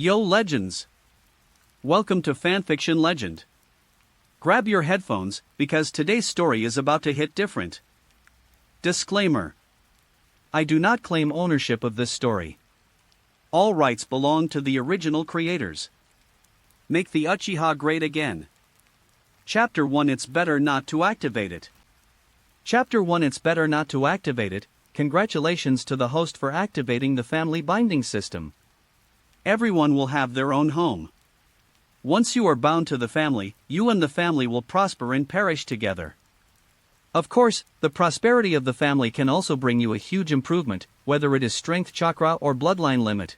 Yo legends! Welcome to Fanfiction Legend. Grab your headphones, because today's story is about to hit different. Disclaimer. I do not claim ownership of this story. All rights belong to the original creators. Make the Uchiha great again. Chapter 1 It's better not to activate it. Chapter 1 It's better not to activate it. Congratulations to the host for activating the family binding system. Everyone will have their own home. Once you are bound to the family, you and the family will prosper and perish together. Of course, the prosperity of the family can also bring you a huge improvement, whether it is strength chakra or bloodline limit.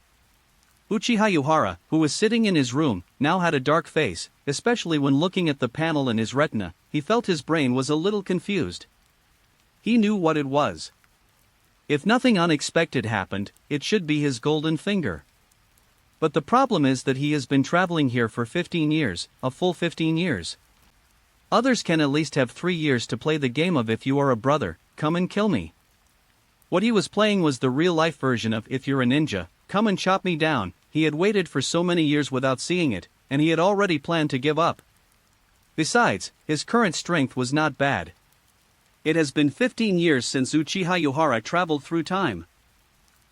Uchiha Yuhara, who was sitting in his room, now had a dark face, especially when looking at the panel in his retina. He felt his brain was a little confused. He knew what it was. If nothing unexpected happened, it should be his golden finger. But the problem is that he has been traveling here for 15 years, a full 15 years. Others can at least have 3 years to play the game of if you are a brother, come and kill me. What he was playing was the real-life version of if you're a ninja, come and chop me down. He had waited for so many years without seeing it, and he had already planned to give up. Besides, his current strength was not bad. It has been 15 years since Uchiha Yuhara traveled through time.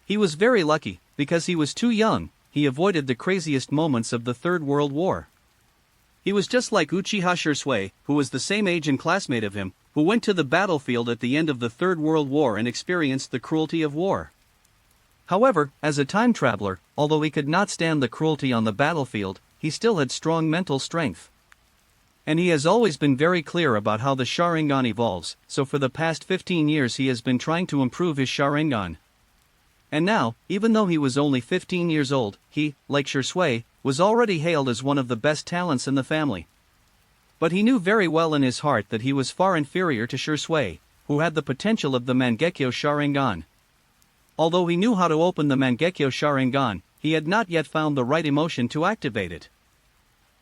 He was very lucky, because he was too young. He avoided the craziest moments of the Third World War. He was just like Uchiha Shisui, who was the same age and classmate of him, who went to the battlefield at the end of the Third World War and experienced the cruelty of war. However, as a time traveler, although he could not stand the cruelty on the battlefield, he still had strong mental strength. And he has always been very clear about how the Sharingan evolves, so for the past 15 years he has been trying to improve his Sharingan. And now, even though he was only 15 years old, he, like Shisui, was already hailed as one of the best talents in the family. But he knew very well in his heart that he was far inferior to Shisui, who had the potential of the Mangekyo Sharingan. Although he knew how to open the Mangekyo Sharingan, he had not yet found the right emotion to activate it.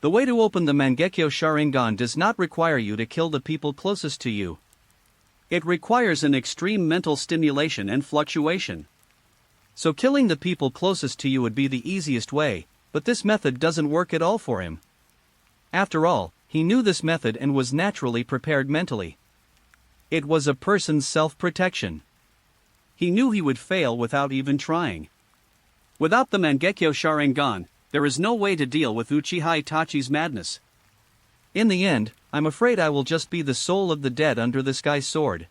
The way to open the Mangekyo Sharingan does not require you to kill the people closest to you. It requires an extreme mental stimulation and fluctuation. So killing the people closest to you would be the easiest way, but this method doesn't work at all for him. After all, he knew this method and was naturally prepared mentally. It was a person's self-protection. He knew he would fail without even trying. Without the Mangekyo Sharingan, there is no way to deal with Uchiha Itachi's madness. In the end, I'm afraid I will just be the soul of the dead under this guy's sword.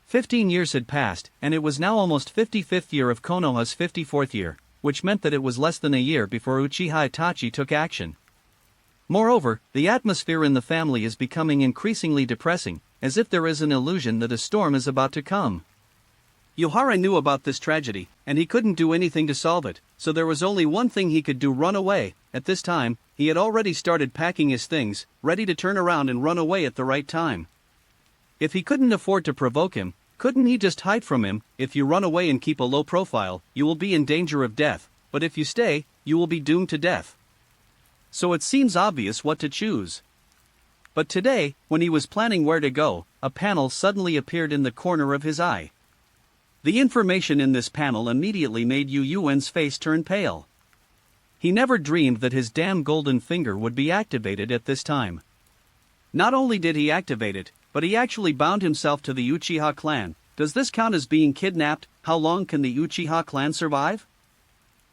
15 years had passed, and it was now almost 55th year of Konoha's 54th year, which meant that it was less than a year before Uchiha Itachi took action. Moreover, the atmosphere in the family is becoming increasingly depressing, as if there is an illusion that a storm is about to come. Yuhara knew about this tragedy, and he couldn't do anything to solve it, so there was only one thing he could do: run away. At this time, he had already started packing his things, ready to turn around and run away at the right time. If he couldn't afford to provoke him, couldn't he just hide from him? If you run away and keep a low profile, you will be in danger of death, but if you stay, you will be doomed to death. So it seems obvious what to choose. But today, when he was planning where to go, a panel suddenly appeared in the corner of his eye. The information in this panel immediately made Yun Ren's face turn pale. He never dreamed that his damn golden finger would be activated at this time. Not only did he activate it, but he actually bound himself to the Uchiha clan. Does this count as being kidnapped? How long can the Uchiha clan survive?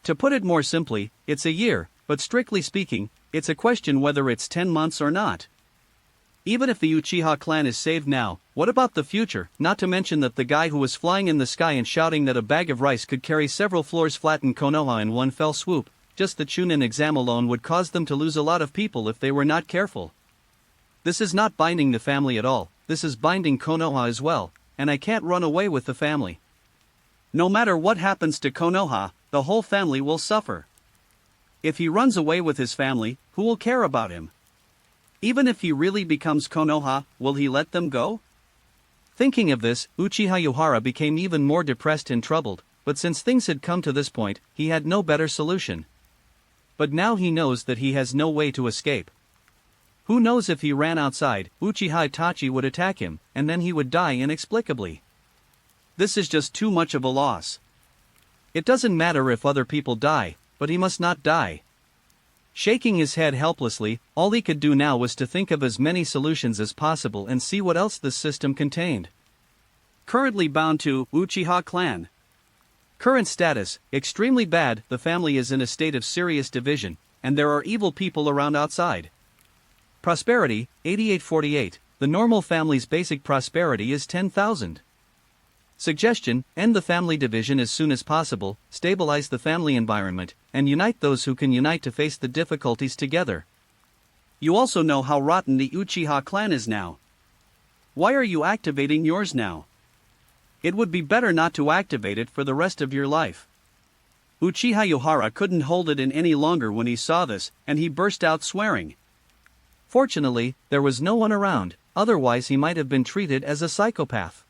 To put it more simply, it's a year, but strictly speaking, it's a question whether it's 10 months or not. Even if the Uchiha clan is saved now, what about the future? Not to mention that the guy who was flying in the sky and shouting that a bag of rice could carry several floors flatten Konoha in one fell swoop, just the Chunin exam alone would cause them to lose a lot of people if they were not careful. This is not binding the family at all, this is binding Konoha as well, and I can't run away with the family. No matter what happens to Konoha, the whole family will suffer. If he runs away with his family, who will care about him? Even if he really becomes Konoha, will he let them go? Thinking of this, Uchiha Yuhara became even more depressed and troubled, but since things had come to this point, he had no better solution. But now he knows that he has no way to escape. Who knows, if he ran outside, Uchiha Itachi would attack him, and then he would die inexplicably. This is just too much of a loss. It doesn't matter if other people die, but he must not die. Shaking his head helplessly, all he could do now was to think of as many solutions as possible and see what else this system contained. Currently bound to Uchiha clan. Current status, extremely bad. The family is in a state of serious division, and there are evil people around outside. Prosperity, 8848. The normal family's basic prosperity is 10,000. Suggestion: end the family division as soon as possible, stabilize the family environment, and unite those who can unite to face the difficulties together. You also know how rotten the Uchiha clan is now. Why are you activating yours now? It would be better not to activate it for the rest of your life. Uchiha Yuhara couldn't hold it in any longer when he saw this, and he burst out swearing. Fortunately, there was no one around, otherwise he might have been treated as a psychopath.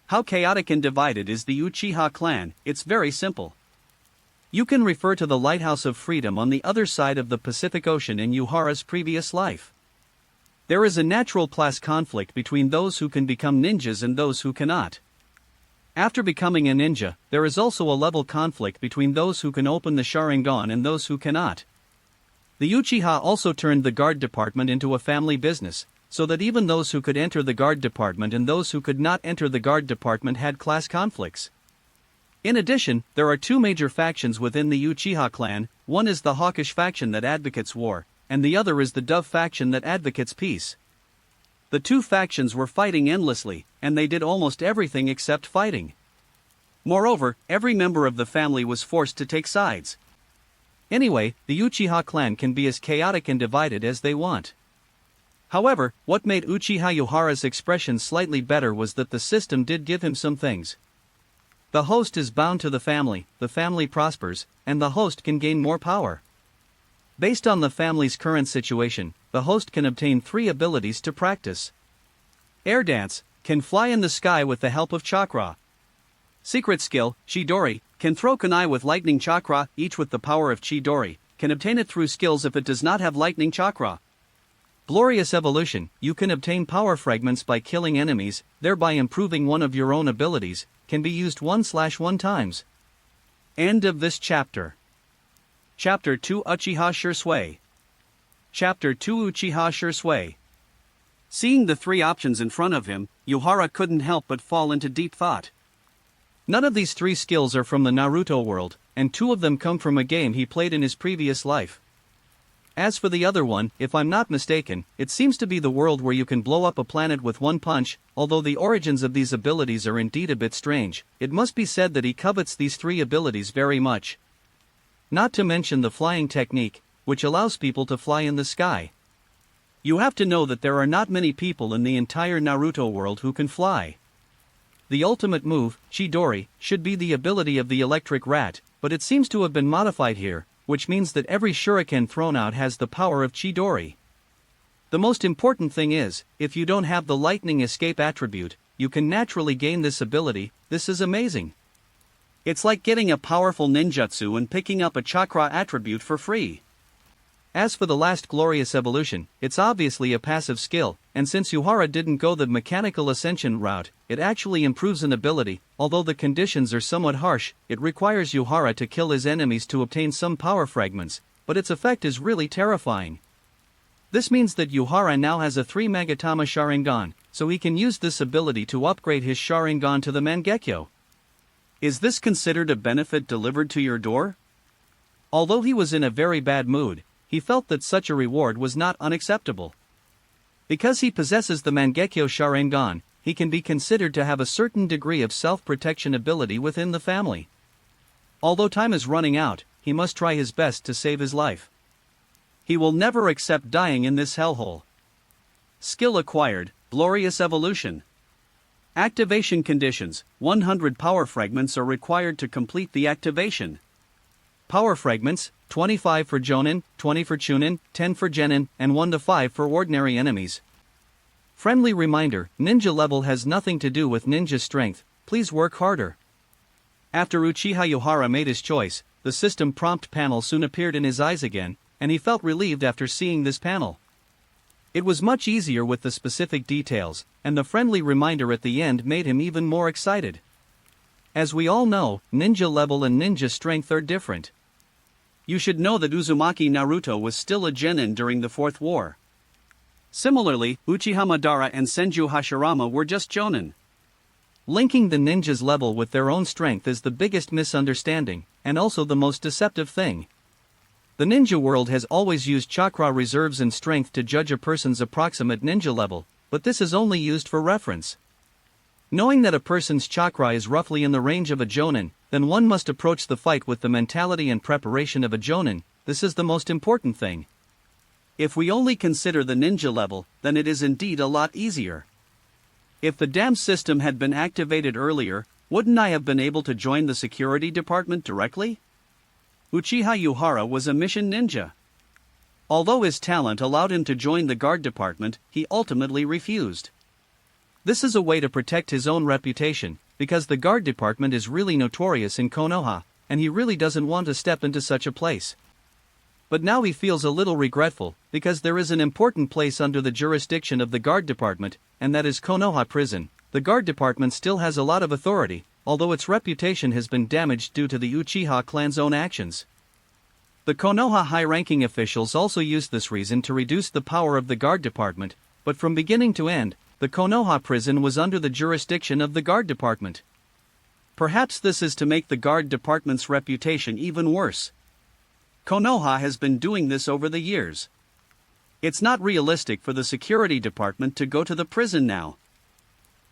How chaotic and divided is the Uchiha clan? It's very simple. You can refer to the Lighthouse of Freedom on the other side of the Pacific Ocean in Yuhara's previous life. There is a natural class conflict between those who can become ninjas and those who cannot. After becoming a ninja, there is also a level conflict between those who can open the Sharingan and those who cannot. The Uchiha also turned the guard department into a family business, so that even those who could enter the guard department and those who could not enter the guard department had class conflicts. In addition, there are two major factions within the Uchiha clan. One is the hawkish faction that advocates war, and the other is the dove faction that advocates peace. The two factions were fighting endlessly, and they did almost everything except fighting. Moreover, every member of the family was forced to take sides. Anyway, the Uchiha clan can be as chaotic and divided as they want. However, what made Uchiha Yuhara's expression slightly better was that the system did give him some things. The host is bound to the family prospers, and the host can gain more power. Based on the family's current situation, the host can obtain 3 abilities to practice. Air dance, can fly in the sky with the help of chakra. Secret skill, Chidori, can throw kunai with lightning chakra, each with the power of Chidori, can obtain it through skills if it does not have lightning chakra. Glorious evolution, you can obtain power fragments by killing enemies, thereby improving one of your own abilities, can be used 1/1 times. End of this chapter. Chapter 2 Uchiha Shisui. Chapter 2 Uchiha Shisui. Seeing the 3 options in front of him, Yuhara couldn't help but fall into deep thought. None of these 3 skills are from the Naruto world, and 2 of them come from a game he played in his previous life. As for the other one, if I'm not mistaken, it seems to be the world where you can blow up a planet with one punch. Although the origins of these abilities are indeed a bit strange, it must be said that he covets these 3 abilities very much. Not to mention the flying technique, which allows people to fly in the sky. You have to know that there are not many people in the entire Naruto world who can fly. The ultimate move, Chidori, should be the ability of the electric rat, but it seems to have been modified here, which means that every shuriken thrown out has the power of Chidori. The most important thing is, if you don't have the lightning escape attribute, you can naturally gain this ability. This is amazing. It's like getting a powerful ninjutsu and picking up a chakra attribute for free. As for the last glorious evolution, it's obviously a passive skill, and since Yuhara didn't go the mechanical ascension route, it actually improves an ability. Although the conditions are somewhat harsh, it requires Yuhara to kill his enemies to obtain some power fragments, but its effect is really terrifying. This means that Yuhara now has a 3 Magatama Sharingan, so he can use this ability to upgrade his Sharingan to the Mangekyo. Is this considered a benefit delivered to your door? Although he was in a very bad mood, he felt that such a reward was not unacceptable. Because he possesses the Mangekyo Sharingan, he can be considered to have a certain degree of self-protection ability within the family. Although time is running out, he must try his best to save his life. He will never accept dying in this hellhole. Skill acquired, glorious evolution. Activation conditions, 100 power fragments are required to complete the activation. Power fragments, 25 for Jonin, 20 for Chunin, 10 for Genin, and 1 to 5 for ordinary enemies. Friendly reminder, ninja level has nothing to do with ninja strength, please work harder. After Uchiha Yuhara made his choice, the system prompt panel soon appeared in his eyes again, and he felt relieved after seeing this panel. It was much easier with the specific details, and the friendly reminder at the end made him even more excited. As we all know, ninja level and ninja strength are different. You should know that Uzumaki Naruto was still a genin during the Fourth War. Similarly, Uchiha Madara and Senju Hashirama were just jonin. Linking the ninja's level with their own strength is the biggest misunderstanding, and also the most deceptive thing. The ninja world has always used chakra reserves and strength to judge a person's approximate ninja level, but this is only used for reference. Knowing that a person's chakra is roughly in the range of a jonin, then one must approach the fight with the mentality and preparation of a jonin. This is the most important thing. If we only consider the ninja level, then it is indeed a lot easier. If the dam system had been activated earlier, wouldn't I have been able to join the security department directly? Uchiha Yuhara was a mission ninja. Although his talent allowed him to join the guard department, he ultimately refused. This is a way to protect his own reputation, because the guard department is really notorious in Konoha, and he really doesn't want to step into such a place. But now he feels a little regretful, because there is an important place under the jurisdiction of the guard department, and that is Konoha prison. The guard department still has a lot of authority, although its reputation has been damaged due to the Uchiha clan's own actions. The Konoha high-ranking officials also used this reason to reduce the power of the guard department, but from beginning to end, the Konoha prison was under the jurisdiction of the guard department. Perhaps this is to make the guard department's reputation even worse. Konoha has been doing this over the years. It's not realistic for the security department to go to the prison now.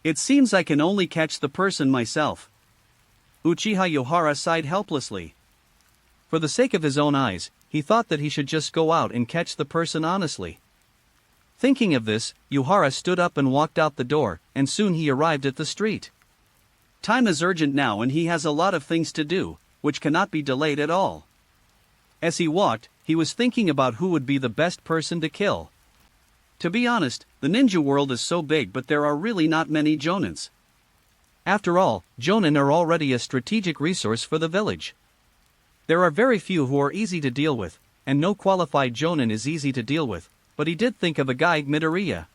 It seems I can only catch the person myself. Uchiha Yuhara sighed helplessly. For the sake of his own eyes, he thought that he should just go out and catch the person honestly. Thinking of this, Yuhara stood up and walked out the door, and soon he arrived at the street. Time is urgent now and he has a lot of things to do, which cannot be delayed at all. As he walked, he was thinking about who would be the best person to kill. To be honest, the ninja world is so big but there are really not many jonins. After all, jonin are already a strategic resource for the village. There are very few who are easy to deal with, and no qualified jonin is easy to deal with. But he did think of a guy, Midoriya.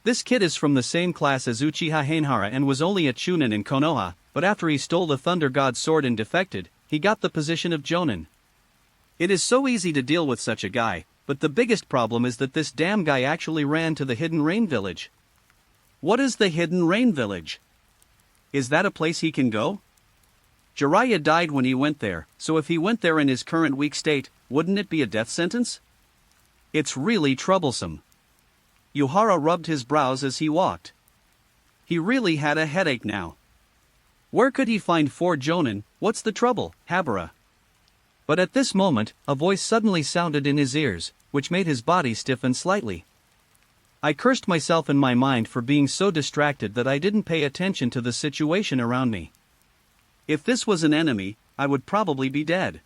This kid is from the same class as Uchiha Yuhara and was only a chunin in Konoha, but after he stole the Thunder God's sword and defected, he got the position of jonin. It is so easy to deal with such a guy, but the biggest problem is that this damn guy actually ran to the Hidden Rain Village. What is the Hidden Rain Village? Is that a place he can go? Jiraiya died when he went there, so if he went there in his current weak state, wouldn't it be a death sentence? It's really troublesome. Yuhara rubbed his brows as he walked. He really had a headache now. Where could he find 4 jonin? What's the trouble, Habara? But at this moment, a voice suddenly sounded in his ears, which made his body stiffen slightly. I cursed myself in my mind for being so distracted that I didn't pay attention to the situation around me. If this was an enemy, I would probably be dead.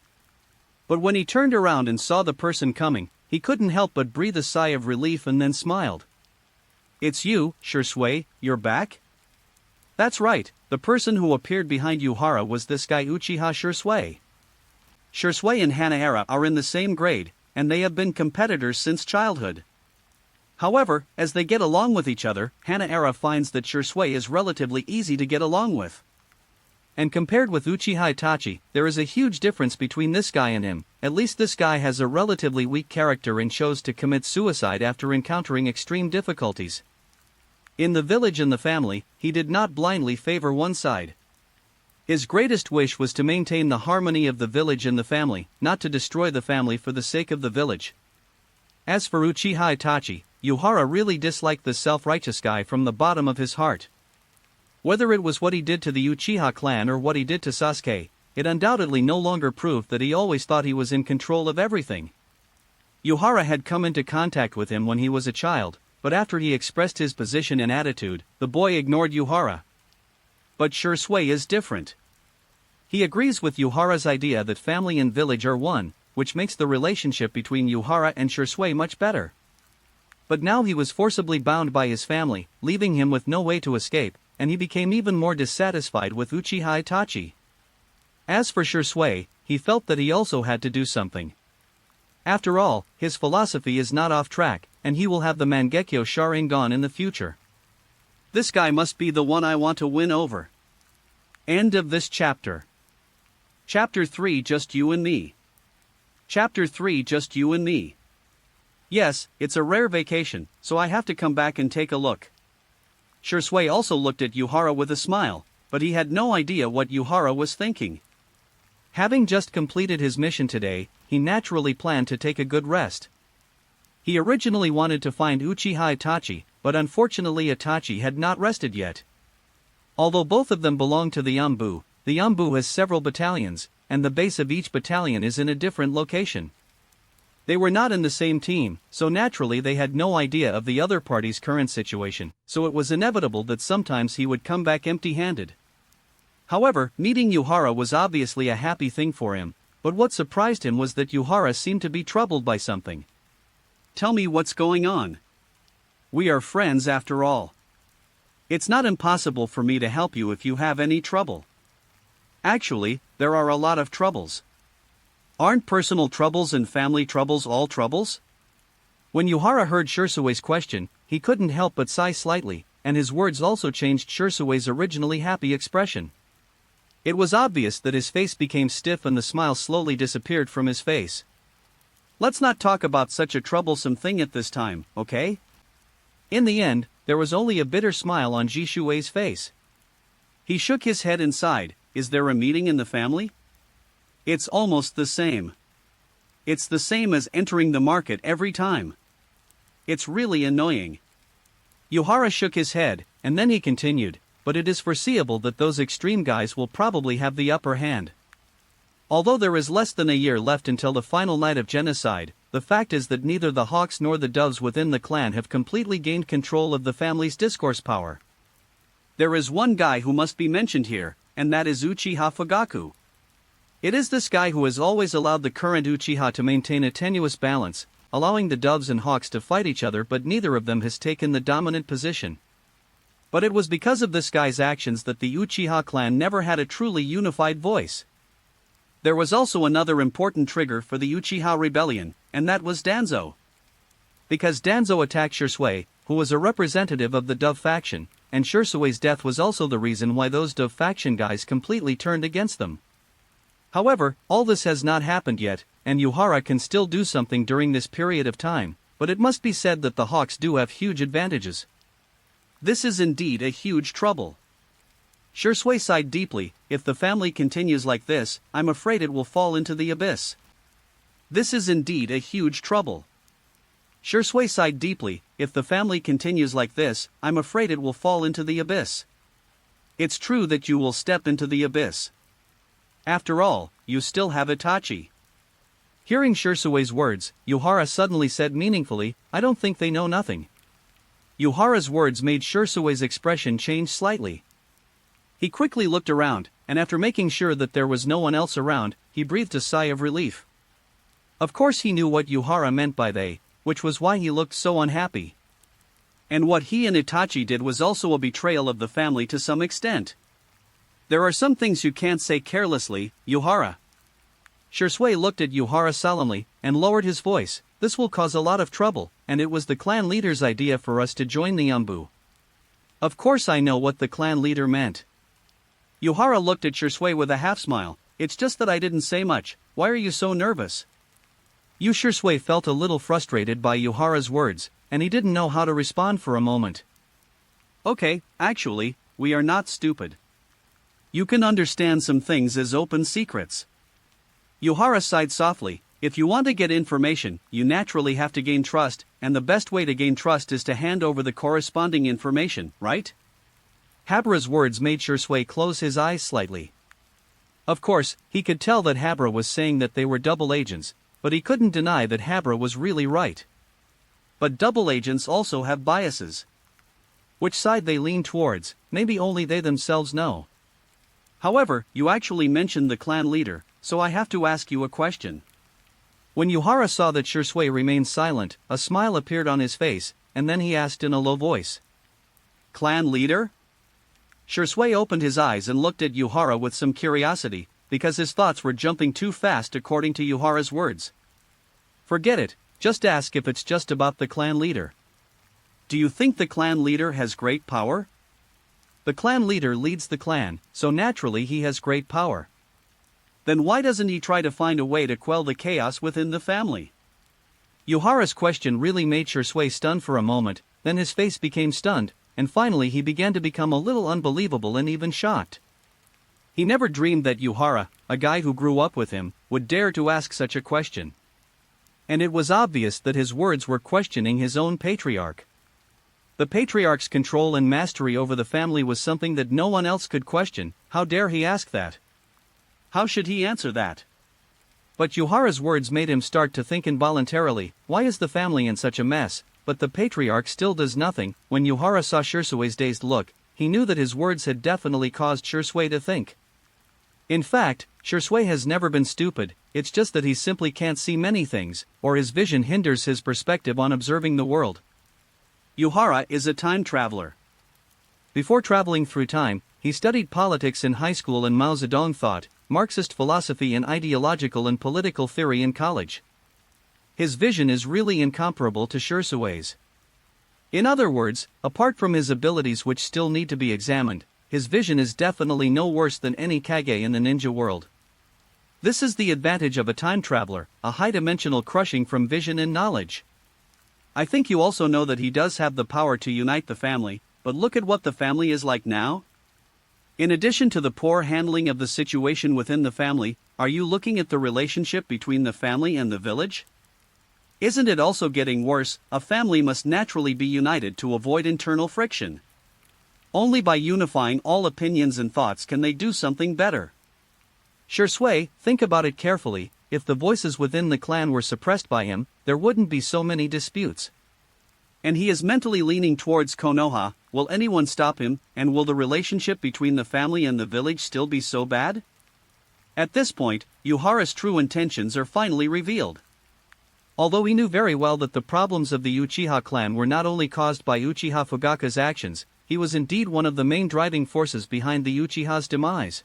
But when he turned around and saw the person coming, he couldn't help but breathe a sigh of relief and then smiled. It's you, Shisui, you're back? That's right, the person who appeared behind Yuhara was this guy Uchiha Shisui. Shisui and Hanaera are in the same grade, and they have been competitors since childhood. However, as they get along with each other, Hanaera finds that Shisui is relatively easy to get along with. And compared with Uchiha Itachi, there is a huge difference between this guy and him. At least this guy has a relatively weak character and chose to commit suicide after encountering extreme difficulties. In the village and the family, he did not blindly favor one side. His greatest wish was to maintain the harmony of the village and the family, not to destroy the family for the sake of the village. As for Uchiha Itachi, Yuhara really disliked the self-righteous guy from the bottom of his heart. Whether it was what he did to the Uchiha clan or what he did to Sasuke, it undoubtedly no longer proved that he always thought he was in control of everything. Yuhara had come into contact with him when he was a child, but after he expressed his position and attitude, the boy ignored Yuhara. But Shisui is different. He agrees with Yuhara's idea that family and village are one, which makes the relationship between Yuhara and Shisui much better. But now he was forcibly bound by his family, leaving him with no way to escape, and he became even more dissatisfied with Uchiha Itachi. As for Shisui, he felt that he also had to do something. After all, his philosophy is not off track, and he will have the Mangekyo Sharingan in the future. This guy must be the one I want to win over. End of this chapter. Chapter 3, Just You and Me. Chapter 3 Just You and Me. Yes, it's a rare vacation, so I have to come back and take a look. Shisui also looked at Yuhara with a smile, but he had no idea what Yuhara was thinking. Having just completed his mission today, he naturally planned to take a good rest. He originally wanted to find Uchiha Itachi, but unfortunately Itachi had not rested yet. Although both of them belong to the Yambu has several battalions, and the base of each battalion is in a different location. They were not in the same team, so naturally they had no idea of the other party's current situation, so it was inevitable that sometimes he would come back empty-handed. However, meeting Yuhara was obviously a happy thing for him, but what surprised him was that Yuhara seemed to be troubled by something. Tell me what's going on. We are friends after all. It's not impossible for me to help you if you have any trouble. Actually, there are a lot of troubles. Aren't personal troubles and family troubles all troubles? When Yuhara heard Shisui's question, he couldn't help but sigh slightly, and his words also changed Shisui's originally happy expression. It was obvious that his face became stiff and the smile slowly disappeared from his face. Let's not talk about such a troublesome thing at this time, okay? In the end, there was only a bitter smile on Shisui's face. He shook his head and sighed. Is there a meeting in the family? It's almost the same. It's the same as entering the market every time. It's really annoying. Yuhara shook his head, and then he continued, but it is foreseeable that those extreme guys will probably have the upper hand. Although there is less than a year left until the final night of genocide, the fact is that neither the hawks nor the doves within the clan have completely gained control of the family's discourse power. There is one guy who must be mentioned here, and that is Uchiha Fugaku. It is this guy who has always allowed the current Uchiha to maintain a tenuous balance, allowing the doves and hawks to fight each other, but neither of them has taken the dominant position. But it was because of this guy's actions that the Uchiha clan never had a truly unified voice. There was also another important trigger for the Uchiha rebellion, and that was Danzo. Because Danzo attacked Shisui, who was a representative of the Dove faction, and Shisui's death was also the reason why those Dove faction guys completely turned against them. However, all this has not happened yet, and Yuhara can still do something during this period of time, but it must be said that the Hawks do have huge advantages. This is indeed a huge trouble. Shisui sighed deeply. If the family continues like this, I'm afraid it will fall into the abyss. This is indeed a huge trouble. Shisui sighed deeply. If the family continues like this, I'm afraid it will fall into the abyss. It's true that you will step into the abyss. After all, you still have Itachi. Hearing Shisui's words, Yuhara suddenly said meaningfully, I don't think they know nothing. Yuhara's words made Shisui's expression change slightly. He quickly looked around, and after making sure that there was no one else around, he breathed a sigh of relief. Of course he knew what Yuhara meant by they, which was why he looked so unhappy. And what he and Itachi did was also a betrayal of the family to some extent. There are some things you can't say carelessly, Yuhara. Shisui looked at Yuhara solemnly, and lowered his voice. This will cause a lot of trouble, and it was the clan leader's idea for us to join the Yambu. Of course I know what the clan leader meant. Yuhara looked at Shisui with a half-smile. It's just that I didn't say much. Why are you so nervous? Shisui felt a little frustrated by Yuhara's words, and he didn't know how to respond for a moment. Okay, actually, we are not stupid. You can understand some things as open secrets. Yuhara sighed softly. If you want to get information, you naturally have to gain trust, and the best way to gain trust is to hand over the corresponding information, right? Habara's words made Shisui close his eyes slightly. Of course, he could tell that Habara was saying that they were double agents, but he couldn't deny that Habara was really right. But double agents also have biases. Which side they lean towards, maybe only they themselves know. However, you actually mentioned the clan leader, so I have to ask you a question. When Yuhara saw that Shisui remained silent, a smile appeared on his face, and then he asked in a low voice. Clan leader? Shisui opened his eyes and looked at Yuhara with some curiosity, because his thoughts were jumping too fast according to Yuhara's words. Forget it, just ask if it's just about the clan leader. Do you think the clan leader has great power? The clan leader leads the clan, so naturally he has great power. Then why doesn't he try to find a way to quell the chaos within the family? Yuhara's question really made Shisui stun for a moment, then his face became stunned, and finally he began to become a little unbelievable and even shocked. He never dreamed that Yuhara, a guy who grew up with him, would dare to ask such a question. And it was obvious that his words were questioning his own patriarch. The patriarch's control and mastery over the family was something that no one else could question. How dare he ask that? How should he answer that? But Yuhara's words made him start to think involuntarily, why is the family in such a mess? But the patriarch still does nothing. When Yuhara saw Shisui's dazed look, he knew that his words had definitely caused Shisui to think. In fact, Shisui has never been stupid, it's just that he simply can't see many things, or his vision hinders his perspective on observing the world. Yuhara is a time traveler. Before traveling through time, he studied politics in high school and Mao Zedong thought, Marxist philosophy and ideological and political theory in college. His vision is really incomparable to Shisui's. In other words, apart from his abilities which still need to be examined, his vision is definitely no worse than any Kage in the ninja world. This is the advantage of a time traveler, a high-dimensional crushing from vision and knowledge. I think you also know that he does have the power to unite the family, but look at what the family is like now. In addition to the poor handling of the situation within the family, are you looking at the relationship between the family and the village? Isn't it also getting worse? A family must naturally be united to avoid internal friction. Only by unifying all opinions and thoughts can they do something better. Shisui, think about it carefully, if the voices within the clan were suppressed by him, there wouldn't be so many disputes. And he is mentally leaning towards Konoha. Will anyone stop him, and will the relationship between the family and the village still be so bad? At this point, Yuhara's true intentions are finally revealed. Although he knew very well that the problems of the Uchiha clan were not only caused by Uchiha Fugaka's actions, he was indeed one of the main driving forces behind the Uchiha's demise.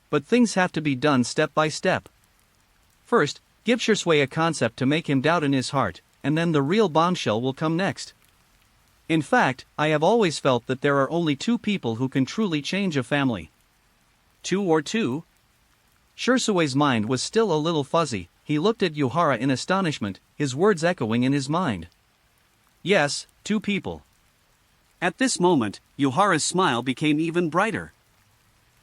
But things have to be done step by step. First, give Shisui a concept to make him doubt in his heart, and then the real bombshell will come next. In fact, I have always felt that there are only two people who can truly change a family. Two? Shisui's mind was still a little fuzzy. He looked at Yuhara in astonishment, his words echoing in his mind. Yes, 2 people. At this moment, Yuhara's smile became even brighter.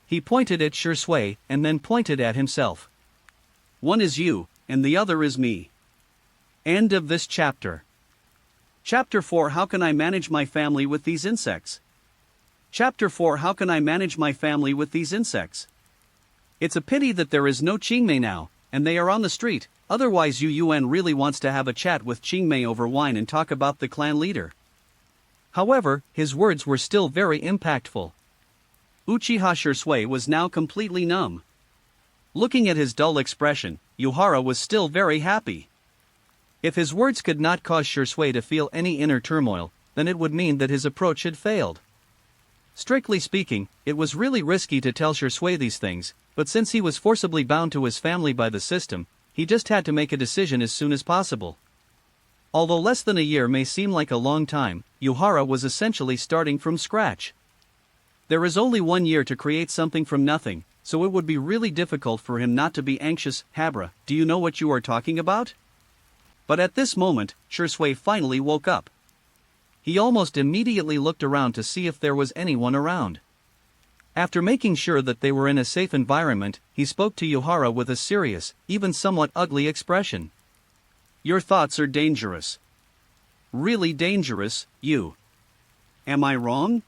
He pointed at Shisui, and then pointed at himself. One is you, and the other is me. End of this chapter. Chapter 4 How can I manage my family with these insects? Chapter 4 How can I manage my family with these insects? It's a pity that there is no Qingmei now, and they are on the street, otherwise Yun really wants to have a chat with Qingmei over wine and talk about the clan leader. However, his words were still very impactful. Uchiha Shisui was now completely numb. Looking at his dull expression, Yuhara was still very happy. If his words could not cause Shisui to feel any inner turmoil, then it would mean that his approach had failed. Strictly speaking, it was really risky to tell Shisui these things, but since he was forcibly bound to his family by the system, he just had to make a decision as soon as possible. Although less than a year may seem like a long time, Yuhara was essentially starting from scratch. There is only 1 year to create something from nothing, so it would be really difficult for him not to be anxious. Habra, do you know what you are talking about? But at this moment, Shisui finally woke up. He almost immediately looked around to see if there was anyone around. After making sure that they were in a safe environment, he spoke to Yuhara with a serious, even somewhat ugly expression. Your thoughts are dangerous. Really dangerous, you. Am I wrong?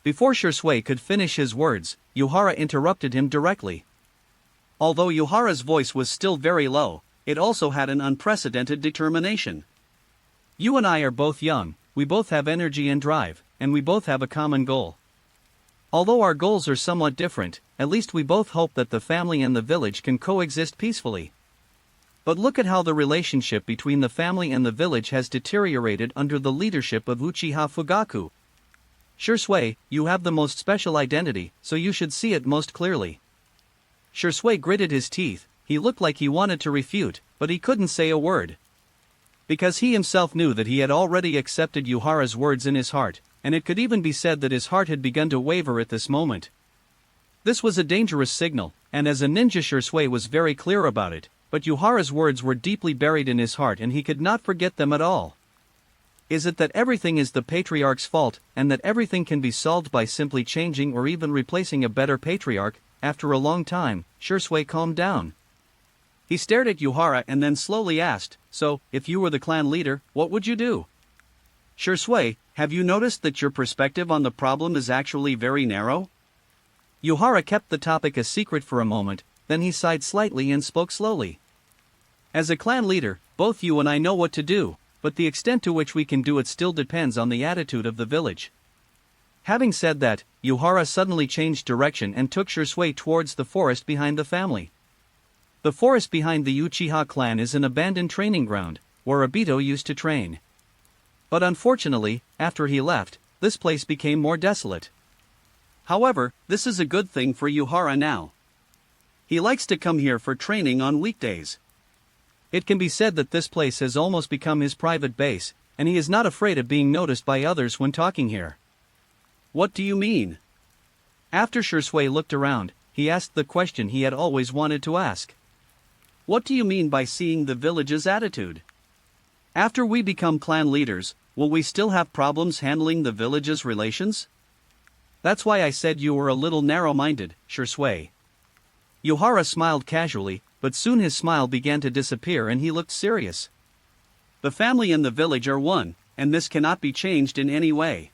Before Shisui could finish his words, Yuhara interrupted him directly. Although Yuhara's voice was still very low, it also had an unprecedented determination. You and I are both young, we both have energy and drive, and we both have a common goal. Although our goals are somewhat different, at least we both hope that the family and the village can coexist peacefully. But look at how the relationship between the family and the village has deteriorated under the leadership of Uchiha Fugaku. Shisui, you have the most special identity, so you should see it most clearly. Shisui gritted his teeth. He looked like he wanted to refute, but he couldn't say a word. Because he himself knew that he had already accepted Yuhara's words in his heart, and it could even be said that his heart had begun to waver at this moment. This was a dangerous signal, and as a ninja Shisui was very clear about it, but Yuhara's words were deeply buried in his heart and he could not forget them at all. Is it that everything is the Patriarch's fault, and that everything can be solved by simply changing or even replacing a better Patriarch? After a long time, Shisui calmed down. He stared at Yuhara and then slowly asked, "So, if you were the clan leader, what would you do?" "Shisui, have you noticed that your perspective on the problem is actually very narrow?" Yuhara kept the topic a secret for a moment, then he sighed slightly and spoke slowly. "As a clan leader, both you and I know what to do, but the extent to which we can do it still depends on the attitude of the village." Having said that, Yuhara suddenly changed direction and took Shisui towards the forest behind the family. The forest behind the Uchiha clan is an abandoned training ground, where be.So used to train. But unfortunately, after he left, this place became more desolate. However, this is a good thing for Yuhara now. He likes to come here for training on weekdays. It can be said that this place has almost become his private base, and he is not afraid of being noticed by others when talking here. "What do you mean?" After Shisui looked around, he asked the question he had always wanted to ask. "What do you mean by seeing the village's attitude? After we become clan leaders, will we still have problems handling the village's relations?" "That's why I said you were a little narrow-minded, Shisui." Yuhara smiled casually, but soon his smile began to disappear and he looked serious. "The family and the village are one, and this cannot be changed in any way.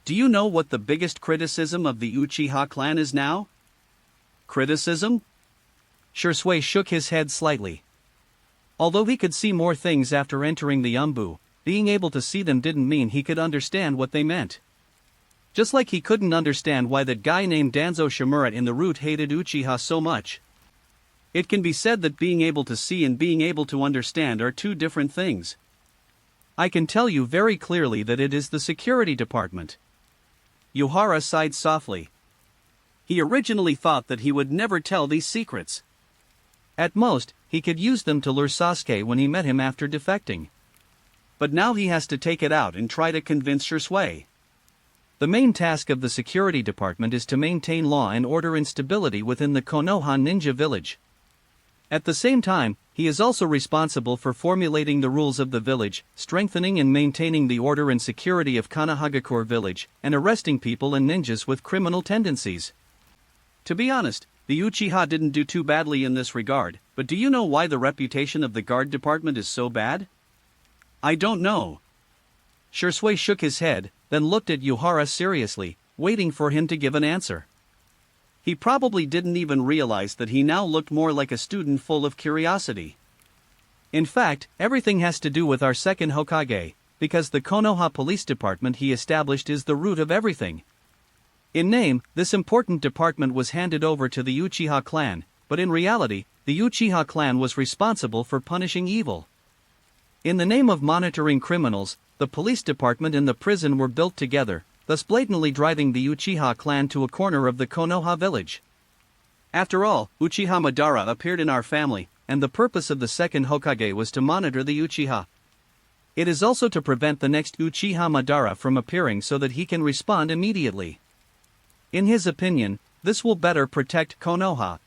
Do you know what the biggest criticism of the Uchiha clan is now?" "Criticism?" Shisui shook his head slightly. Although he could see more things after entering the Umbu, being able to see them didn't mean he could understand what they meant. Just like he couldn't understand why that guy named Danzo Shimura in the route hated Uchiha so much. It can be said that being able to see and being able to understand are two different things. I can tell you very clearly that it is the security department. Yuhara sighed softly. He originally thought that he would never tell these secrets. At most, he could use them to lure Sasuke when he met him after defecting. But now he has to take it out and try to convince Shisui. The main task of the security department is to maintain law and order and stability within the Konoha ninja village. At the same time, he is also responsible for formulating the rules of the village, strengthening and maintaining the order and security of Konohagakure village, and arresting people and ninjas with criminal tendencies. To be honest, the Uchiha didn't do too badly in this regard, but do you know why the reputation of the guard department is so bad? I don't know. Shisui shook his head, then looked at Yuhara seriously, waiting for him to give an answer. He probably didn't even realize that he now looked more like a student full of curiosity. In fact, everything has to do with our second Hokage, because the Konoha police department he established is the root of everything. In name, this important department was handed over to the Uchiha clan, but in reality, the Uchiha clan was responsible for punishing evil. In the name of monitoring criminals, the police department and the prison were built together, thus blatantly driving the Uchiha clan to a corner of the Konoha village. After all, Uchiha Madara appeared in our family, and the purpose of the second Hokage was to monitor the Uchiha. It is also to prevent the next Uchiha Madara from appearing so that he can respond immediately. In his opinion, this will better protect Konoha.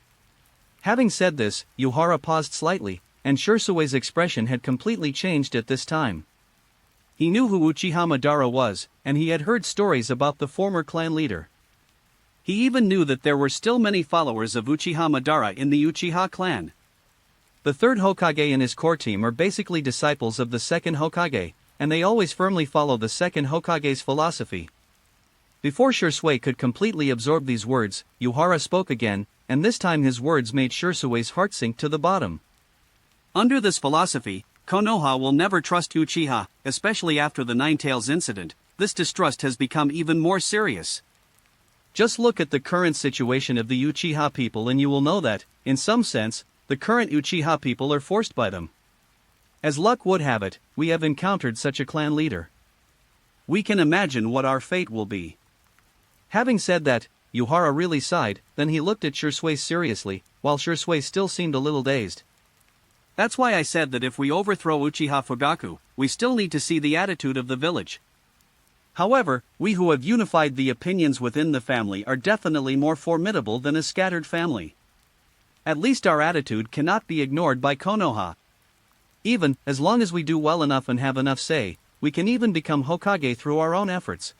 Having said this, Yuhara paused slightly, and Shisui's expression had completely changed at this time. He knew who Uchiha Madara was, and he had heard stories about the former clan leader. He even knew that there were still many followers of Uchiha Madara in the Uchiha clan. The third Hokage and his core team are basically disciples of the second Hokage, and they always firmly follow the second Hokage's philosophy. Before Shisui could completely absorb these words, Yuhara spoke again, and this time his words made Shisui's heart sink to the bottom. Under this philosophy, Konoha will never trust Uchiha, especially after the Ninetales incident. This distrust has become even more serious. Just look at the current situation of the Uchiha people and you will know that, in some sense, the current Uchiha people are forced by them. As luck would have it, we have encountered such a clan leader. We can imagine what our fate will be. Having said that, Yuhara really sighed, then he looked at Shisui seriously, while Shisui still seemed a little dazed. That's why I said that if we overthrow Uchiha Fugaku, we still need to see the attitude of the village. However, we who have unified the opinions within the family are definitely more formidable than a scattered family. At least our attitude cannot be ignored by Konoha. Even, as long as we do well enough and have enough say, we can even become Hokage through our own efforts.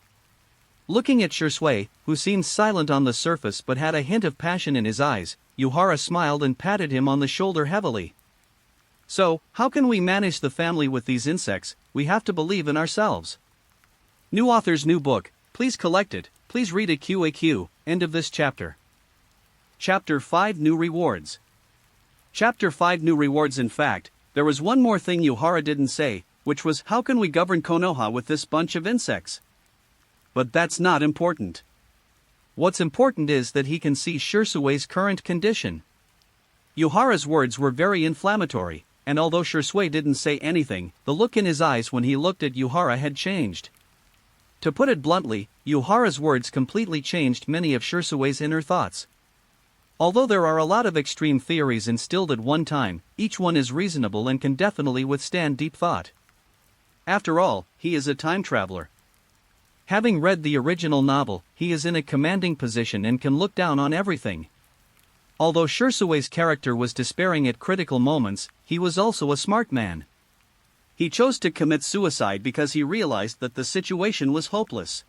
Looking at Shisui, who seemed silent on the surface but had a hint of passion in his eyes, Yuhara smiled and patted him on the shoulder heavily. So, how can we manage the family with these insects? We have to believe in ourselves. New author's new book, please collect it, please read it QAQ, end of this chapter. Chapter 5 New Rewards. Chapter 5 New Rewards. In fact, there was one more thing Yuhara didn't say, which was how can we govern Konoha with this bunch of insects? But that's not important. What's important is that he can see Shisui's current condition. Yuhara's words were very inflammatory, and although Shisui didn't say anything, the look in his eyes when he looked at Yuhara had changed. To put it bluntly, Yuhara's words completely changed many of Shisui's inner thoughts. Although there are a lot of extreme theories instilled at one time, each one is reasonable and can definitely withstand deep thought. After all, he is a time traveler. Having read the original novel, he is in a commanding position and can look down on everything. Although Shisui's character was despairing at critical moments, he was also a smart man. He chose to commit suicide because he realized that the situation was hopeless.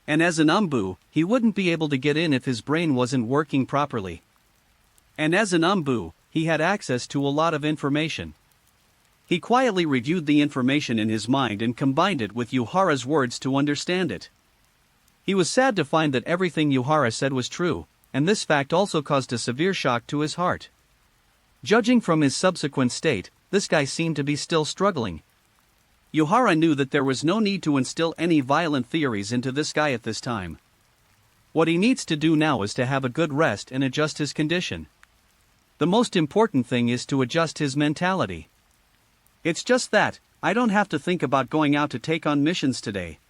And as an Umbu, he wouldn't be able to get in if his brain wasn't working properly. And as an Umbu, he had access to a lot of information. He quietly reviewed the information in his mind and combined it with Yuhara's words to understand it. He was sad to find that everything Yuhara said was true, and this fact also caused a severe shock to his heart. Judging from his subsequent state, this guy seemed to be still struggling. Yuhara knew that there was no need to instill any violent theories into this guy at this time. What he needs to do now is to have a good rest and adjust his condition. The most important thing is to adjust his mentality. It's just that, I don't have to think about going out to take on missions today.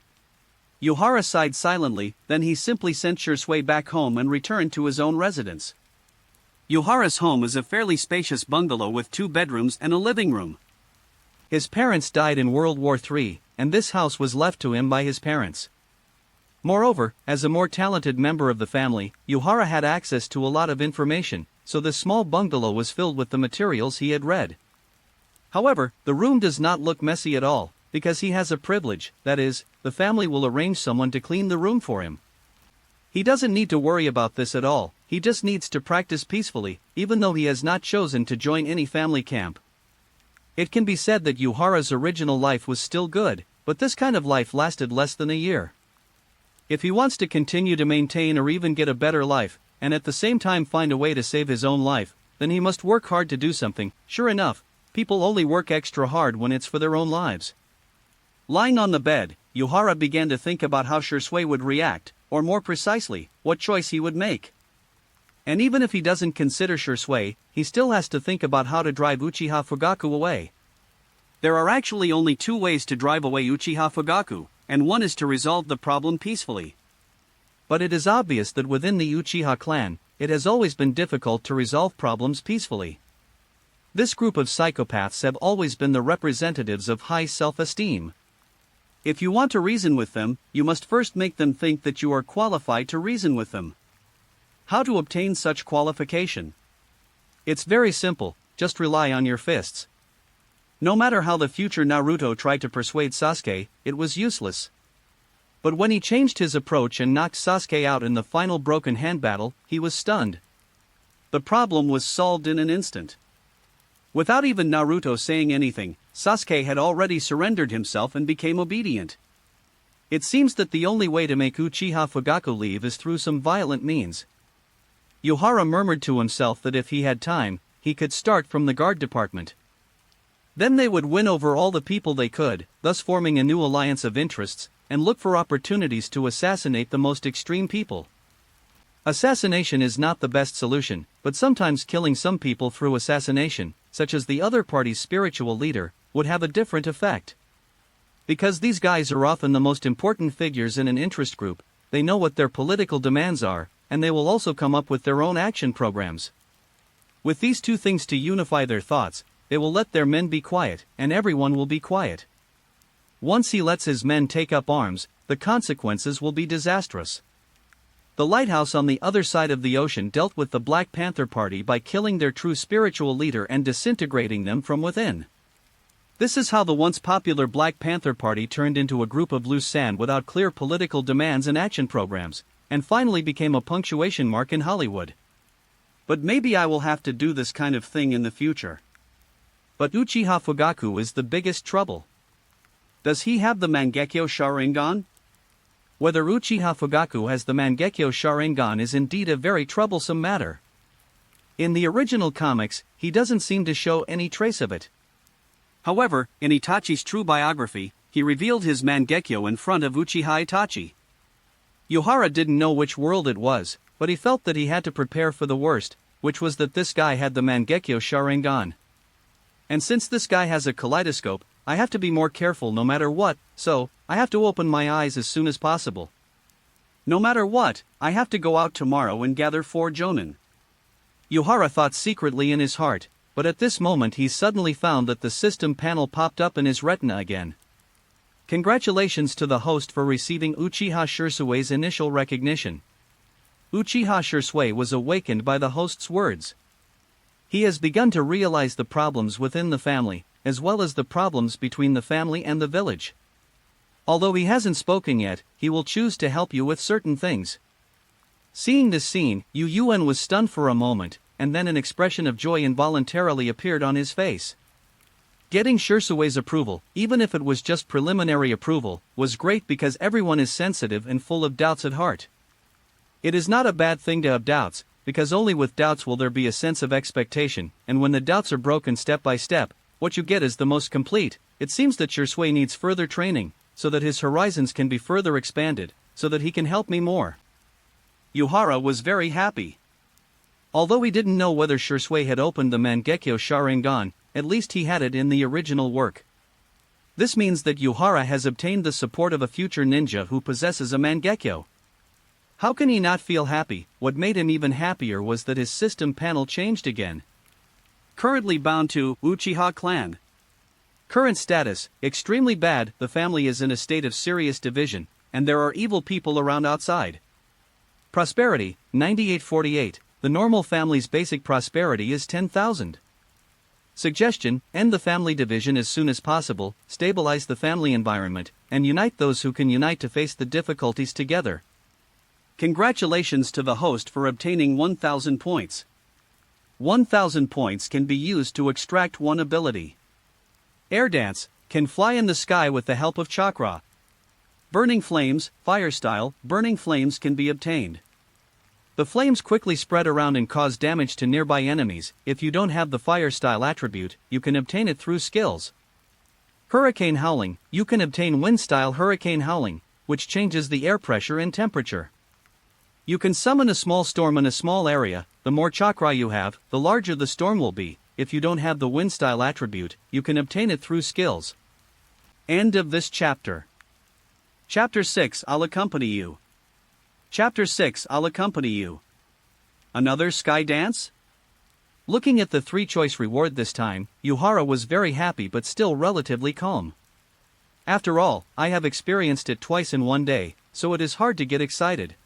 Yuhara sighed silently, then he simply sent Shisui back home and returned to his own residence. Yuhara's home is a fairly spacious bungalow with 2 bedrooms and a living room. His parents died in World War III, and this house was left to him by his parents. Moreover, as a more talented member of the family, Yuhara had access to a lot of information, so this small bungalow was filled with the materials he had read. However, the room does not look messy at all, because he has a privilege, that is, the family will arrange someone to clean the room for him. He doesn't need to worry about this at all, he just needs to practice peacefully, even though he has not chosen to join any family camp. It can be said that Yuhara's original life was still good, but this kind of life lasted less than a year. If he wants to continue to maintain or even get a better life, and at the same time find a way to save his own life, then he must work hard to do something. Sure enough, people only work extra hard when it's for their own lives. Lying on the bed, Yuhara began to think about how Shisui would react, or more precisely, what choice he would make. And even if he doesn't consider Shisui, he still has to think about how to drive Uchiha Fugaku away. There are actually only 2 ways to drive away Uchiha Fugaku, and one is to resolve the problem peacefully. But it is obvious that within the Uchiha clan, it has always been difficult to resolve problems peacefully. This group of psychopaths have always been the representatives of high self-esteem. If you want to reason with them, you must first make them think that you are qualified to reason with them. How to obtain such qualification? It's very simple, just rely on your fists. No matter how the future Naruto tried to persuade Sasuke, it was useless. But when he changed his approach and knocked Sasuke out in the final broken hand battle, he was stunned. The problem was solved in an instant. Without even Naruto saying anything, Sasuke had already surrendered himself and became obedient. It seems that the only way to make Uchiha Fugaku leave is through some violent means. Yuhara murmured to himself that if he had time, he could start from the guard department. Then they would win over all the people they could, thus forming a new alliance of interests, and look for opportunities to assassinate the most extreme people. Assassination is not the best solution, but sometimes killing some people through assassination, such as the other party's spiritual leader, would have a different effect. Because these guys are often the most important figures in an interest group, they know what their political demands are, and they will also come up with their own action programs. With these 2 things to unify their thoughts, they will let their men be quiet, and everyone will be quiet. Once he lets his men take up arms, the consequences will be disastrous. The lighthouse on the other side of the ocean dealt with the Black Panther Party by killing their true spiritual leader and disintegrating them from within. This is how the once popular Black Panther Party turned into a group of loose sand without clear political demands and action programs, and finally became a punctuation mark in Hollywood. But maybe I will have to do this kind of thing in the future. But Uchiha Fugaku is the biggest trouble. Does he have the Mangekyo Sharingan? Whether Uchiha Fugaku has the Mangekyo Sharingan is indeed a very troublesome matter. In the original comics, he doesn't seem to show any trace of it. However, in Itachi's true biography, he revealed his Mangekyo in front of Uchiha Itachi. Yuhara didn't know which world it was, but he felt that he had to prepare for the worst, which was that this guy had the Mangekyo Sharingan. And since this guy has a kaleidoscope, I have to be more careful no matter what, so I have to open my eyes as soon as possible. No matter what, I have to go out tomorrow and gather 4 jonin. Yuhara thought secretly in his heart, but at this moment he suddenly found that the system panel popped up in his retina again. Congratulations to the host for receiving Uchiha Shirsui's initial recognition. Uchiha Shisui was awakened by the host's words. He has begun to realize the problems within the family, as well as the problems between the family and the village. Although he hasn't spoken yet, he will choose to help you with certain things. Seeing this scene, Yu Ren was stunned for a moment, and then an expression of joy involuntarily appeared on his face. Getting Shirsui's approval, even if it was just preliminary approval, was great because everyone is sensitive and full of doubts at heart. It is not a bad thing to have doubts, because only with doubts will there be a sense of expectation, and when the doubts are broken step by step, what you get is the most complete. It seems that Shisui needs further training, so that his horizons can be further expanded, so that he can help me more. Yuhara was very happy. Although he didn't know whether Shisui had opened the Mangekyo Sharingan, at least he had it in the original work. This means that Yuhara has obtained the support of a future ninja who possesses a Mangekyo. How can he not feel happy? What made him even happier was that his system panel changed again. Currently bound to Uchiha clan. Current status, extremely bad. The family is in a state of serious division, and there are evil people around outside. Prosperity, 9848. The normal family's basic prosperity is 10,000. Suggestion, end the family division as soon as possible, stabilize the family environment, and unite those who can unite to face the difficulties together. Congratulations to the host for obtaining 1,000 points. 1,000 points can be used to extract one ability. Air Dance, can fly in the sky with the help of chakra. Burning Flames, Fire Style, burning flames can be obtained. The flames quickly spread around and cause damage to nearby enemies. If you don't have the Fire Style attribute, you can obtain it through skills. Hurricane Howling, you can obtain Wind Style Hurricane Howling, which changes the air pressure and temperature. You can summon a small storm in a small area. The more chakra you have, the larger the storm will be. If you don't have the wind style attribute, you can obtain it through skills. End of this chapter. Chapter 6, I'll accompany you. Chapter 6, I'll accompany you. Another sky dance? Looking at the 3-choice reward this time, Yuhara was very happy but still relatively calm. After all, I have experienced it twice in one day, so it is hard to get excited.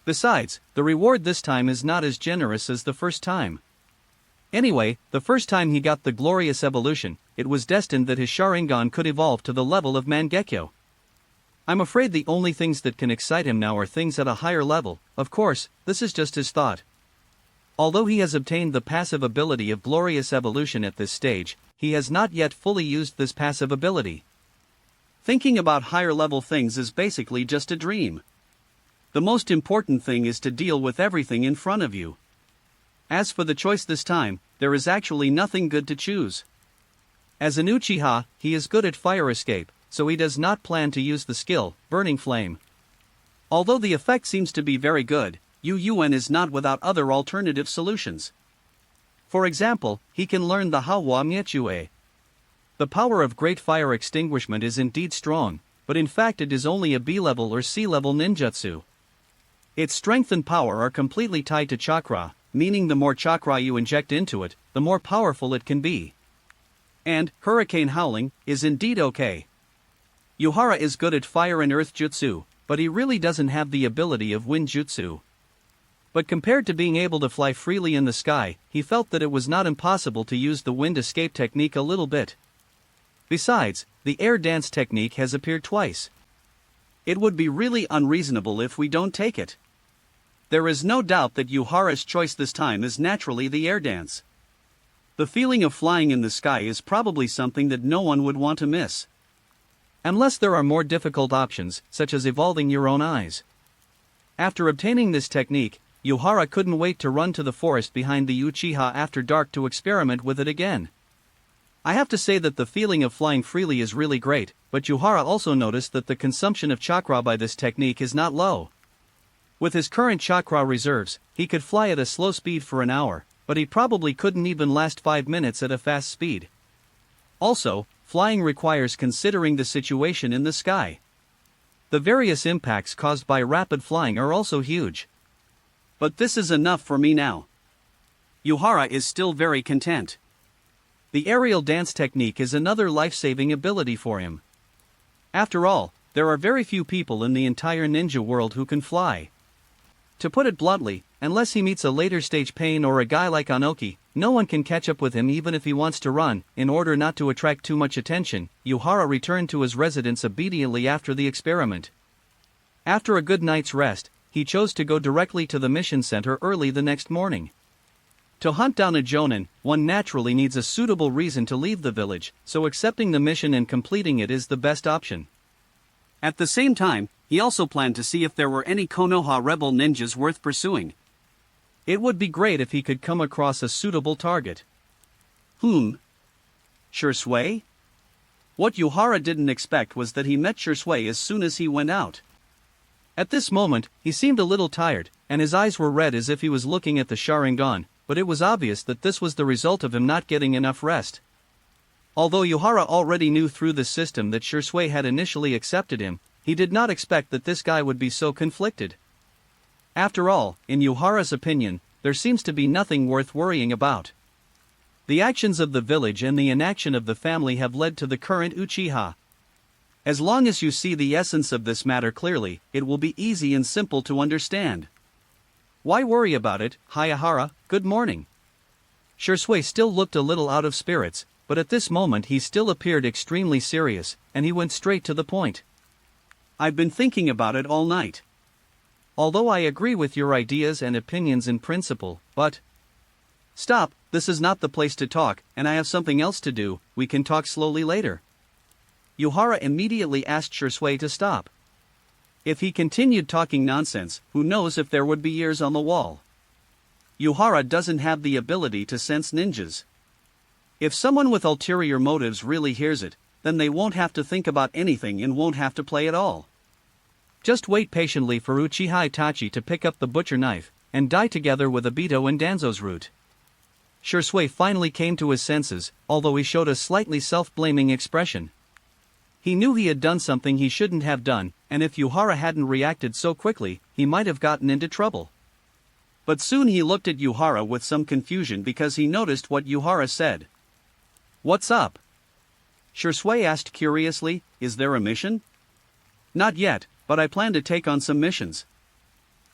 Besides, the reward this time is not as generous as the first time. Anyway, the first time he got the glorious evolution, it was destined that his Sharingan could evolve to the level of Mangekyo. I'm afraid the only things that can excite him now are things at a higher level. Of course, this is just his thought. Although he has obtained the passive ability of glorious evolution at this stage, he has not yet fully used this passive ability. Thinking about higher level things is basically just a dream. The most important thing is to deal with everything in front of you. As for the choice this time, there is actually nothing good to choose. As an Uchiha, he is good at fire escape, so he does not plan to use the skill, Burning Flame. Although the effect seems to be very good, Yu Ren is not without other alternative solutions. For example, he can learn the Hawa Miechue. The power of great fire extinguishment is indeed strong, but in fact it is only a B-level or C-level ninjutsu. Its strength and power are completely tied to chakra, meaning the more chakra you inject into it, the more powerful it can be. And Hurricane Howling is indeed okay. Yuhara is good at fire and earth jutsu, but he really doesn't have the ability of wind jutsu. But compared to being able to fly freely in the sky, he felt that it was not impossible to use the wind escape technique a little bit. Besides, the air dance technique has appeared twice. It would be really unreasonable if we don't take it. There is no doubt that Yuhara's choice this time is naturally the air dance. The feeling of flying in the sky is probably something that no one would want to miss. Unless there are more difficult options, such as evolving your own eyes. After obtaining this technique, Yuhara couldn't wait to run to the forest behind the Uchiha after dark to experiment with it again. I have to say that the feeling of flying freely is really great, but Yuhara also noticed that the consumption of chakra by this technique is not low. With his current chakra reserves, he could fly at a slow speed for an hour, but he probably couldn't even last 5 minutes at a fast speed. Also, flying requires considering the situation in the sky. The various impacts caused by rapid flying are also huge. But this is enough for me now. Yuhara is still very content. The aerial dance technique is another life-saving ability for him. After all, there are very few people in the entire ninja world who can fly. To put it bluntly, unless he meets a later stage Pain or a guy like Anoki, no one can catch up with him even if he wants to run. In order not to attract too much attention, Yuhara returned to his residence obediently after the experiment. After a good night's rest, he chose to go directly to the mission center early the next morning. To hunt down a jonin, one naturally needs a suitable reason to leave the village, so accepting the mission and completing it is the best option. At the same time, he also planned to see if there were any Konoha rebel ninjas worth pursuing. It would be great if he could come across a suitable target. Shisui? What Yuhara didn't expect was that he met Shisui as soon as he went out. At this moment, he seemed a little tired, and his eyes were red as if he was looking at the Sharingan, but it was obvious that this was the result of him not getting enough rest. Although Yuhara already knew through the system that Shisui had initially accepted him, he did not expect that this guy would be so conflicted. After all, in Yuhara's opinion, there seems to be nothing worth worrying about. The actions of the village and the inaction of the family have led to the current Uchiha. As long as you see the essence of this matter clearly, it will be easy and simple to understand. Why worry about it, Hayahara? Good morning. Shisui still looked a little out of spirits, but at this moment he still appeared extremely serious, and he went straight to the point. I've been thinking about it all night. Although I agree with your ideas and opinions in principle, but... Stop, this is not the place to talk, and I have something else to do. We can talk slowly later. Yuhara immediately asked Shisui to stop. If he continued talking nonsense, who knows if there would be ears on the wall. Yuhara doesn't have the ability to sense ninjas. If someone with ulterior motives really hears it, then they won't have to think about anything and won't have to play at all. Just wait patiently for Uchiha Itachi to pick up the butcher knife, and die together with Obito and Danzo's root. Shisui finally came to his senses, although he showed a slightly self-blaming expression. He knew he had done something he shouldn't have done, and if Yuhara hadn't reacted so quickly, he might have gotten into trouble. But soon he looked at Yuhara with some confusion because he noticed what Yuhara said. "What's up?" Shisui asked curiously, "Is there a mission?" "Not yet, but I plan to take on some missions."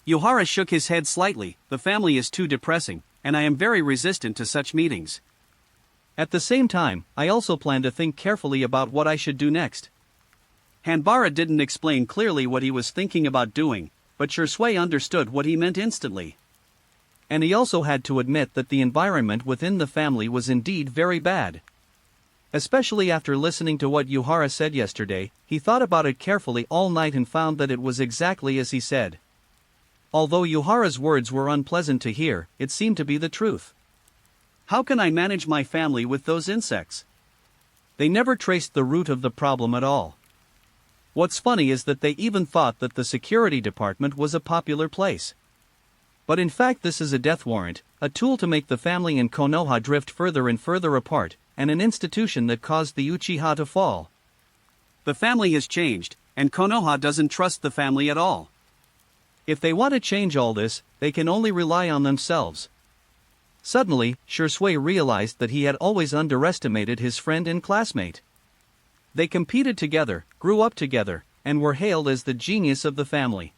Yuhara shook his head slightly. "The family is too depressing, and I am very resistant to such meetings. At the same time, I also plan to think carefully about what I should do next." Hanbara didn't explain clearly what he was thinking about doing, but Shisui understood what he meant instantly. And he also had to admit that the environment within the family was indeed very bad. Especially after listening to what Yuhara said yesterday, he thought about it carefully all night and found that it was exactly as he said. Although Yuhara's words were unpleasant to hear, it seemed to be the truth. How can I manage my family with those insects? They never traced the root of the problem at all. What's funny is that they even thought that the security department was a popular place. But in fact this is a death warrant, a tool to make the family in Konoha drift further and further apart, and an institution that caused the Uchiha to fall. The family has changed, and Konoha doesn't trust the family at all. If they want to change all this, they can only rely on themselves. Suddenly, Shisui realized that he had always underestimated his friend and classmate. They competed together, grew up together, and were hailed as the genius of the family.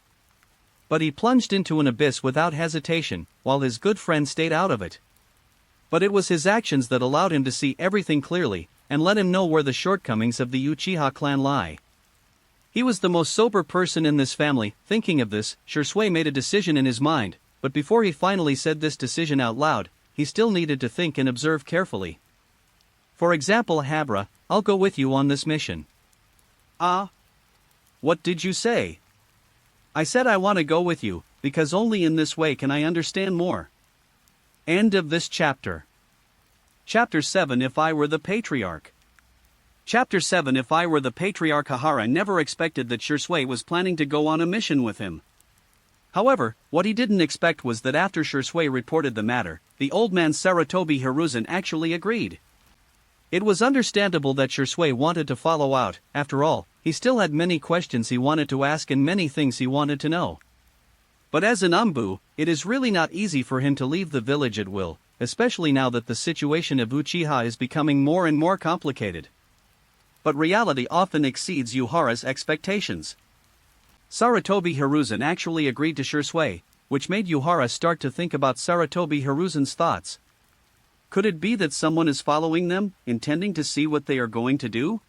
But he plunged into an abyss without hesitation, while his good friend stayed out of it. But it was his actions that allowed him to see everything clearly, and let him know where the shortcomings of the Uchiha clan lie. He was the most sober person in this family. Thinking of this, Shisui made a decision in his mind, but before he finally said this decision out loud, he still needed to think and observe carefully. For example, Habra, I'll go with you on this mission. Ah? What did you say? I said I want to go with you, because only in this way can I understand more. End of this chapter. Chapter 7 If I Were the Patriarch. Chapter 7 If I Were the Patriarch. Yuhara never expected that Shisui was planning to go on a mission with him. However, what he didn't expect was that after Shisui reported the matter, the old man Sarutobi Hiruzen actually agreed. It was understandable that Shisui wanted to follow out. After all, he still had many questions he wanted to ask and many things he wanted to know. But as an Anbu, it is really not easy for him to leave the village at will, especially now that the situation of Uchiha is becoming more and more complicated. But reality often exceeds Yuhara's expectations. Sarutobi Hiruzen actually agreed to Shisui, which made Yuhara start to think about Sarutobi Hiruzen's thoughts. Could it be that someone is following them, intending to see what they are going to do?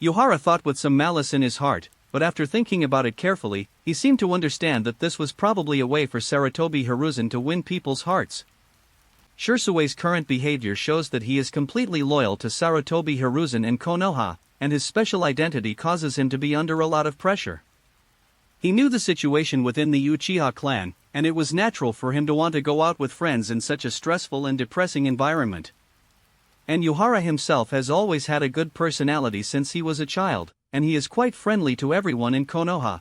Yuhara thought with some malice in his heart, but after thinking about it carefully, he seemed to understand that this was probably a way for Sarutobi Hiruzen to win people's hearts. Shisui's current behavior shows that he is completely loyal to Sarutobi Hiruzen and Konoha, and his special identity causes him to be under a lot of pressure. He knew the situation within the Uchiha clan, and it was natural for him to want to go out with friends in such a stressful and depressing environment. And Yuhara himself has always had a good personality since he was a child, and he is quite friendly to everyone in Konoha.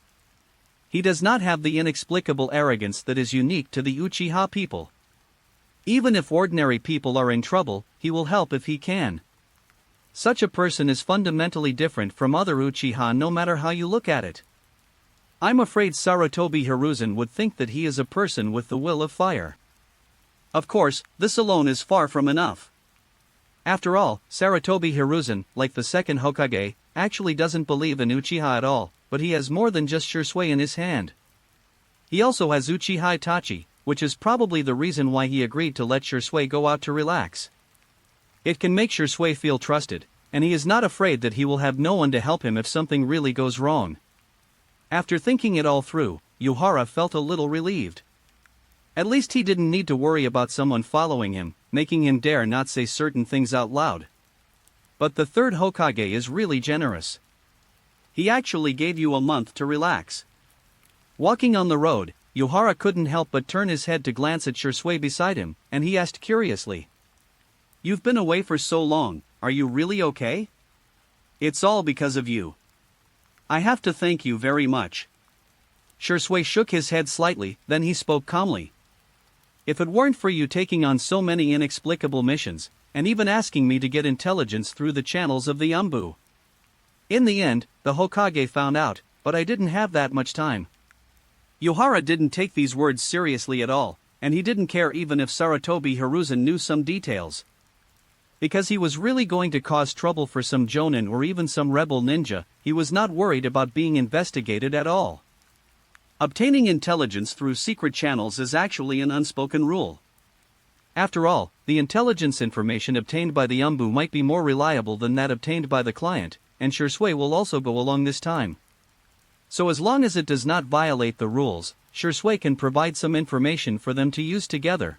He does not have the inexplicable arrogance that is unique to the Uchiha people. Even if ordinary people are in trouble, he will help if he can. Such a person is fundamentally different from other Uchiha no matter how you look at it. I'm afraid Sarutobi Hiruzen would think that he is a person with the will of fire. Of course, this alone is far from enough. After all, Sarutobi Hiruzen, like the second Hokage, actually doesn't believe in Uchiha at all, but he has more than just Shisui in his hand. He also has Uchiha Itachi, which is probably the reason why he agreed to let Shisui go out to relax. It can make Shisui feel trusted, and he is not afraid that he will have no one to help him if something really goes wrong. After thinking it all through, Yuhara felt a little relieved. At least he didn't need to worry about someone following him, making him dare not say certain things out loud. But the third Hokage is really generous. He actually gave you a month to relax. Walking on the road, Yuhara couldn't help but turn his head to glance at Shisui beside him, and he asked curiously. You've been away for so long, are you really okay? It's all because of you. I have to thank you very much. Shisui shook his head slightly, then he spoke calmly. If it weren't for you taking on so many inexplicable missions, and even asking me to get intelligence through the channels of the Anbu. In the end, the Hokage found out, but I didn't have that much time. Yuhara didn't take these words seriously at all, and he didn't care even if Sarutobi Hiruzen knew some details. Because he was really going to cause trouble for some jonin or even some rebel ninja, he was not worried about being investigated at all. Obtaining intelligence through secret channels is actually an unspoken rule. After all, the intelligence information obtained by the Anbu might be more reliable than that obtained by the client, and Shisui will also go along this time. So as long as it does not violate the rules, Shisui can provide some information for them to use together.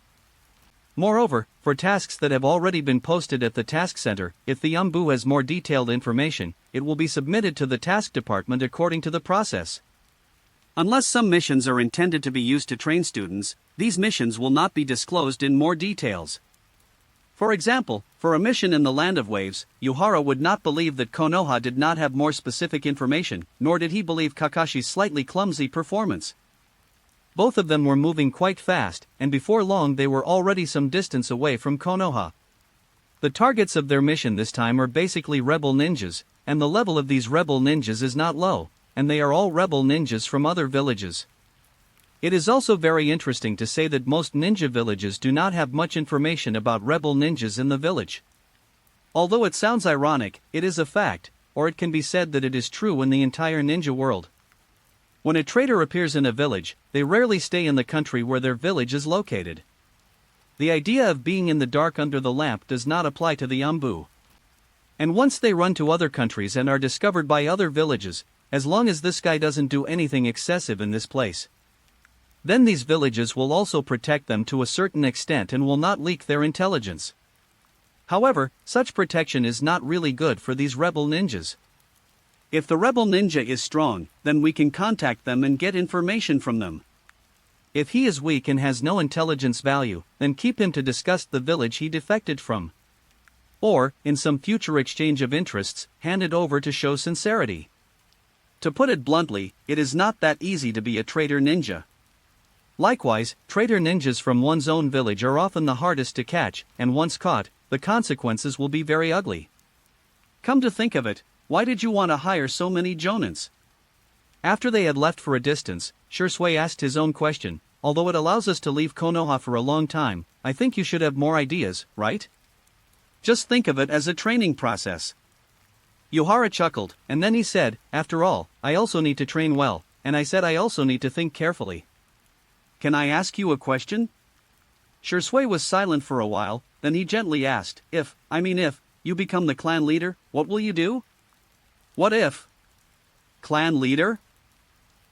Moreover, for tasks that have already been posted at the task center, if the Anbu has more detailed information, it will be submitted to the task department according to the process. Unless some missions are intended to be used to train students, these missions will not be disclosed in more details. For example, for a mission in the Land of Waves, Yuhara would not believe that Konoha did not have more specific information, nor did he believe Kakashi's slightly clumsy performance. Both of them were moving quite fast, and before long they were already some distance away from Konoha. The targets of their mission this time are basically rebel ninjas, and the level of these rebel ninjas is not low, and they are all rebel ninjas from other villages. It is also very interesting to say that most ninja villages do not have much information about rebel ninjas in the village. Although it sounds ironic, it is a fact, or it can be said that it is true in the entire ninja world. When a traitor appears in a village, they rarely stay in the country where their village is located. The idea of being in the dark under the lamp does not apply to the Umbu. And once they run to other countries and are discovered by other villages, as long as this guy doesn't do anything excessive in this place, then these villages will also protect them to a certain extent and will not leak their intelligence. However, such protection is not really good for these rebel ninjas. If the rebel ninja is strong, then we can contact them and get information from them. If he is weak and has no intelligence value, then keep him to discuss the village he defected from. Or, in some future exchange of interests, hand it over to show sincerity. To put it bluntly, it is not that easy to be a traitor ninja. Likewise, traitor ninjas from one's own village are often the hardest to catch, and once caught, the consequences will be very ugly. Come to think of it, why did you want to hire so many jonins? After they had left for a distance, Shisui asked his own question. Although it allows us to leave Konoha for a long time, I think you should have more ideas, right? Just think of it as a training process. Yuhara chuckled, and then he said, after all, I also need to train well, and I said I also need to think carefully. Can I ask you a question? Shisui was silent for a while, then he gently asked, if you become the clan leader, what will you do? What if? Clan leader?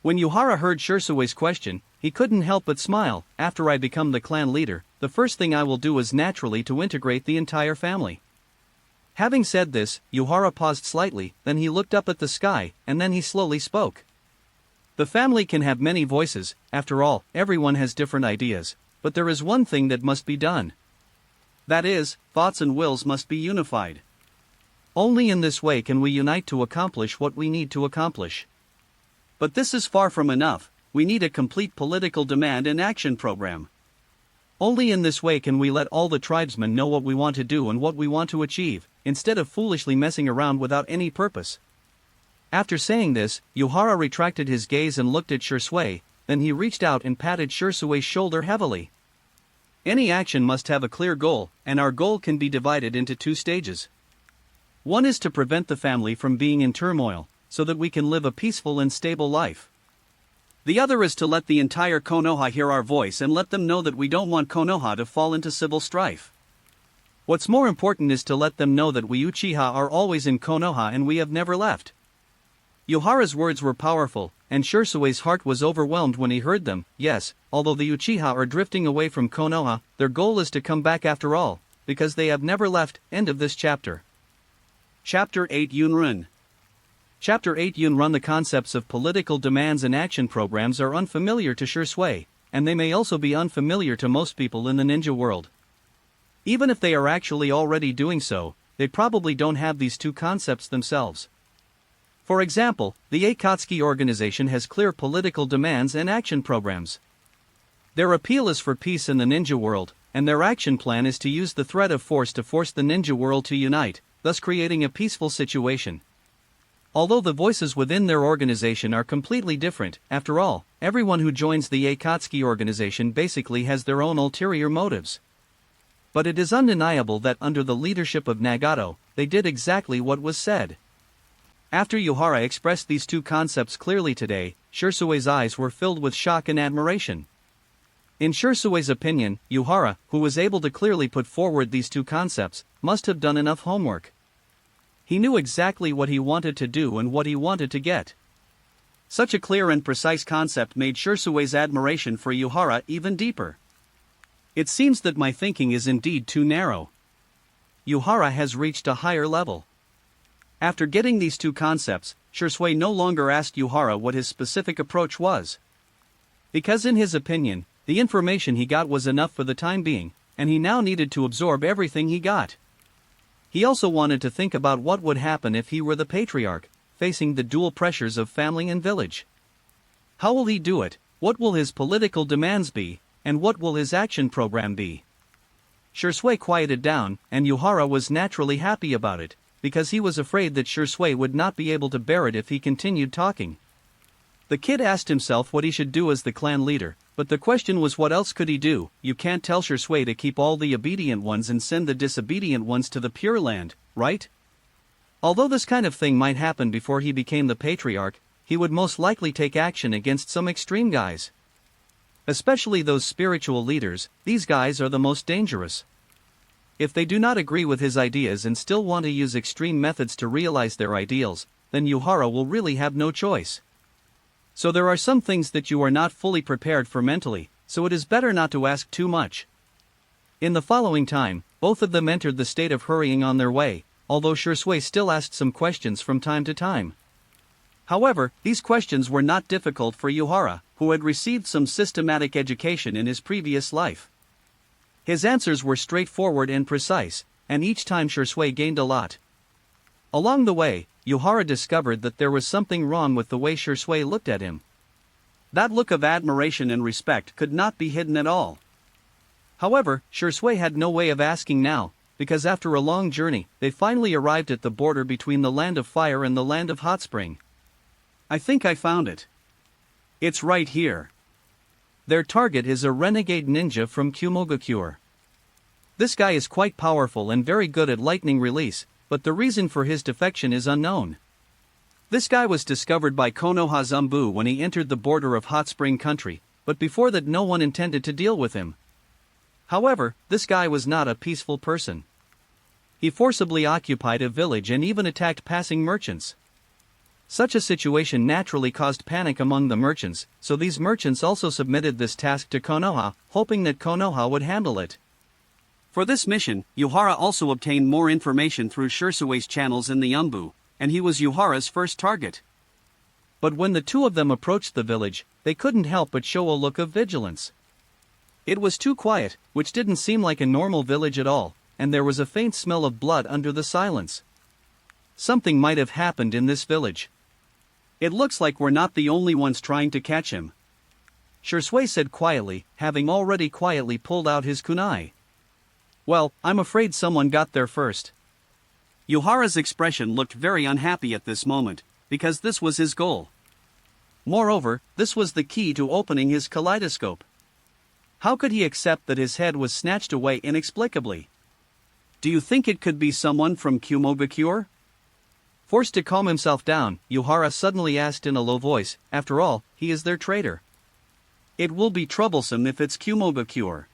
When Yuhara heard Shisui's question, he couldn't help but smile. After I become the clan leader, the first thing I will do is naturally to integrate the entire family. Having said this, Yuhara paused slightly, then he looked up at the sky, and then he slowly spoke. The family can have many voices, after all, everyone has different ideas, but there is one thing that must be done. That is, thoughts and wills must be unified. Only in this way can we unite to accomplish what we need to accomplish. But this is far from enough, we need a complete political demand and action program. Only in this way can we let all the tribesmen know what we want to do and what we want to achieve, instead of foolishly messing around without any purpose. After saying this, Yuhara retracted his gaze and looked at Shisui, then he reached out and patted Shisui's shoulder heavily. Any action must have a clear goal, and our goal can be divided into two stages. One is to prevent the family from being in turmoil, so that we can live a peaceful and stable life. The other is to let the entire Konoha hear our voice and let them know that we don't want Konoha to fall into civil strife. What's more important is to let them know that we Uchiha are always in Konoha and we have never left. Yuhara's words were powerful, and Shisui's heart was overwhelmed when he heard them. Yes, although the Uchiha are drifting away from Konoha, their goal is to come back after all, because they have never left. End of this chapter. Chapter 8 Yun Ren. Chapter 8 Yun Ren. The concepts of political demands and action programs are unfamiliar to Shisui, and they may also be unfamiliar to most people in the ninja world. Even if they are actually already doing so, they probably don't have these two concepts themselves. For example, the Akatsuki organization has clear political demands and action programs. Their appeal is for peace in the ninja world, and their action plan is to use the threat of force to force the ninja world to unite, thus creating a peaceful situation. Although the voices within their organization are completely different, after all, everyone who joins the Akatsuki organization basically has their own ulterior motives. But it is undeniable that under the leadership of Nagato, they did exactly what was said. After Yuhara expressed these two concepts clearly today, Shisui's eyes were filled with shock and admiration. In Shisui's opinion, Yuhara, who was able to clearly put forward these two concepts, must have done enough homework. He knew exactly what he wanted to do and what he wanted to get. Such a clear and precise concept made Shisui's admiration for Yuhara even deeper. It seems that my thinking is indeed too narrow. Yuhara has reached a higher level. After getting these two concepts, Shisui no longer asked Yuhara what his specific approach was. Because in his opinion, the information he got was enough for the time being, and he now needed to absorb everything he got. He also wanted to think about what would happen if he were the Patriarch, facing the dual pressures of family and village. How will he do it? What will his political demands be? And what will his action program be? Shisui quieted down, and Yuhara was naturally happy about it, because he was afraid that Shisui would not be able to bear it if he continued talking. The kid asked himself what he should do as the clan leader, but the question was what else could he do? You can't tell Shisui to keep all the obedient ones and send the disobedient ones to the Pure Land, right? Although this kind of thing might happen before he became the Patriarch, he would most likely take action against some extreme guys. Especially those spiritual leaders, these guys are the most dangerous. If they do not agree with his ideas and still want to use extreme methods to realize their ideals, then Yuhara will really have no choice. So there are some things that you are not fully prepared for mentally, so it is better not to ask too much. In the following time, both of them entered the state of hurrying on their way, although Shisui still asked some questions from time to time. However, these questions were not difficult for Yuhara, who had received some systematic education in his previous life. His answers were straightforward and precise, and each time Shisui gained a lot. Along the way, Yuhara discovered that there was something wrong with the way Shisui looked at him. That look of admiration and respect could not be hidden at all. However, Shisui had no way of asking now, because after a long journey, they finally arrived at the border between the land of fire and the land of hot spring. I think I found it. It's right here. Their target is a renegade ninja from Kumogakure. This guy is quite powerful and very good at lightning release, but the reason for his defection is unknown. This guy was discovered by Konoha Zumbu when he entered the border of hot spring country, but before that no one intended to deal with him. However, this guy was not a peaceful person. He forcibly occupied a village and even attacked passing merchants. Such a situation naturally caused panic among the merchants, so these merchants also submitted this task to Konoha, hoping that Konoha would handle it. For this mission, Yuhara also obtained more information through Shisui's channels in the Umbu, and he was Yuhara's first target. But when the two of them approached the village, they couldn't help but show a look of vigilance. It was too quiet, which didn't seem like a normal village at all, and there was a faint smell of blood under the silence. Something might have happened in this village. It looks like we're not the only ones trying to catch him, Shisui said quietly, having already quietly pulled out his kunai. Well, I'm afraid someone got there first. Yuhara's expression looked very unhappy at this moment, because this was his goal. Moreover, this was the key to opening his kaleidoscope. How could he accept that his head was snatched away inexplicably? Do you think it could be someone from Kumogakure? Forced to calm himself down, Yuhara suddenly asked in a low voice, after all, he is their traitor. It will be troublesome if it's Kumogakure.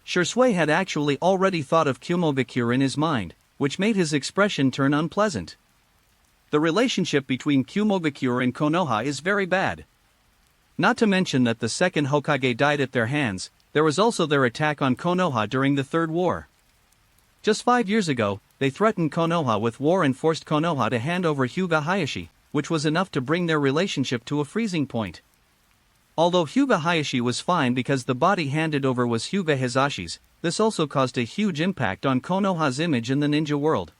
Shisui had actually already thought of Kumogakure in his mind, which made his expression turn unpleasant. The relationship between Kumogakure and Konoha is very bad. Not to mention that the second Hokage died at their hands, there was also their attack on Konoha during the Third War. Just 5 years ago, they threatened Konoha with war and forced Konoha to hand over Hyuga Hayashi, which was enough to bring their relationship to a freezing point. Although Hyuga Hayashi was fine because the body handed over was Hyuga Hizashi's, this also caused a huge impact on Konoha's image in the ninja world.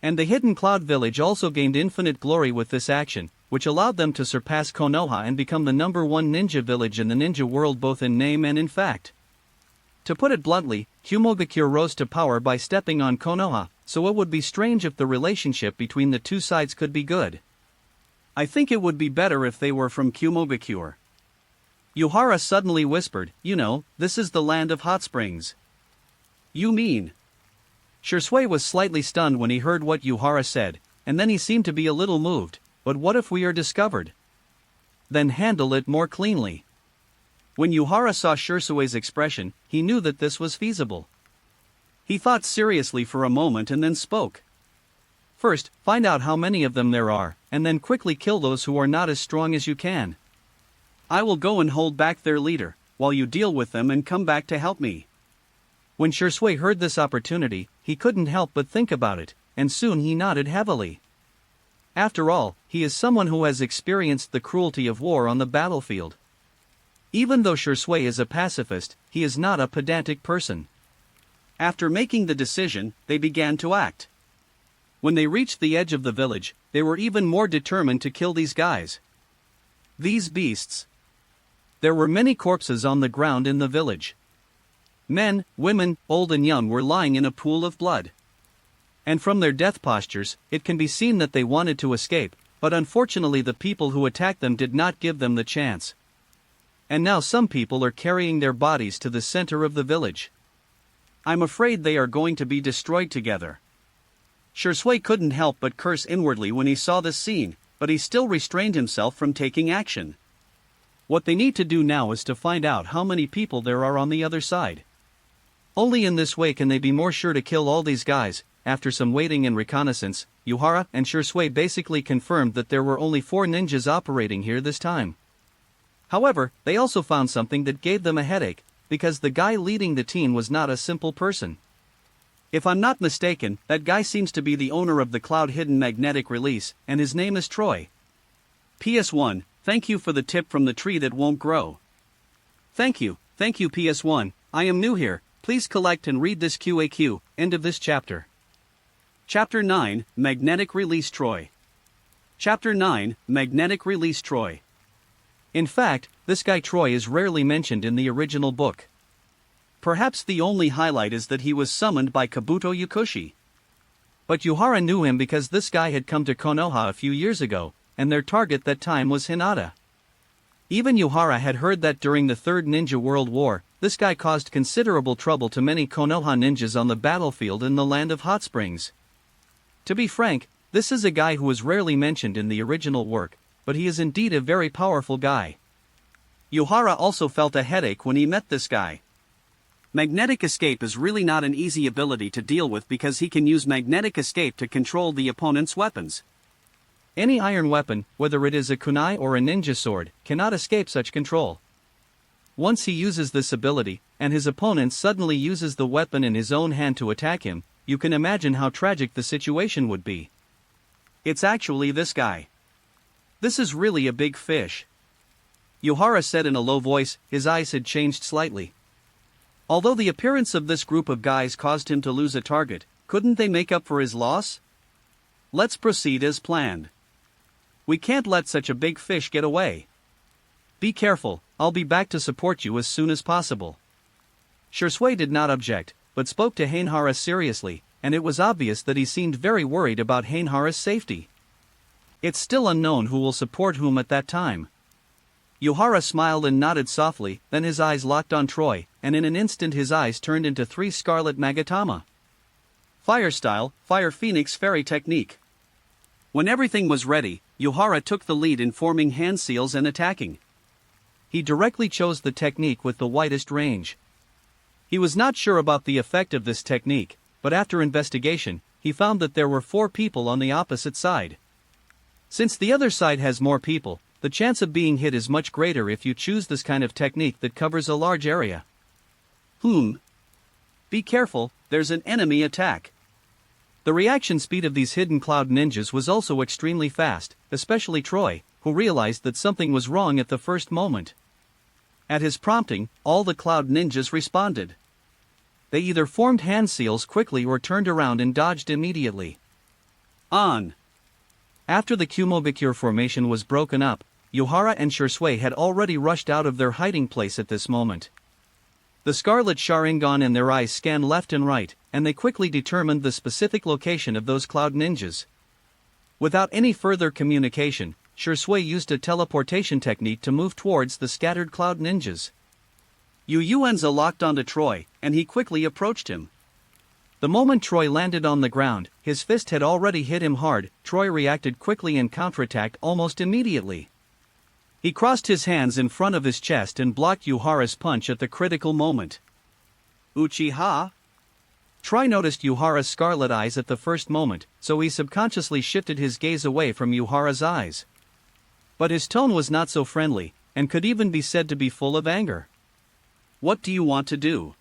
And the Hidden Cloud Village also gained infinite glory with this action, which allowed them to surpass Konoha and become the #1 ninja village in the ninja world both in name and in fact. To put it bluntly, Kumogakure rose to power by stepping on Konoha, so it would be strange if the relationship between the two sides could be good. I think it would be better if they were from Kumogakure. Yuhara suddenly whispered, this is the land of hot springs. You mean? Shisui was slightly stunned when he heard what Yuhara said, and then he seemed to be a little moved. But what if we are discovered? Then handle it more cleanly. When Yuhara saw Shisui's expression, he knew that this was feasible. He thought seriously for a moment and then spoke. First, find out how many of them there are, and then quickly kill those who are not as strong as you can. I will go and hold back their leader, while you deal with them and come back to help me. When Shisui heard this opportunity, he couldn't help but think about it, and soon he nodded heavily. After all, he is someone who has experienced the cruelty of war on the battlefield. Even though Shisui is a pacifist, he is not a pedantic person. After making the decision, they began to act. When they reached the edge of the village, they were even more determined to kill these guys. These beasts. There were many corpses on the ground in the village. Men, women, old and young were lying in a pool of blood. And from their death postures, it can be seen that they wanted to escape, but unfortunately the people who attacked them did not give them the chance. And now some people are carrying their bodies to the center of the village. I'm afraid they are going to be destroyed together. Shisui couldn't help but curse inwardly when he saw this scene, but he still restrained himself from taking action. What they need to do now is to find out how many people there are on the other side. Only in this way can they be more sure to kill all these guys. After some waiting and reconnaissance, Yuhara and Shisui basically confirmed that there were only 4 ninjas operating here this time. However, they also found something that gave them a headache, because the guy leading the team was not a simple person. If I'm not mistaken, that guy seems to be the owner of the Cloud Hidden Magnetic Release, and his name is Troy. PS1, thank you for the tip from the tree that won't grow. Thank you PS1, I am new here, please collect and read this QAQ, end of this chapter. Chapter 9, Magnetic Release Troy. Chapter 9, Magnetic Release Troy. In fact, this guy Troy is rarely mentioned in the original book. Perhaps the only highlight is that he was summoned by Kabuto Yukushi. But Yuhara knew him because this guy had come to Konoha a few years ago, and their target that time was Hinata. Even Yuhara had heard that during the Third Ninja World War, this guy caused considerable trouble to many Konoha ninjas on the battlefield in the land of hot springs. To be frank, this is a guy who is rarely mentioned in the original work, but he is indeed a very powerful guy. Yuhara also felt a headache when he met this guy. Magnetic escape is really not an easy ability to deal with because he can use magnetic escape to control the opponent's weapons. Any iron weapon, whether it is a kunai or a ninja sword, cannot escape such control. Once he uses this ability, and his opponent suddenly uses the weapon in his own hand to attack him, you can imagine how tragic the situation would be. It's actually this guy. This is really a big fish. Yuhara said in a low voice, his eyes had changed slightly. Although the appearance of this group of guys caused him to lose a target, couldn't they make up for his loss? Let's proceed as planned. We can't let such a big fish get away. Be careful, I'll be back to support you as soon as possible. Shisui did not object, but spoke to Hainhara seriously, and it was obvious that he seemed very worried about Hainhara's safety. It's still unknown who will support whom at that time. Yuhara smiled and nodded softly, then his eyes locked on Troy, and in an instant his eyes turned into 3 scarlet Magatama. Fire style, Fire Phoenix Fairy technique. When everything was ready, Yuhara took the lead in forming hand seals and attacking. He directly chose the technique with the widest range. He was not sure about the effect of this technique, but after investigation, he found that there were 4 people on the opposite side. Since the other side has more people, the chance of being hit is much greater if you choose this kind of technique that covers a large area. Be careful, there's an enemy attack. The reaction speed of these hidden cloud ninjas was also extremely fast, especially Troy, who realized that something was wrong at the first moment. At his prompting, all the cloud ninjas responded. They either formed hand seals quickly or turned around and dodged immediately. On. After the Kumobikure formation was broken up, Yuhara and Shisui had already rushed out of their hiding place at this moment. The scarlet Sharingan in their eyes scanned left and right, and they quickly determined the specific location of those cloud ninjas. Without any further communication, Shisui used a teleportation technique to move towards the scattered cloud ninjas. Yuenza locked onto Troy, and he quickly approached him. The moment Troy landed on the ground, his fist had already hit him hard. Troy reacted quickly and counterattacked almost immediately. He crossed his hands in front of his chest and blocked Yuhara's punch at the critical moment. Uchiha? Troy noticed Yuhara's scarlet eyes at the first moment, so he subconsciously shifted his gaze away from Yuhara's eyes. But his tone was not so friendly, and could even be said to be full of anger. What do you want to do?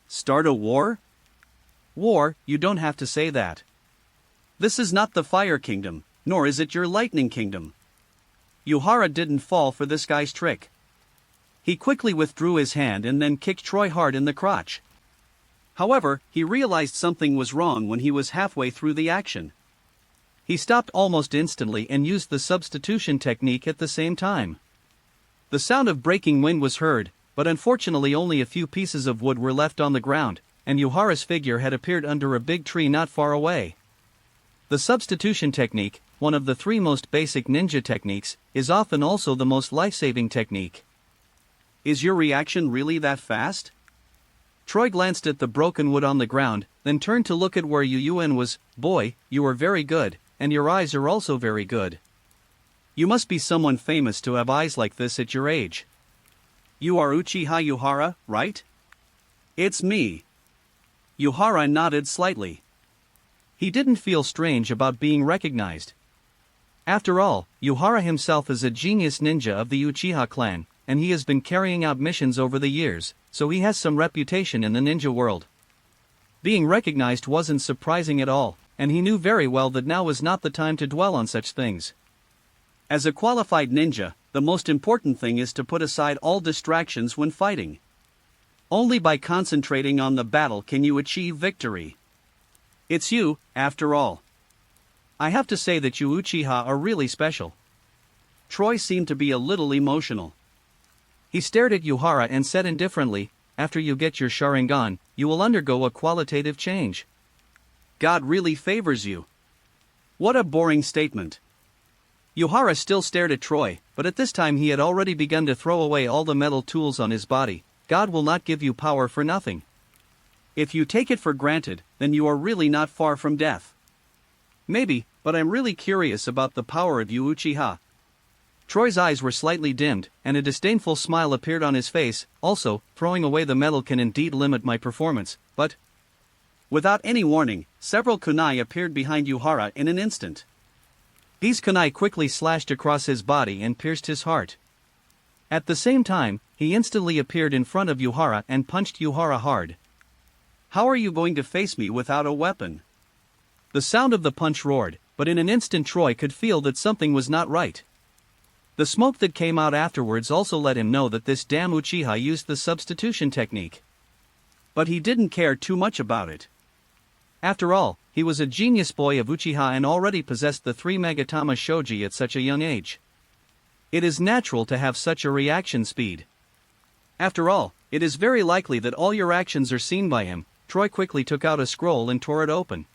Start a war? War, you don't have to say that. This is not the Fire Kingdom, nor is it your Lightning Kingdom. Yuhara didn't fall for this guy's trick. He quickly withdrew his hand and then kicked Troy hard in the crotch. However, he realized something was wrong when he was halfway through the action. He stopped almost instantly and used the substitution technique at the same time. The sound of breaking wind was heard, but unfortunately only a few pieces of wood were left on the ground, and Yuhara's figure had appeared under a big tree not far away. The substitution technique, one of the 3 most basic ninja techniques, is often also the most life-saving technique. Is your reaction really that fast? Troy glanced at the broken wood on the ground, then turned to look at where Yun was. Boy, you are very good, and your eyes are also very good. You must be someone famous to have eyes like this at your age. You are Uchiha Yuhara, right? It's me. Yuhara nodded slightly. He didn't feel strange about being recognized. After all, Yuhara himself is a genius ninja of the Uchiha clan, and he has been carrying out missions over the years, so he has some reputation in the ninja world. Being recognized wasn't surprising at all, and he knew very well that now was not the time to dwell on such things. As a qualified ninja, the most important thing is to put aside all distractions when fighting. Only by concentrating on the battle can you achieve victory. It's you, after all. I have to say that you Uchiha are really special. Troy seemed to be a little emotional. He stared at Yuhara and said indifferently, after you get your Sharingan, you will undergo a qualitative change. God really favors you. What a boring statement. Yuhara still stared at Troy, but at this time he had already begun to throw away all the metal tools on his body. God will not give you power for nothing. If you take it for granted, then you are really not far from death. Maybe, but I'm really curious about the power of you Uchiha. Troy's eyes were slightly dimmed, and a disdainful smile appeared on his face. Also, throwing away the metal can indeed limit my performance, but... Without any warning, several kunai appeared behind Yuhara in an instant. These kunai quickly slashed across his body and pierced his heart. At the same time, he instantly appeared in front of Yuhara and punched Yuhara hard. How are you going to face me without a weapon? The sound of the punch roared, but in an instant Troy could feel that something was not right. The smoke that came out afterwards also let him know that this damn Uchiha used the substitution technique. But he didn't care too much about it. After all, he was a genius boy of Uchiha and already possessed the 3 Magatama Shoji at such a young age. It is natural to have such a reaction speed. After all, it is very likely that all your actions are seen by him. Troy quickly took out a scroll and tore it open.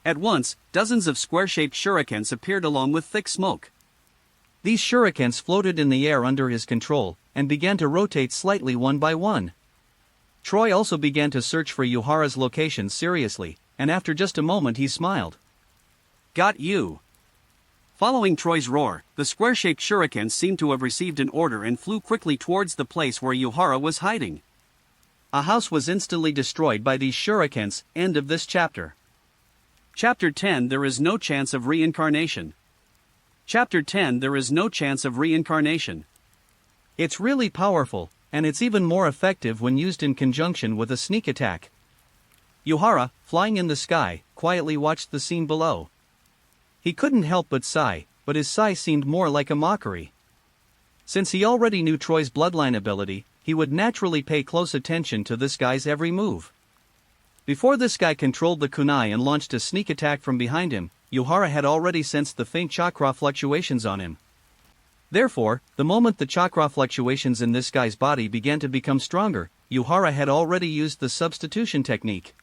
At once, dozens of square-shaped shurikens appeared along with thick smoke. These shurikens floated in the air under his control, and began to rotate slightly one by one. Troy also began to search for Yuhara's location seriously, and after just a moment he smiled. Got you. Following Troy's roar, the square-shaped shurikens seemed to have received an order and flew quickly towards the place where Yuhara was hiding. A house was instantly destroyed by these shurikens. End of this chapter. Chapter 10 There is no chance of reincarnation. Chapter 10 There is no chance of reincarnation. It's really powerful, and it's even more effective when used in conjunction with a sneak attack. Yuhara, flying in the sky, quietly watched the scene below. He couldn't help but sigh, but his sigh seemed more like a mockery. Since he already knew Troy's bloodline ability, he would naturally pay close attention to this guy's every move. Before this guy controlled the kunai and launched a sneak attack from behind him, Yuhara had already sensed the faint chakra fluctuations on him. Therefore, the moment the chakra fluctuations in this guy's body began to become stronger, Yuhara had already used the substitution technique.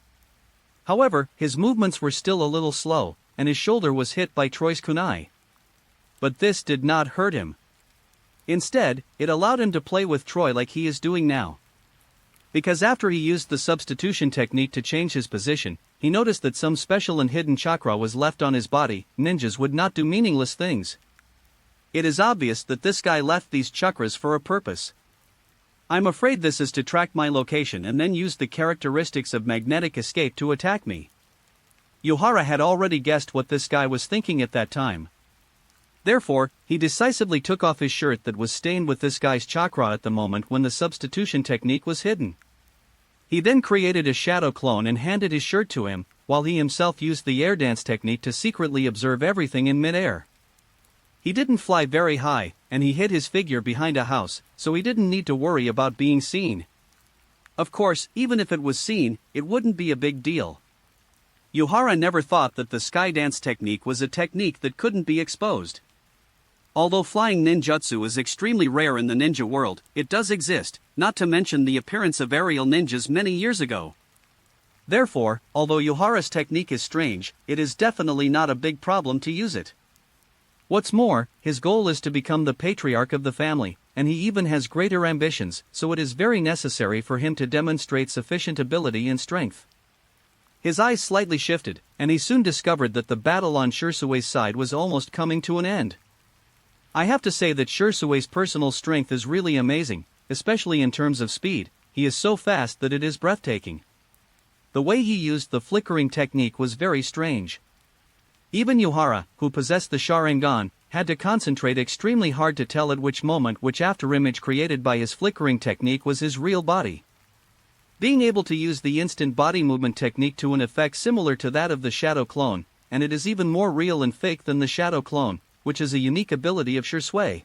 However, his movements were still a little slow, and his shoulder was hit by Troy's kunai. But this did not hurt him. Instead, it allowed him to play with Troy like he is doing now. Because after he used the substitution technique to change his position, he noticed that some special and hidden chakra was left on his body. Ninjas would not do meaningless things. It is obvious that this guy left these chakras for a purpose. I'm afraid this is to track my location and then use the characteristics of magnetic escape to attack me. Yuhara had already guessed what this guy was thinking at that time. Therefore, he decisively took off his shirt that was stained with this guy's chakra at the moment when the substitution technique was hidden. He then created a shadow clone and handed his shirt to him, while he himself used the air dance technique to secretly observe everything in mid-air. He didn't fly very high, and he hid his figure behind a house, so he didn't need to worry about being seen. Of course, even if it was seen, it wouldn't be a big deal. Yuhara never thought that the sky dance technique was a technique that couldn't be exposed. Although flying ninjutsu is extremely rare in the ninja world, it does exist, not to mention the appearance of aerial ninjas many years ago. Therefore, although Yuhara's technique is strange, it is definitely not a big problem to use it. What's more, his goal is to become the patriarch of the family, and he even has greater ambitions, so it is very necessary for him to demonstrate sufficient ability and strength. His eyes slightly shifted, and he soon discovered that the battle on Shisui's side was almost coming to an end. I have to say that Shisui's personal strength is really amazing, especially in terms of speed. He is so fast that it is breathtaking. The way he used the flickering technique was very strange. Even Yuhara, who possessed the Sharingan, had to concentrate extremely hard to tell at which moment which afterimage created by his flickering technique was his real body. Being able to use the instant body movement technique to an effect similar to that of the shadow clone, and it is even more real and fake than the shadow clone, which is a unique ability of Shisui.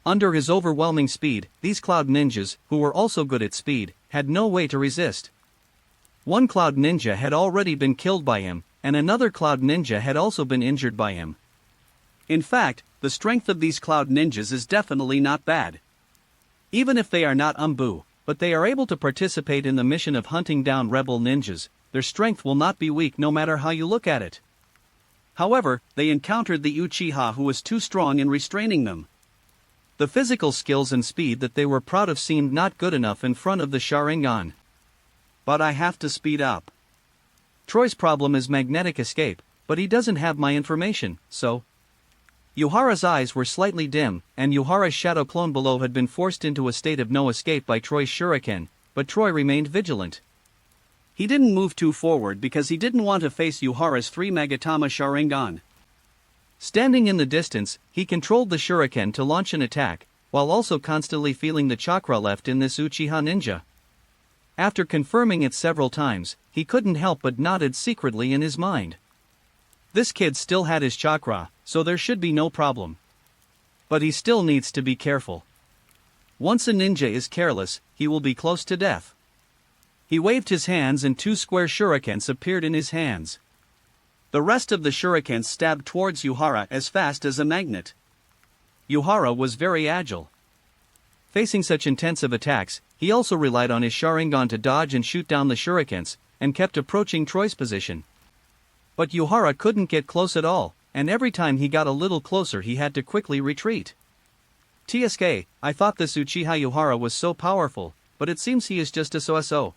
Under his overwhelming speed, these cloud ninjas, who were also good at speed, had no way to resist. One cloud ninja had already been killed by him, and another cloud ninja had also been injured by him. In fact, the strength of these cloud ninjas is definitely not bad. Even if they are not Umbu, but they are able to participate in the mission of hunting down rebel ninjas, their strength will not be weak no matter how you look at it. However, they encountered the Uchiha who was too strong in restraining them. The physical skills and speed that they were proud of seemed not good enough in front of the Sharingan. But I have to speed up. Troy's problem is magnetic escape, but he doesn't have my information, so... Yuhara's eyes were slightly dim, and Yuhara's shadow clone below had been forced into a state of no escape by Troy's shuriken, but Troy remained vigilant. He didn't move too forward because he didn't want to face Yuhara's 3 Magatama Sharingan. Standing in the distance, he controlled the shuriken to launch an attack, while also constantly feeling the chakra left in this Uchiha ninja. After confirming it several times, he couldn't help but nodded secretly in his mind. This kid still had his chakra, so there should be no problem. But he still needs to be careful. Once a ninja is careless, he will be close to death. He waved his hands and 2 square shurikens appeared in his hands. The rest of the shurikens stabbed towards Yuhara as fast as a magnet. Yuhara was very agile. Facing such intensive attacks, he also relied on his Sharingan to dodge and shoot down the shurikens, and kept approaching Troy's position. But Yuhara couldn't get close at all, and every time he got a little closer he had to quickly retreat. TSK, I thought this Uchiha Yuhara was so powerful, but it seems he is just a so-so.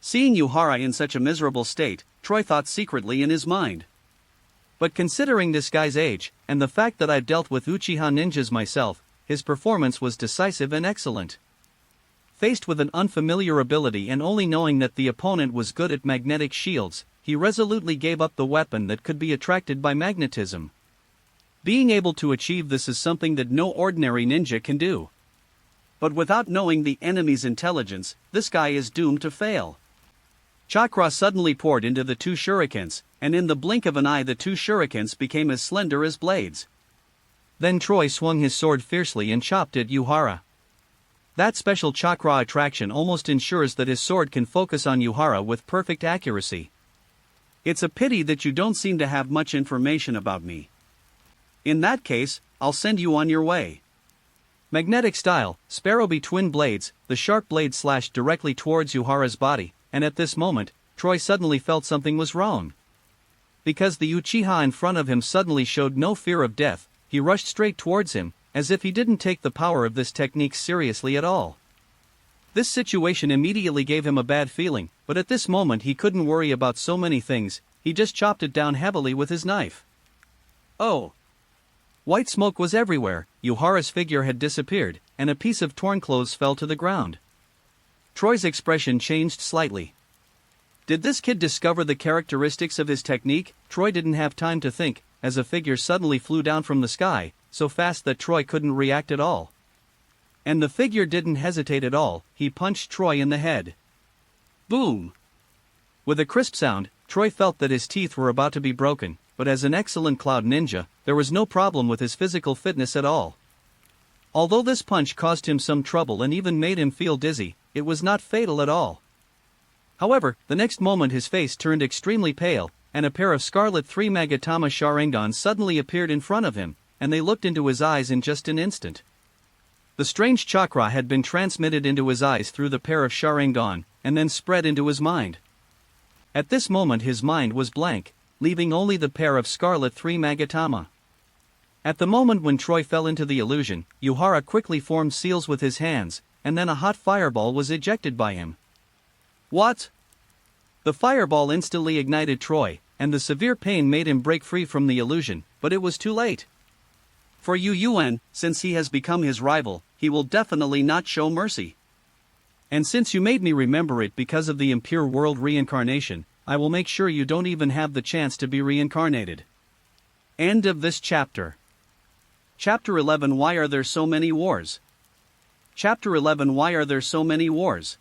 Seeing Yuhara in such a miserable state, Troy thought secretly in his mind. But considering this guy's age, and the fact that I've dealt with Uchiha ninjas myself, his performance was decisive and excellent. Faced with an unfamiliar ability and only knowing that the opponent was good at magnetic shields, he resolutely gave up the weapon that could be attracted by magnetism. Being able to achieve this is something that no ordinary ninja can do. But without knowing the enemy's intelligence, this guy is doomed to fail. Chakra suddenly poured into the 2 shurikens, and in the blink of an eye the 2 shurikens became as slender as blades. Then Troy swung his sword fiercely and chopped at Yuhara. That special chakra attraction almost ensures that his sword can focus on Yuhara with perfect accuracy. It's a pity that you don't seem to have much information about me. In that case, I'll send you on your way. Magnetic style, Sparrowbee twin blades, the sharp blade slashed directly towards Yuhara's body, and at this moment, Troy suddenly felt something was wrong. Because the Uchiha in front of him suddenly showed no fear of death, he rushed straight towards him, as if he didn't take the power of this technique seriously at all. This situation immediately gave him a bad feeling, but at this moment he couldn't worry about so many things, he just chopped it down heavily with his knife. Oh! White smoke was everywhere, Yuhara's figure had disappeared, and a piece of torn clothes fell to the ground. Troy's expression changed slightly. Did this kid discover the characteristics of his technique? Troy didn't have time to think, as a figure suddenly flew down from the sky, so fast that Troy couldn't react at all. And the figure didn't hesitate at all, he punched Troy in the head. Boom! With a crisp sound, Troy felt that his teeth were about to be broken, but as an excellent cloud ninja, there was no problem with his physical fitness at all. Although this punch caused him some trouble and even made him feel dizzy, it was not fatal at all. However, the next moment his face turned extremely pale, and a pair of scarlet 3 Magatama Sharingan suddenly appeared in front of him, and they looked into his eyes in just an instant. The strange chakra had been transmitted into his eyes through the pair of Sharingan, and then spread into his mind. At this moment his mind was blank, leaving only the pair of scarlet 3 Magatama. At the moment when Troy fell into the illusion, Yuhara quickly formed seals with his hands, and then a hot fireball was ejected by him. What? The fireball instantly ignited Troy, and the severe pain made him break free from the illusion, but it was too late. For Yun, since he has become his rival, he will definitely not show mercy. And since you made me remember it because of the impure world reincarnation, I will make sure you don't even have the chance to be reincarnated. End of this chapter. Chapter 11 Why are there so many wars? Chapter 11 Why are there so many wars?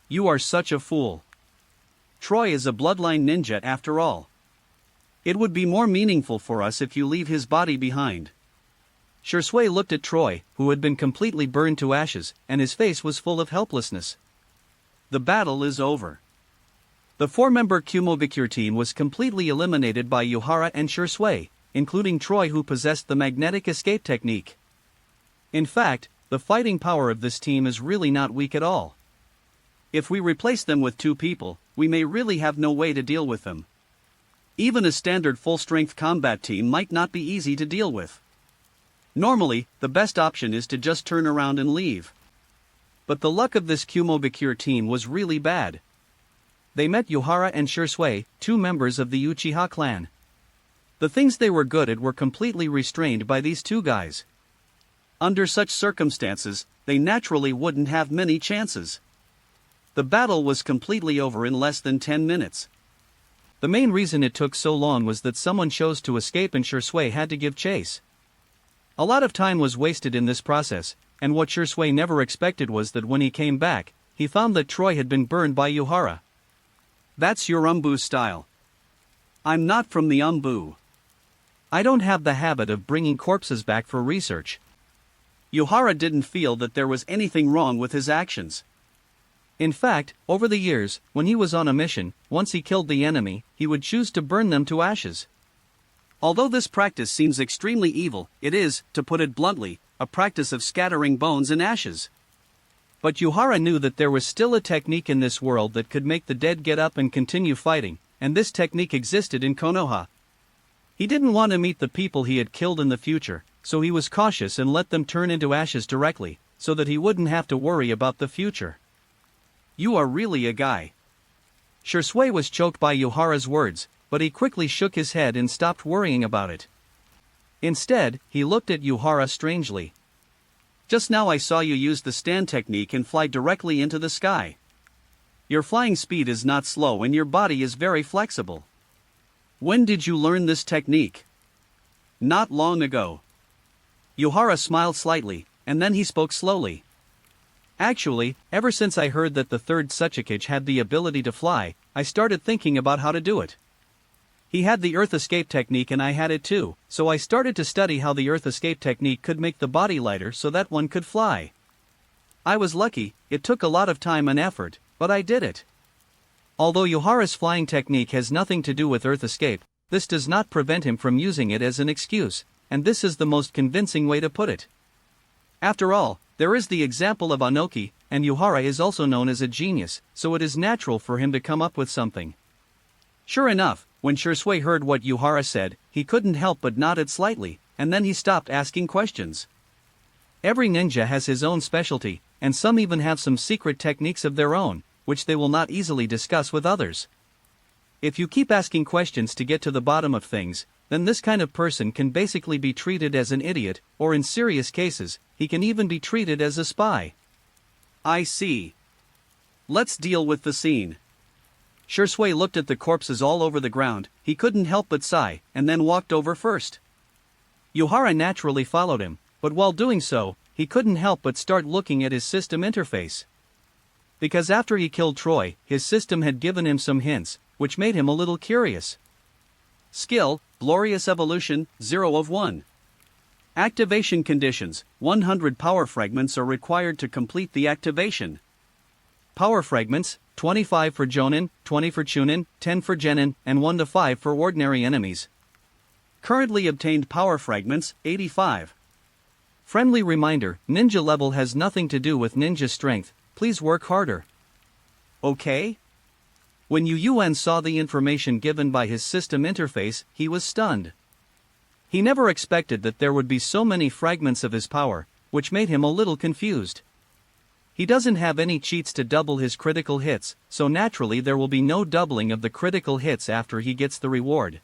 You are such a fool. Troy is a bloodline ninja after all. It would be more meaningful for us if you leave his body behind. Shisui looked at Troy, who had been completely burned to ashes, and his face was full of helplessness. The battle is over. The four-member Kumobikure team was completely eliminated by Yuhara and Shisui, including Troy, who possessed the magnetic escape technique. In fact, the fighting power of this team is really not weak at all. If we replace them with two people, we may really have no way to deal with them. Even a standard full-strength combat team might not be easy to deal with. Normally, the best option is to just turn around and leave. But the luck of this Kumobikure team was really bad. They met Yuhara and Shisui, two members of the Uchiha clan. The things they were good at were completely restrained by these two guys. Under such circumstances, they naturally wouldn't have many chances. The battle was completely over in less than 10 minutes. The main reason it took so long was that someone chose to escape and Shisui had to give chase. A lot of time was wasted in this process, and what Shisui never expected was that when he came back, he found that Troy had been burned by Yuhara. That's your Umbu style. I'm not from the Umbu. I don't have the habit of bringing corpses back for research. Yuhara didn't feel that there was anything wrong with his actions. In fact, over the years, when he was on a mission, once he killed the enemy, he would choose to burn them to ashes. Although this practice seems extremely evil, it is, to put it bluntly, a practice of scattering bones and ashes. But Yuhara knew that there was still a technique in this world that could make the dead get up and continue fighting, and this technique existed in Konoha. He didn't want to meet the people he had killed in the future, so he was cautious and let them turn into ashes directly, so that he wouldn't have to worry about the future. You are really a guy. Shisui was choked by Yuhara's words, but he quickly shook his head and stopped worrying about it. Instead, he looked at Yuhara strangely. Just now I saw you use the stand technique and fly directly into the sky. Your flying speed is not slow and your body is very flexible. When did you learn this technique? Not long ago. Yuhara smiled slightly, and then he spoke slowly. Actually, ever since I heard that the third Suchikage had the ability to fly, I started thinking about how to do it. He had the earth escape technique and I had it too, so I started to study how the earth escape technique could make the body lighter so that one could fly. I was lucky, it took a lot of time and effort, but I did it. Although Yuhara's flying technique has nothing to do with earth escape, this does not prevent him from using it as an excuse, and this is the most convincing way to put it. After all, there is the example of Anoki, and Yuhara is also known as a genius, so it is natural for him to come up with something. Sure enough, when Shisui heard what Yuhara said, he couldn't help but nodded slightly, and then he stopped asking questions. Every ninja has his own specialty, and some even have some secret techniques of their own, which they will not easily discuss with others. If you keep asking questions to get to the bottom of things, then this kind of person can basically be treated as an idiot, or in serious cases, he can even be treated as a spy. I see. Let's deal with the scene. Shisui looked at the corpses all over the ground, he couldn't help but sigh, and then walked over first. Yuhara naturally followed him, but while doing so, he couldn't help but start looking at his system interface. Because after he killed Troy, his system had given him some hints, which made him a little curious. Skill, Glorious Evolution, 0 of 1. Activation conditions, 100 power fragments are required to complete the activation. Power fragments, 25 for Jonin, 20 for Chunin, 10 for Genin, and 1 to 5 for ordinary enemies. Currently obtained power fragments, 85. Friendly reminder, ninja level has nothing to do with ninja strength, please work harder. Okay? When Yun saw the information given by his system interface, he was stunned. He never expected that there would be so many fragments of his power, which made him a little confused. He doesn't have any cheats to double his critical hits, so naturally there will be no doubling of the critical hits after he gets the reward.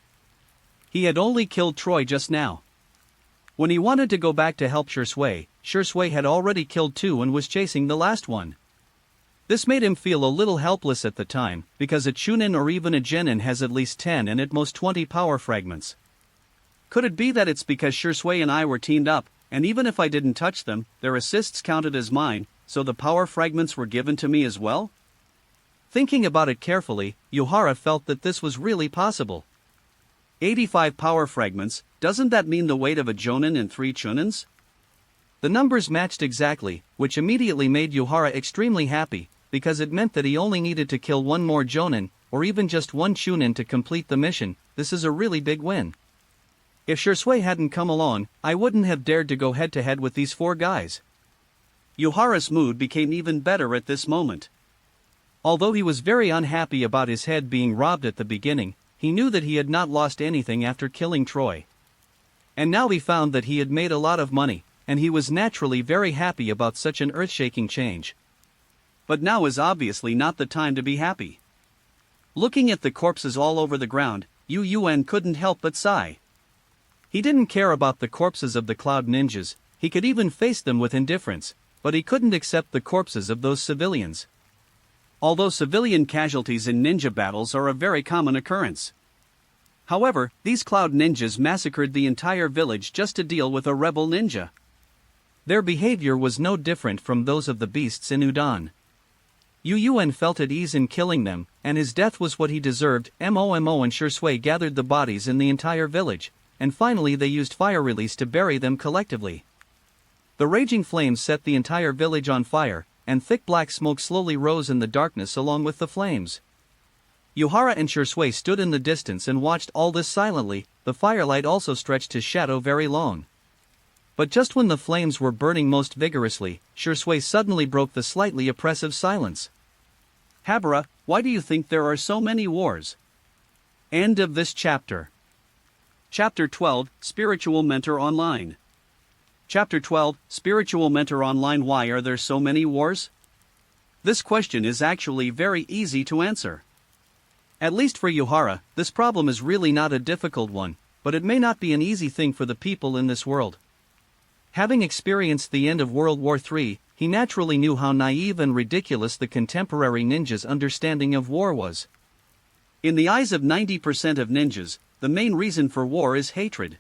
He had only killed Troy just now. When he wanted to go back to help Shisui had already killed 2 and was chasing the last one. This made him feel a little helpless at the time, because a Chunin or even a Genin has at least 10 and at most 20 power fragments. Could it be that it's because Shisui and I were teamed up, and even if I didn't touch them, their assists counted as mine, so the power fragments were given to me as well? Thinking about it carefully, Yuhara felt that this was really possible. 85 power fragments, doesn't that mean the weight of a Jonin and 3 Chunins? The numbers matched exactly, which immediately made Yuhara extremely happy, because it meant that he only needed to kill 1 more Jonin, or even just 1 Chunin to complete the mission. This is a really big win. If Shisui hadn't come along, I wouldn't have dared to go head-to-head with these 4 guys. Yuhara's mood became even better at this moment. Although he was very unhappy about his head being robbed at the beginning, he knew that he had not lost anything after killing Troy. And now he found that he had made a lot of money, and he was naturally very happy about such an earth-shaking change. But now is obviously not the time to be happy. Looking at the corpses all over the ground, Yun Ren couldn't help but sigh. He didn't care about the corpses of the Cloud Ninjas, he could even face them with indifference, but he couldn't accept the corpses of those civilians. Although civilian casualties in ninja battles are a very common occurrence. However, these Cloud Ninjas massacred the entire village just to deal with a rebel ninja. Their behavior was no different from those of the beasts in Udon. Yun Ren felt at ease in killing them, and his death was what he deserved. Mo and Shisui gathered the bodies in the entire village, and finally they used fire release to bury them collectively. The raging flames set the entire village on fire, and thick black smoke slowly rose in the darkness along with the flames. Yuhara and Shisui stood in the distance and watched all this silently. The firelight also stretched his shadow very long. But just when the flames were burning most vigorously, Shisui suddenly broke the slightly oppressive silence. Habara, why do you think there are so many wars? End of this chapter. Chapter 12, Spiritual Mentor Online. Chapter 12, Spiritual Mentor Online. Why are there so many wars? This question is actually very easy to answer. At least for Yuhara, this problem is really not a difficult one, but it may not be an easy thing for the people in this world. Having experienced the end of World War III, he naturally knew how naive and ridiculous the contemporary ninjas' understanding of war was. In the eyes of 90% of ninjas, the main reason for war is hatred.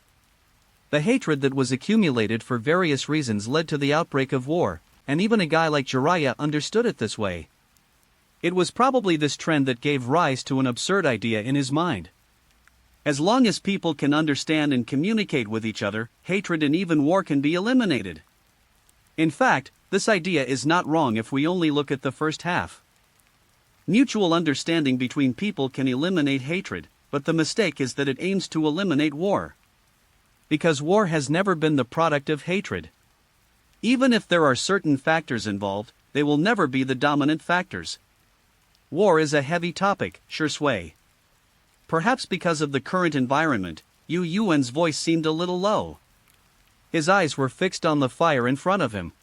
The hatred that was accumulated for various reasons led to the outbreak of war, and even a guy like Jiraiya understood it this way. It was probably this trend that gave rise to an absurd idea in his mind. As long as people can understand and communicate with each other, hatred and even war can be eliminated. In fact, this idea is not wrong if we only look at the first half. Mutual understanding between people can eliminate hatred, but the mistake is that it aims to eliminate war. Because war has never been the product of hatred. Even if there are certain factors involved, they will never be the dominant factors. War is a heavy topic, Shisui. Perhaps because of the current environment, Yun Ren's voice seemed a little low. His eyes were fixed on the fire in front of him.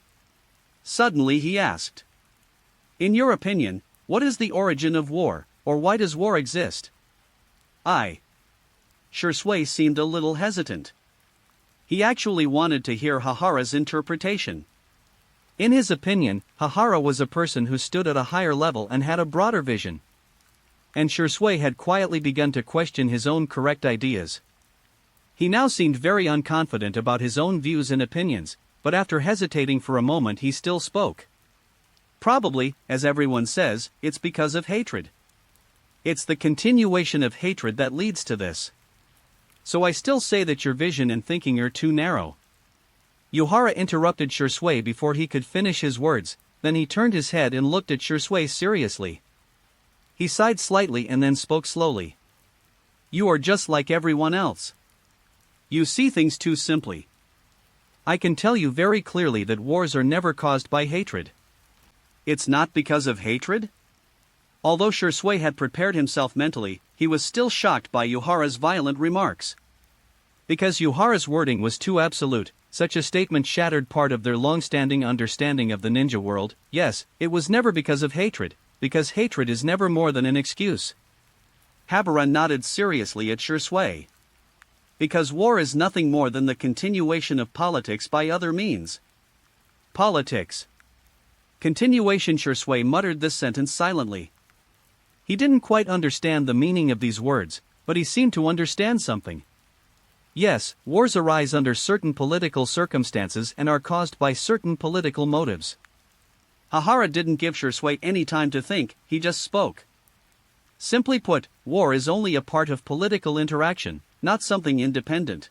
Suddenly he asked, "In your opinion, what is the origin of war, or why does war exist?" Shisui seemed a little hesitant. He actually wanted to hear Hahara's interpretation. In his opinion, Hahara was a person who stood at a higher level and had a broader vision. And Shisui had quietly begun to question his own correct ideas. He now seemed very unconfident about his own views and opinions, but after hesitating for a moment he still spoke. Probably, as everyone says, it's because of hatred. It's the continuation of hatred that leads to this. So I still say that your vision and thinking are too narrow. Yuhara interrupted Shisui before he could finish his words, then he turned his head and looked at Shisui seriously. He sighed slightly and then spoke slowly. You are just like everyone else. You see things too simply. I can tell you very clearly that wars are never caused by hatred. It's not because of hatred? Although Shisui had prepared himself mentally, he was still shocked by Yuhara's violent remarks. Because Yuhara's wording was too absolute, such a statement shattered part of their long-standing understanding of the ninja world. Yes, it was never because of hatred, because hatred is never more than an excuse. Habara nodded seriously at Shisui. Because war is nothing more than the continuation of politics by other means. Politics. Continuation. Shisui muttered this sentence silently. He didn't quite understand the meaning of these words, but he seemed to understand something. Yes, wars arise under certain political circumstances and are caused by certain political motives. Yuhara didn't give Shisui any time to think, he just spoke. Simply put, war is only a part of political interaction, not something independent.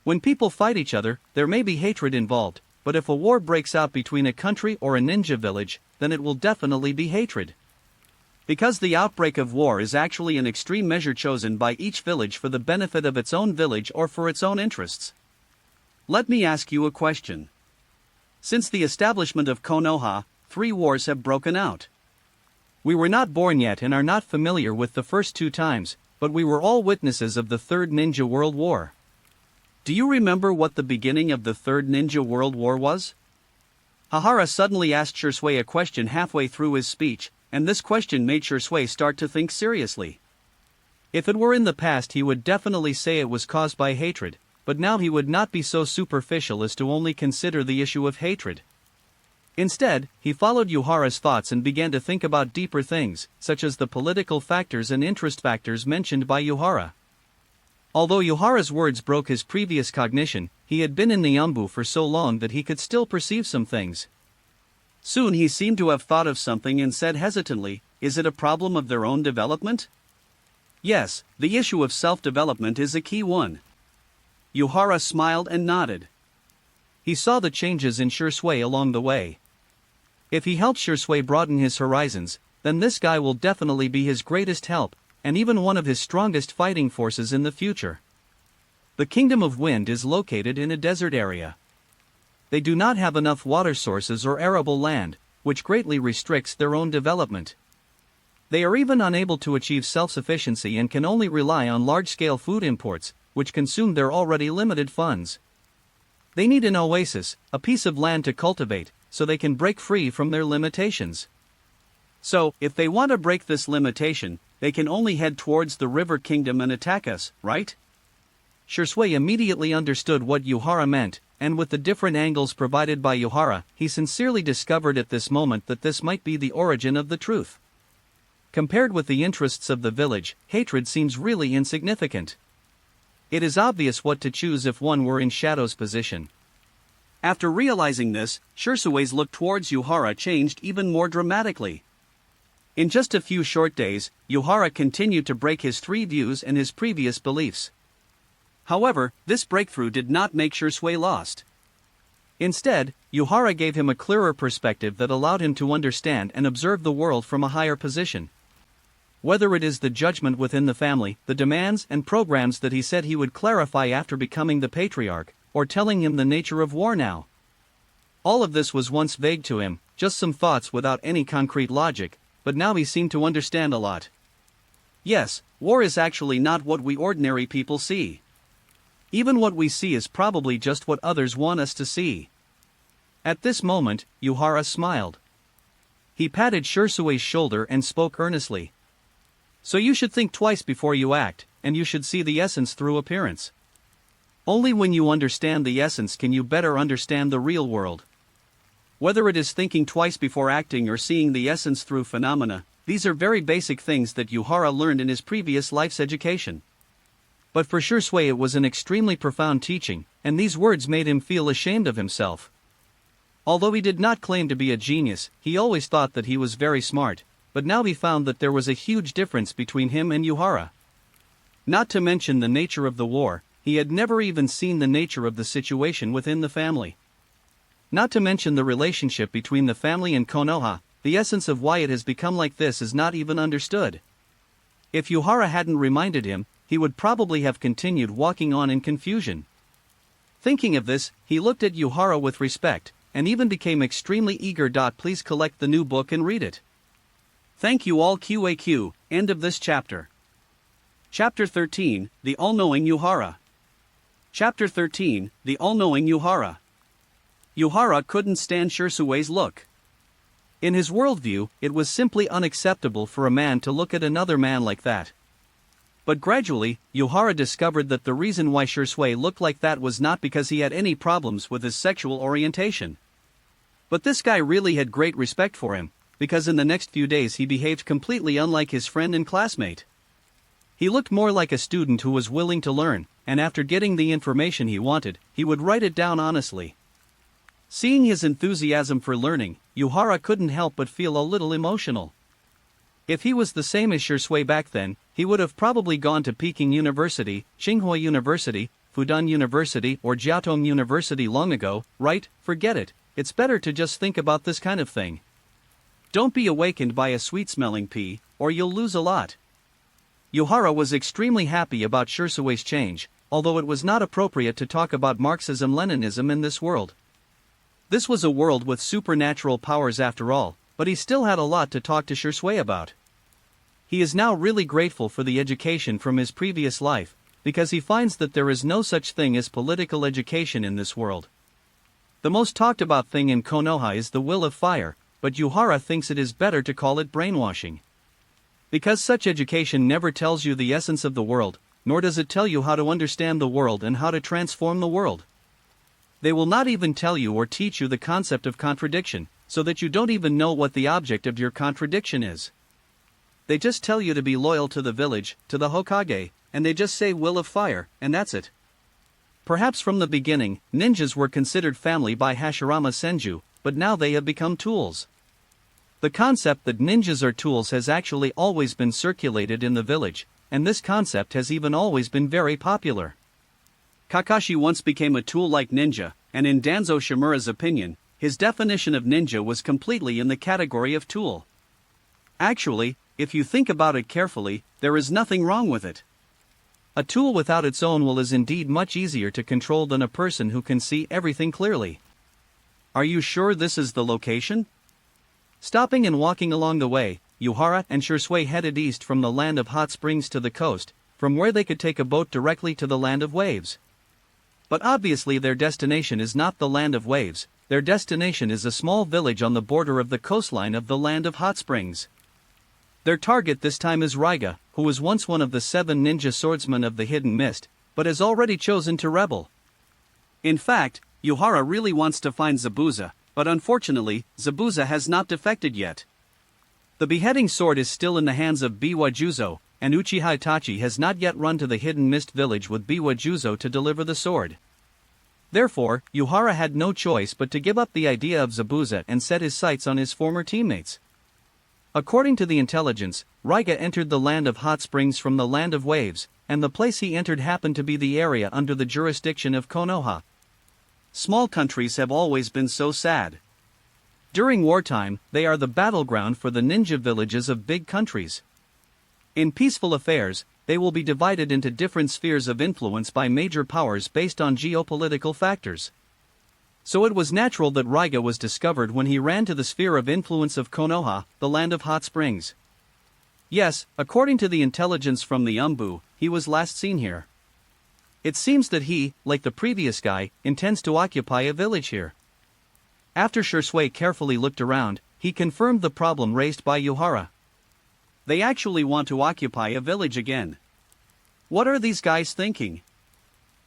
When people fight each other, there may be hatred involved, but if a war breaks out between a country or a ninja village, then it will definitely be hatred. Because the outbreak of war is actually an extreme measure chosen by each village for the benefit of its own village or for its own interests. Let me ask you a question. Since the establishment of Konoha, 3 wars have broken out. We were not born yet and are not familiar with the first 2 times, but we were all witnesses of the Third Ninja World War. Do you remember what the beginning of the Third Ninja World War was? Yuhara suddenly asked Shisui a question halfway through his speech, and this question made Shisui start to think seriously. If it were in the past, he would definitely say it was caused by hatred, but now he would not be so superficial as to only consider the issue of hatred. Instead, he followed Yuhara's thoughts and began to think about deeper things, such as the political factors and interest factors mentioned by Yuhara. Although Yuhara's words broke his previous cognition, he had been in Niambu for so long that he could still perceive some things. Soon he seemed to have thought of something and said hesitantly, "Is it a problem of their own development?" Yes, the issue of self-development is a key one. Yuhara smiled and nodded. He saw the changes in Shisui along the way. If he helps Shisui broaden his horizons, then this guy will definitely be his greatest help, and even one of his strongest fighting forces in the future. The Kingdom of Wind is located in a desert area. They do not have enough water sources or arable land, which greatly restricts their own development. They are even unable to achieve self-sufficiency and can only rely on large-scale food imports, which consume their already limited funds. They need an oasis, a piece of land to cultivate, so they can break free from their limitations. So, if they want to break this limitation, they can only head towards the River Kingdom and attack us, right? Shisui immediately understood what Yuhara meant, and with the different angles provided by Yuhara, he sincerely discovered at this moment that this might be the origin of the truth. Compared with the interests of the village, hatred seems really insignificant. It is obvious what to choose if one were in Shadow's position. After realizing this, Shisui's look towards Yuhara changed even more dramatically. In just a few short days, Yuhara continued to break his 3 views and his previous beliefs. However, this breakthrough did not make Shisui lost. Instead, Yuhara gave him a clearer perspective that allowed him to understand and observe the world from a higher position. Whether it is the judgment within the family, the demands and programs that he said he would clarify after becoming the Patriarch, or telling him the nature of war now. All of this was once vague to him, just some thoughts without any concrete logic, but now he seemed to understand a lot. Yes, war is actually not what we ordinary people see. Even what we see is probably just what others want us to see. At this moment, Yuhara smiled. He patted Shisui's shoulder and spoke earnestly. So you should think twice before you act, and you should see the essence through appearance. Only when you understand the essence can you better understand the real world. Whether it is thinking twice before acting or seeing the essence through phenomena, these are very basic things that Yuhara learned in his previous life's education. But for Shisui it was an extremely profound teaching, and these words made him feel ashamed of himself. Although he did not claim to be a genius, he always thought that he was very smart, but now he found that there was a huge difference between him and Yuhara. Not to mention the nature of the war, he had never even seen the nature of the situation within the family. Not to mention the relationship between the family and Konoha, the essence of why it has become like this is not even understood. If Yuhara hadn't reminded him, he would probably have continued walking on in confusion. Thinking of this, he looked at Yuhara with respect, and even became extremely eager. Please collect the new book and read it. Thank you all. QAQ, end of this chapter. Chapter 13, The All-Knowing Yuhara. Chapter 13, The All-Knowing Yuhara. Yuhara couldn't stand Shisui's look. In his worldview, it was simply unacceptable for a man to look at another man like that. But gradually, Yuhara discovered that the reason why Shisui looked like that was not because he had any problems with his sexual orientation. But this guy really had great respect for him, because in the next few days he behaved completely unlike his friend and classmate. He looked more like a student who was willing to learn, and after getting the information he wanted, he would write it down honestly. Seeing his enthusiasm for learning, Yuhara couldn't help but feel a little emotional. If he was the same as Shisui back then, he would have probably gone to Peking University, Tsinghua University, Fudan University or Jiaotong University long ago, right? Forget it, it's better to just think about this kind of thing. Don't be awakened by a sweet-smelling pea, or you'll lose a lot. Yuhara was extremely happy about Shisui's change, although it was not appropriate to talk about Marxism-Leninism in this world. This was a world with supernatural powers after all, but he still had a lot to talk to Shisui about. He is now really grateful for the education from his previous life, because he finds that there is no such thing as political education in this world. The most talked about thing in Konoha is the will of fire, but Yuhara thinks it is better to call it brainwashing. Because such education never tells you the essence of the world, nor does it tell you how to understand the world and how to transform the world. They will not even tell you or teach you the concept of contradiction, so that you don't even know what the object of your contradiction is. They just tell you to be loyal to the village, to the Hokage, and they just say will of fire, and that's it. Perhaps from the beginning, ninjas were considered family by Hashirama Senju, but now they have become tools. The concept that ninjas are tools has actually always been circulated in the village, and this concept has even always been very popular. Kakashi once became a tool-like ninja, and in Danzo Shimura's opinion, his definition of ninja was completely in the category of tool. Actually, if you think about it carefully, there is nothing wrong with it. A tool without its own will is indeed much easier to control than a person who can see everything clearly. Are you sure this is the location? Stopping and walking along the way, Yuhara and Shisui headed east from the land of hot springs to the coast, from where they could take a boat directly to the land of waves. But obviously their destination is not the land of waves, their destination is a small village on the border of the coastline of the land of hot springs. Their target this time is Raiga, who was once one of the 7 ninja swordsmen of the Hidden Mist, but has already chosen to rebel. In fact, Yuhara really wants to find Zabuza, but unfortunately, Zabuza has not defected yet. The beheading sword is still in the hands of be.So, and Uchiha Itachi has not yet run to the Hidden Mist village with be.So to deliver the sword. Therefore, Yuhara had no choice but to give up the idea of Zabuza and set his sights on his former teammates. According to the intelligence, Raiga entered the land of hot springs from the land of waves, and the place he entered happened to be the area under the jurisdiction of Konoha. Small countries have always been so sad. During wartime, they are the battleground for the ninja villages of big countries. In peaceful affairs, they will be divided into different spheres of influence by major powers based on geopolitical factors. So it was natural that Raiga was discovered when he ran to the sphere of influence of Konoha, the land of hot springs. Yes, according to the intelligence from the Umbu, he was last seen here. It seems that he, like the previous guy, intends to occupy a village here. After Shisui carefully looked around, he confirmed the problem raised by Yuhara. They actually want to occupy a village again. What are these guys thinking?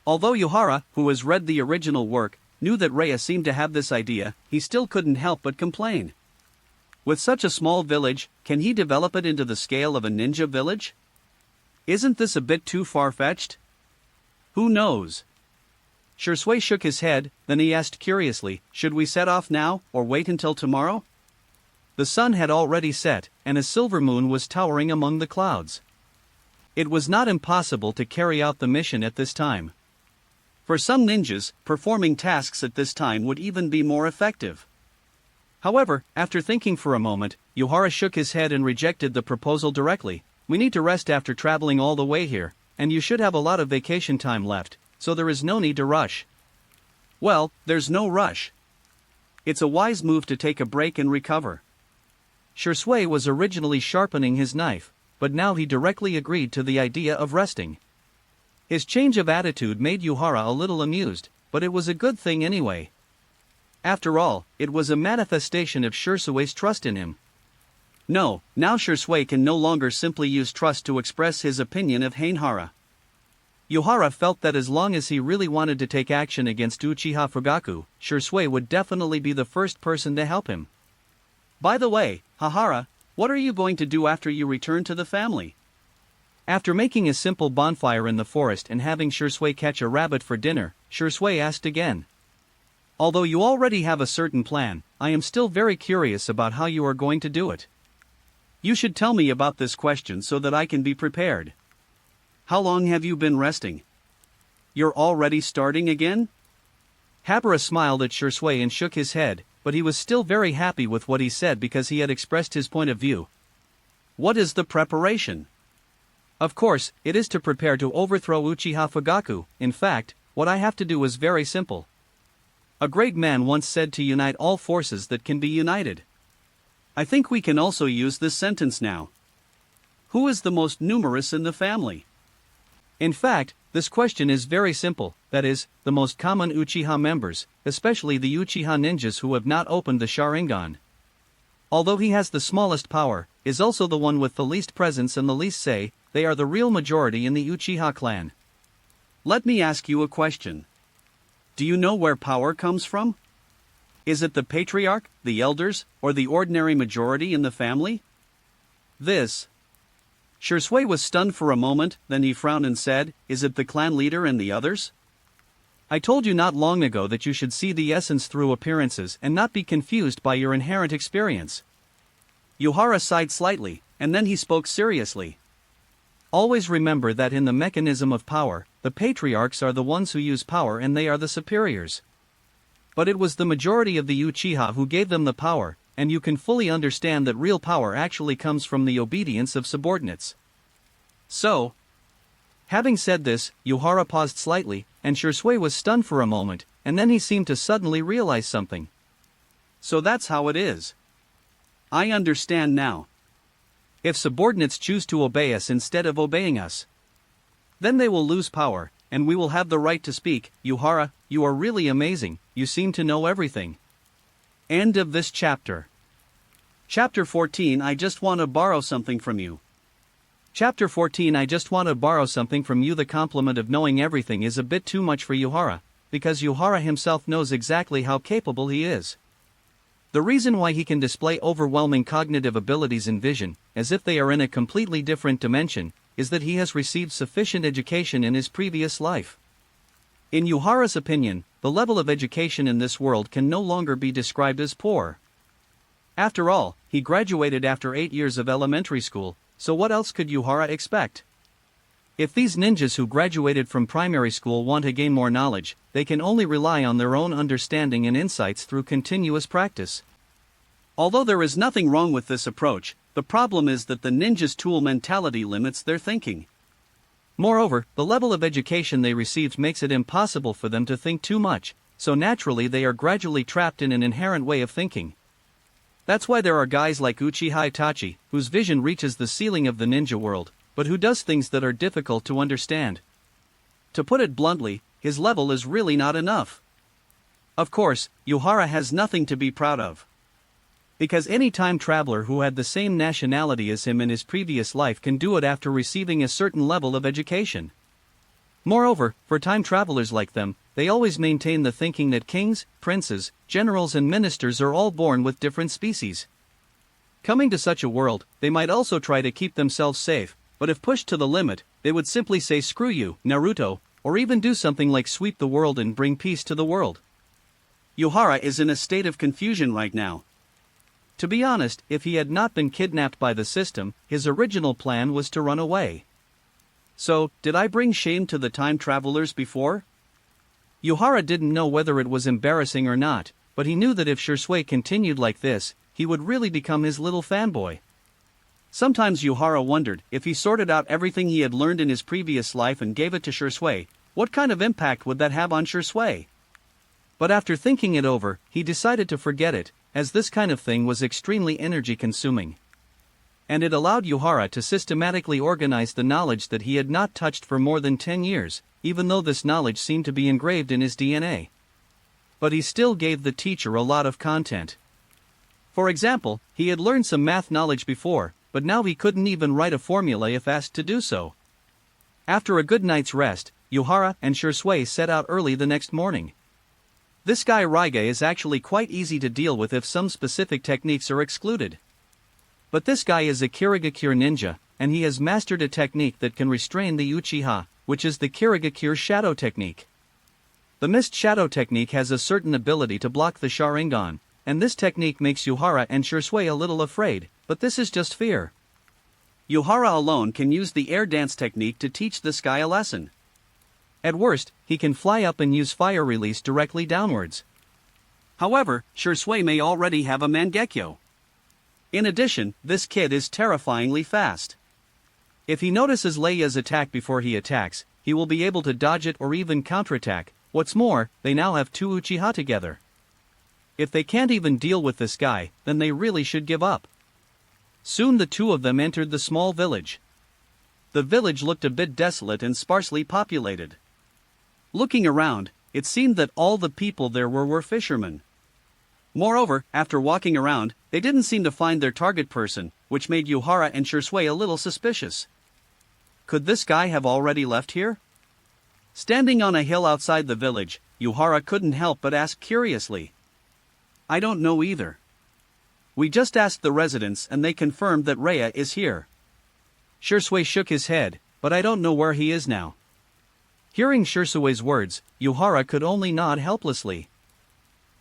Although Yuhara, who has read the original work, knew that Raya seemed to have this idea, he still couldn't help but complain. With such a small village, can he develop it into the scale of a ninja village? Isn't this a bit too far-fetched? Who knows? Shisui shook his head, then he asked curiously, should we set off now, or wait until tomorrow? The sun had already set, and a silver moon was towering among the clouds. It was not impossible to carry out the mission at this time. For some ninjas, performing tasks at this time would even be more effective. However, after thinking for a moment, Yuhara shook his head and rejected the proposal directly. We need to rest after traveling all the way here, and you should have a lot of vacation time left, so there is no need to rush. Well, there's no rush. It's a wise move to take a break and recover. Shisui was originally sharpening his knife, but now he directly agreed to the idea of resting. His change of attitude made Yuhara a little amused, but it was a good thing anyway. After all, it was a manifestation of Shisui's trust in him. No, now Shisui can no longer simply use trust to express his opinion of Hainhara. Yuhara felt that as long as he really wanted to take action against Uchiha Fugaku, Shisui would definitely be the first person to help him. By the way, Hahara, what are you going to do after you return to the family? After making a simple bonfire in the forest and having Shisui catch a rabbit for dinner, Shisui asked again. Although you already have a certain plan, I am still very curious about how you are going to do it. You should tell me about this question so that I can be prepared. How long have you been resting? You're already starting again? Habara smiled at Shisui and shook his head, but he was still very happy with what he said because he had expressed his point of view. What is the preparation? Of course, it is to prepare to overthrow Uchiha Fugaku. In fact, what I have to do is very simple. A great man once said to unite all forces that can be united. I think we can also use this sentence now. Who is the most numerous in the family? In fact, this question is very simple, that is, the most common Uchiha members, especially the Uchiha ninjas who have not opened the Sharingan. Although he has the smallest power, is also the one with the least presence and the least say, they are the real majority in the Uchiha clan. Let me ask you a question. Do you know where power comes from? Is it the Patriarch, the elders, or the ordinary majority in the family? Shisui was stunned for a moment, then he frowned and said, is it the clan leader and the others? I told you not long ago that you should see the essence through appearances and not be confused by your inherent experience. Yuhara sighed slightly, and then he spoke seriously. Always remember that in the mechanism of power, the patriarchs are the ones who use power and they are the superiors. But it was the majority of the Uchiha who gave them the power, and you can fully understand that real power actually comes from the obedience of subordinates. So, having said this, Yuhara paused slightly, and Shisui was stunned for a moment, and then he seemed to suddenly realize something. So that's how it is. I understand now. If subordinates choose to obey us instead of obeying us, then they will lose power, and we will have the right to speak. Yuhara, you are really amazing, you seem to know everything. End of this chapter. Chapter 14 I just want to borrow something from you. Chapter 14 I just want to borrow something from you. The compliment of knowing everything is a bit too much for Yuhara, because Yuhara himself knows exactly how capable he is. The reason why he can display overwhelming cognitive abilities in vision, as if they are in a completely different dimension, is that he has received sufficient education in his previous life. In Yuhara's opinion, the level of education in this world can no longer be described as poor. After all, he graduated after 8 years of elementary school, so what else could Yuhara expect? If these ninjas who graduated from primary school want to gain more knowledge, they can only rely on their own understanding and insights through continuous practice. Although there is nothing wrong with this approach, the problem is that the ninja's tool mentality limits their thinking. Moreover, the level of education they received makes it impossible for them to think too much, so naturally they are gradually trapped in an inherent way of thinking. That's why there are guys like Uchiha Itachi, whose vision reaches the ceiling of the ninja world, but who does things that are difficult to understand. To put it bluntly, his level is really not enough. Of course, Yuhara has nothing to be proud of. Because any time traveler who had the same nationality as him in his previous life can do it after receiving a certain level of education. Moreover, for time travelers like them, they always maintain the thinking that kings, princes, generals and ministers are all born with different species. Coming to such a world, they might also try to keep themselves safe, but if pushed to the limit, they would simply say screw you, Naruto, or even do something like sweep the world and bring peace to the world. Yuhara is in a state of confusion right now. To be honest, if he had not been kidnapped by the system, his original plan was to run away. So, did I bring shame to the time travelers before? Yuhara didn't know whether it was embarrassing or not, but he knew that if Shisui continued like this, he would really become his little fanboy. Sometimes Yuhara wondered, if he sorted out everything he had learned in his previous life and gave it to Shisui, what kind of impact would that have on Shisui? But after thinking it over, he decided to forget it, as this kind of thing was extremely energy-consuming. And it allowed Yuhara to systematically organize the knowledge that he had not touched for more than 10 years, even though this knowledge seemed to be engraved in his DNA. But he still gave the teacher a lot of content. For example, he had learned some math knowledge before, but now he couldn't even write a formula if asked to do so. After a good night's rest, Yuhara and Shisui set out early the next morning. This guy Raiga is actually quite easy to deal with if some specific techniques are excluded. But this guy is a Kirigakure ninja, and he has mastered a technique that can restrain the Uchiha, which is the Kirigakure shadow technique. The mist shadow technique has a certain ability to block the Sharingan, and this technique makes Yuhara and Shisui a little afraid, but this is just fear. Yuhara alone can use the air dance technique to teach this guy a lesson. At worst, he can fly up and use fire release directly downwards. However, Shisui may already have a Mangekyo. In addition, this kid is terrifyingly fast. If he notices Leia's attack before he attacks, he will be able to dodge it or even counterattack. What's more, they now have two Uchiha together. If they can't even deal with this guy, then they really should give up. Soon the two of them entered the small village. The village looked a bit desolate and sparsely populated. Looking around, it seemed that all the people there were fishermen. Moreover, after walking around, they didn't seem to find their target person, which made Yuhara and Shisui a little suspicious. Could this guy have already left here? Standing on a hill outside the village, Yuhara couldn't help but ask curiously. I don't know either. We just asked the residents and they confirmed that Rhea is here. Shisui shook his head, but I don't know where he is now. Hearing Shisui's words, Yuhara could only nod helplessly.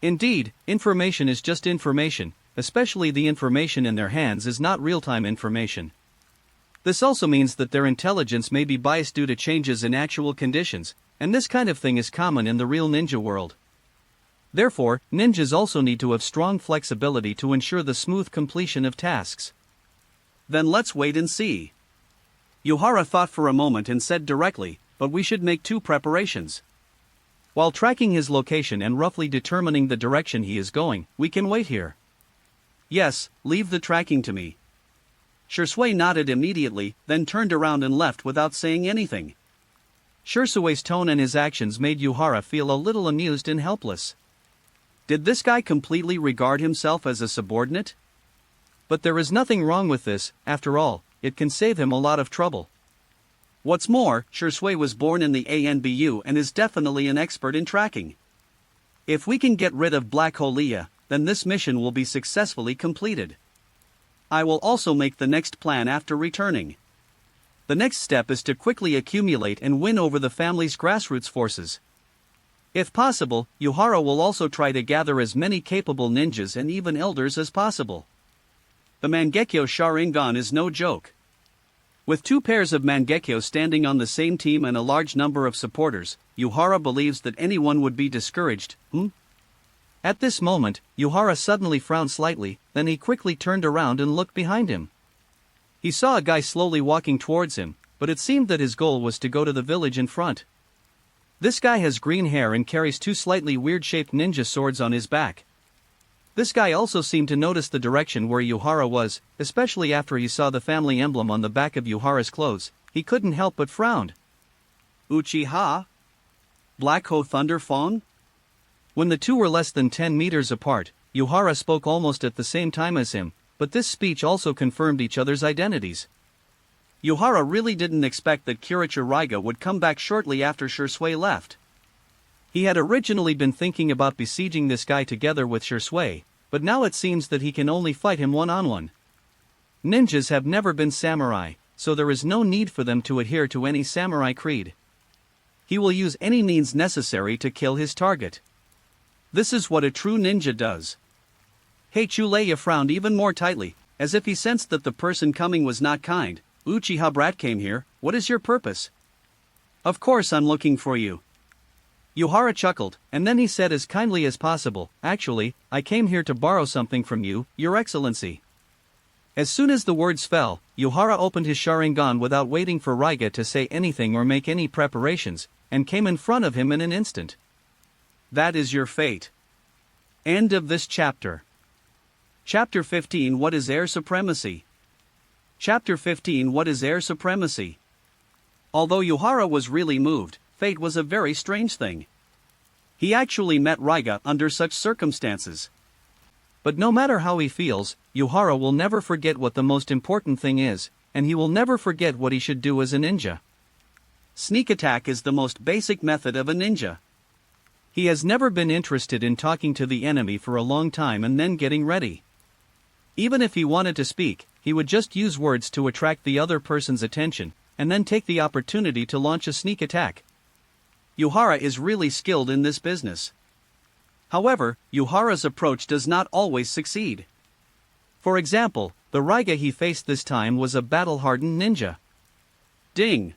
Indeed, information is just information, especially the information in their hands is not real-time information. This also means that their intelligence may be biased due to changes in actual conditions, and this kind of thing is common in the real ninja world. Therefore, ninjas also need to have strong flexibility to ensure the smooth completion of tasks. Then let's wait and see. Yuhara thought for a moment and said directly, but we should make two preparations. While tracking his location and roughly determining the direction he is going, we can wait here. Yes, leave the tracking to me. Shisui nodded immediately, then turned around and left without saying anything. Shisui's tone and his actions made Yuhara feel a little amused and helpless. Did this guy completely regard himself as a subordinate? But there is nothing wrong with this, after all, it can save him a lot of trouble. What's more, Shisui was born in the ANBU and is definitely an expert in tracking. If we can get rid of Black Hole Leia, then this mission will be successfully completed. I will also make the next plan after returning. The next step is to quickly accumulate and win over the family's grassroots forces. If possible, Yuhara will also try to gather as many capable ninjas and even elders as possible. The Mangekyo Sharingan is no joke. With two pairs of Mangekyo standing on the same team and a large number of supporters, Yuhara believes that anyone would be discouraged. At this moment, Yuhara suddenly frowned slightly, then he quickly turned around and looked behind him. He saw a guy slowly walking towards him, but it seemed that his goal was to go to the village in front. This guy has green hair and carries two slightly weird-shaped ninja swords on his back. This guy also seemed to notice the direction where Yuhara was, especially after he saw the family emblem on the back of Yuhara's clothes. He couldn't help but frown. Uchiha? Black Hole Thunder Fawn? When the two were less than 10 meters apart, Yuhara spoke almost at the same time as him, but this speech also confirmed each other's identities. Yuhara really didn't expect that Kiricha Raiga would come back shortly after Shisui left. He had originally been thinking about besieging this guy together with Shisui, but now it seems that he can only fight him one-on-one. Ninjas have never been samurai, so there is no need for them to adhere to any samurai creed. He will use any means necessary to kill his target. This is what a true ninja does. Leia frowned even more tightly, as if he sensed that the person coming was not kind. Uchiha brat came here, what is your purpose? Of course I'm looking for you. Yuhara chuckled, and then he said as kindly as possible, actually, I came here to borrow something from you, Your Excellency. As soon as the words fell, Yuhara opened his Sharingan without waiting for Raiga to say anything or make any preparations, and came in front of him in an instant. That is your fate. End of this chapter. Chapter 15. What is air supremacy? Chapter 15 What is air supremacy? Although Yuhara was really moved, fate was a very strange thing. He actually met Raiga under such circumstances. But no matter how he feels, Yuhara will never forget what the most important thing is, and he will never forget what he should do as a ninja. Sneak attack is the most basic method of a ninja. He has never been interested in talking to the enemy for a long time and then getting ready. Even if he wanted to speak, he would just use words to attract the other person's attention, and then take the opportunity to launch a sneak attack. Yuhara is really skilled in this business. However, Yuhara's approach does not always succeed. For example, the Raiga he faced this time was a battle-hardened ninja. Ding!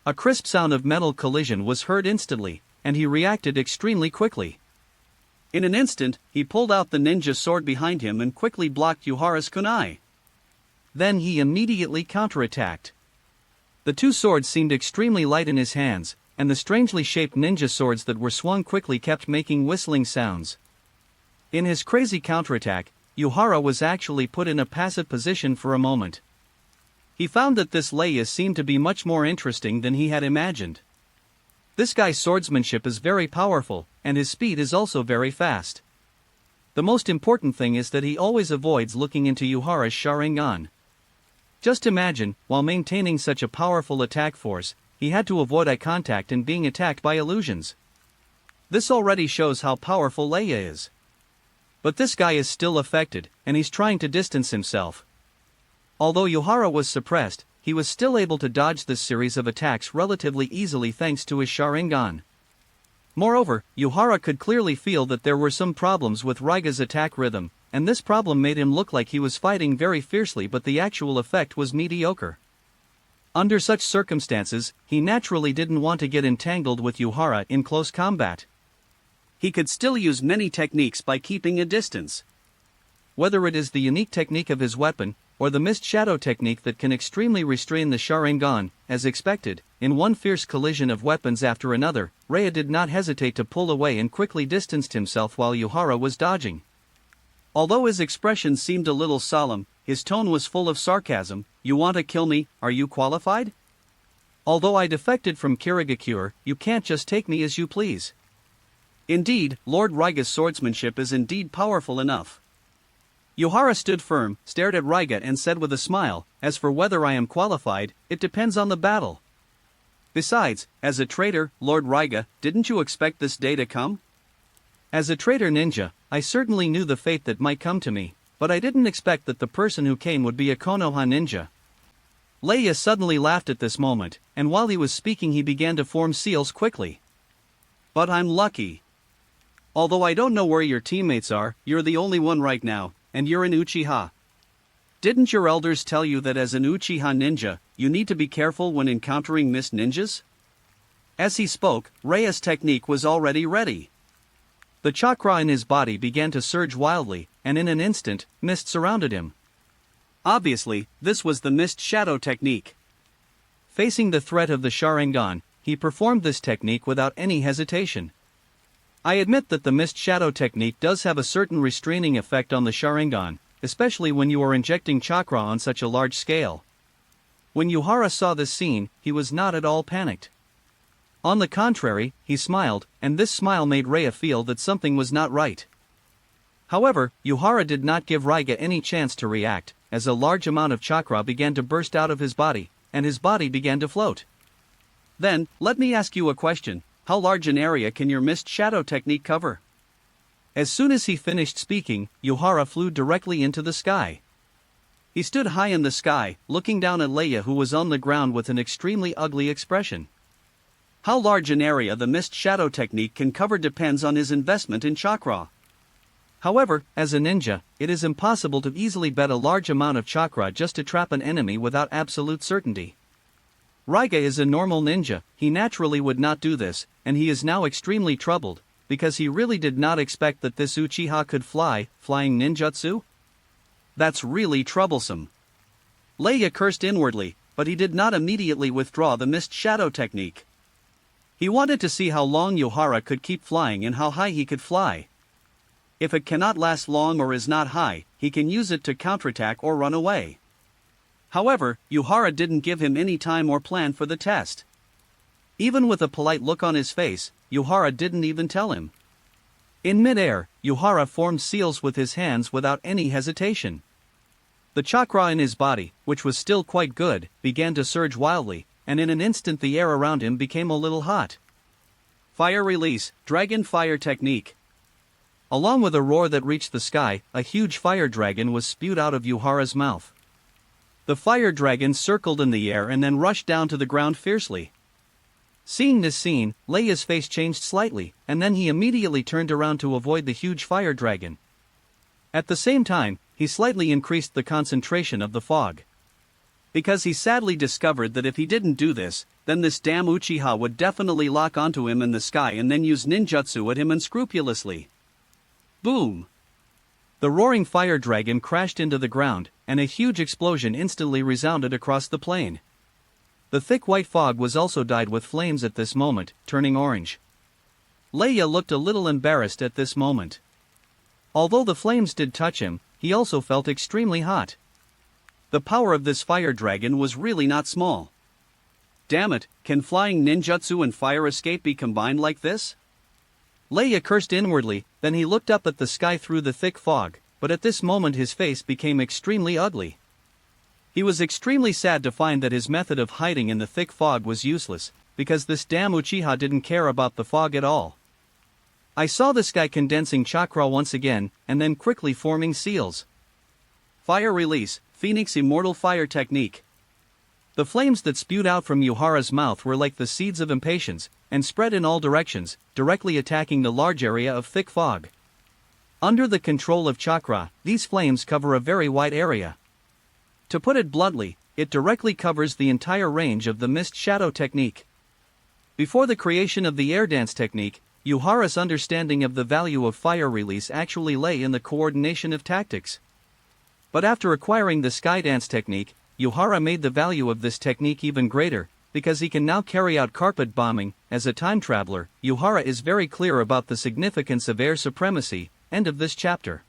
A crisp sound of metal collision was heard instantly, and he reacted extremely quickly. In an instant, he pulled out the ninja sword behind him and quickly blocked Yuhara's kunai. Then he immediately counterattacked. The two swords seemed extremely light in his hands, and the strangely shaped ninja swords that were swung quickly kept making whistling sounds. In his crazy counterattack, Yuhara was actually put in a passive position for a moment. He found that this Leia seemed to be much more interesting than he had imagined. This guy's swordsmanship is very powerful, and his speed is also very fast. The most important thing is that he always avoids looking into Yuhara's Sharingan. Just imagine, while maintaining such a powerful attack force, he had to avoid eye contact and being attacked by illusions. This already shows how powerful Leia is. But this guy is still affected, and he's trying to distance himself. Although Yuhara was suppressed, he was still able to dodge this series of attacks relatively easily thanks to his Sharingan. Moreover, Yuhara could clearly feel that there were some problems with Raiga's attack rhythm, and this problem made him look like he was fighting very fiercely, but the actual effect was mediocre. Under such circumstances, he naturally didn't want to get entangled with Yuhara in close combat. He could still use many techniques by keeping a distance. Whether it is the unique technique of his weapon, or the mist shadow technique that can extremely restrain the Sharingan, as expected, in one fierce collision of weapons after another, Rhea did not hesitate to pull away and quickly distanced himself while Yuhara was dodging. Although his expression seemed a little solemn, his tone was full of sarcasm. You want to kill me, are you qualified? Although I defected from Kirigakure, you can't just take me as you please. Indeed, Lord Raiga's swordsmanship is indeed powerful enough. Yuhara stood firm, stared at Raiga and said with a smile, as for whether I am qualified, it depends on the battle. Besides, as a traitor, Lord Raiga, didn't you expect this day to come? As a traitor ninja, I certainly knew the fate that might come to me, but I didn't expect that the person who came would be a Konoha ninja. Leia suddenly laughed at this moment, and while he was speaking he began to form seals quickly. But I'm lucky. Although I don't know where your teammates are, you're the only one right now, and you're an Uchiha. Didn't your elders tell you that as an Uchiha ninja, you need to be careful when encountering mist ninjas? As he spoke, Reia's technique was already ready. The chakra in his body began to surge wildly, and in an instant, mist surrounded him. Obviously, this was the mist shadow technique. Facing the threat of the Sharingan, he performed this technique without any hesitation. I admit that the mist shadow technique does have a certain restraining effect on the Sharingan, especially when you are injecting chakra on such a large scale. When Yuhara saw this scene, he was not at all panicked. On the contrary, he smiled, and this smile made Rhea feel that something was not right. However, Yuhara did not give Raiga any chance to react, as a large amount of chakra began to burst out of his body, and his body began to float. Then, let me ask you a question. How large an area can your mist shadow technique cover? As soon as he finished speaking, Yuhara flew directly into the sky. He stood high in the sky, looking down at Leia, who was on the ground with an extremely ugly expression. How large an area the mist shadow technique can cover depends on his investment in chakra. However, as a ninja, it is impossible to easily bet a large amount of chakra just to trap an enemy without absolute certainty. Raiga is a normal ninja, he naturally would not do this, and he is now extremely troubled, because he really did not expect that this Uchiha could flying ninjutsu? That's really troublesome. Leia cursed inwardly, but he did not immediately withdraw the mist shadow technique. He wanted to see how long Yuhara could keep flying and how high he could fly. If it cannot last long or is not high, he can use it to counterattack or run away. However, Yuhara didn't give him any time or plan for the test. Even with a polite look on his face, Yuhara didn't even tell him. In mid-air, Yuhara formed seals with his hands without any hesitation. The chakra in his body, which was still quite good, began to surge wildly, and in an instant the air around him became a little hot. Fire release, dragon fire technique. Along with a roar that reached the sky, a huge fire dragon was spewed out of Yuhara's mouth. The fire dragon circled in the air and then rushed down to the ground fiercely. Seeing this scene, Leia's face changed slightly, and then he immediately turned around to avoid the huge fire dragon. At the same time, he slightly increased the concentration of the fog. Because he sadly discovered that if he didn't do this, then this damn Uchiha would definitely lock onto him in the sky and then use ninjutsu at him unscrupulously. Boom! The roaring fire dragon crashed into the ground, and a huge explosion instantly resounded across the plain. The thick white fog was also dyed with flames at this moment, turning orange. Leia looked a little embarrassed at this moment. Although the flames did touch him, he also felt extremely hot. The power of this fire dragon was really not small. Damn it, can flying ninjutsu and fire escape be combined like this? Leia cursed inwardly, then he looked up at the sky through the thick fog, but at this moment his face became extremely ugly. He was extremely sad to find that his method of hiding in the thick fog was useless, because this damn Uchiha didn't care about the fog at all. I saw this guy condensing chakra once again, and then quickly forming seals. Fire release, Phoenix Immortal Fire Technique. The flames that spewed out from Yuhara's mouth were like the seeds of impatience, and spread in all directions, directly attacking the large area of thick fog. Under the control of chakra, these flames cover a very wide area. To put it bluntly, it directly covers the entire range of the mist shadow technique. Before the creation of the air dance technique, Yuhara's understanding of the value of fire release actually lay in the coordination of tactics. But after acquiring the sky dance technique, Yuhara made the value of this technique even greater, because he can now carry out carpet bombing. As a time traveler, Yuhara is very clear about the significance of air supremacy. End of this chapter.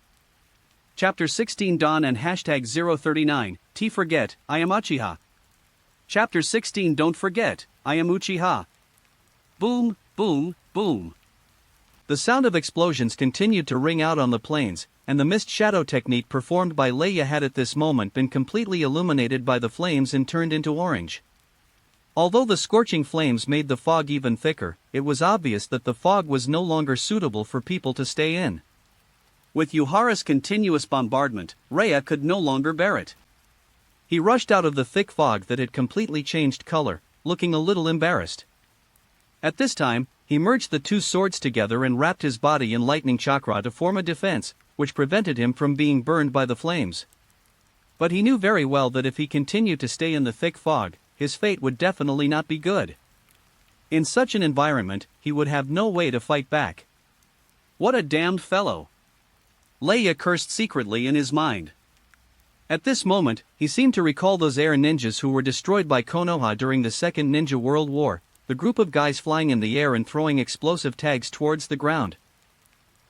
Chapter 16 Dawn and hashtag 039, T forget, I am Uchiha. Chapter 16 Don't forget, I am Uchiha. Boom, boom, boom. The sound of explosions continued to ring out on the plains, and the mist shadow technique performed by Leia had at this moment been completely illuminated by the flames and turned into orange. Although the scorching flames made the fog even thicker, it was obvious that the fog was no longer suitable for people to stay in. With Yuhara's continuous bombardment, Rhea could no longer bear it. He rushed out of the thick fog that had completely changed color, looking a little embarrassed. At this time, he merged the two swords together and wrapped his body in lightning chakra to form a defense, which prevented him from being burned by the flames. But he knew very well that if he continued to stay in the thick fog, his fate would definitely not be good. In such an environment, he would have no way to fight back. What a damned fellow! Leia cursed secretly in his mind. At this moment, he seemed to recall those air ninjas who were destroyed by Konoha during the Second Ninja World War, the group of guys flying in the air and throwing explosive tags towards the ground.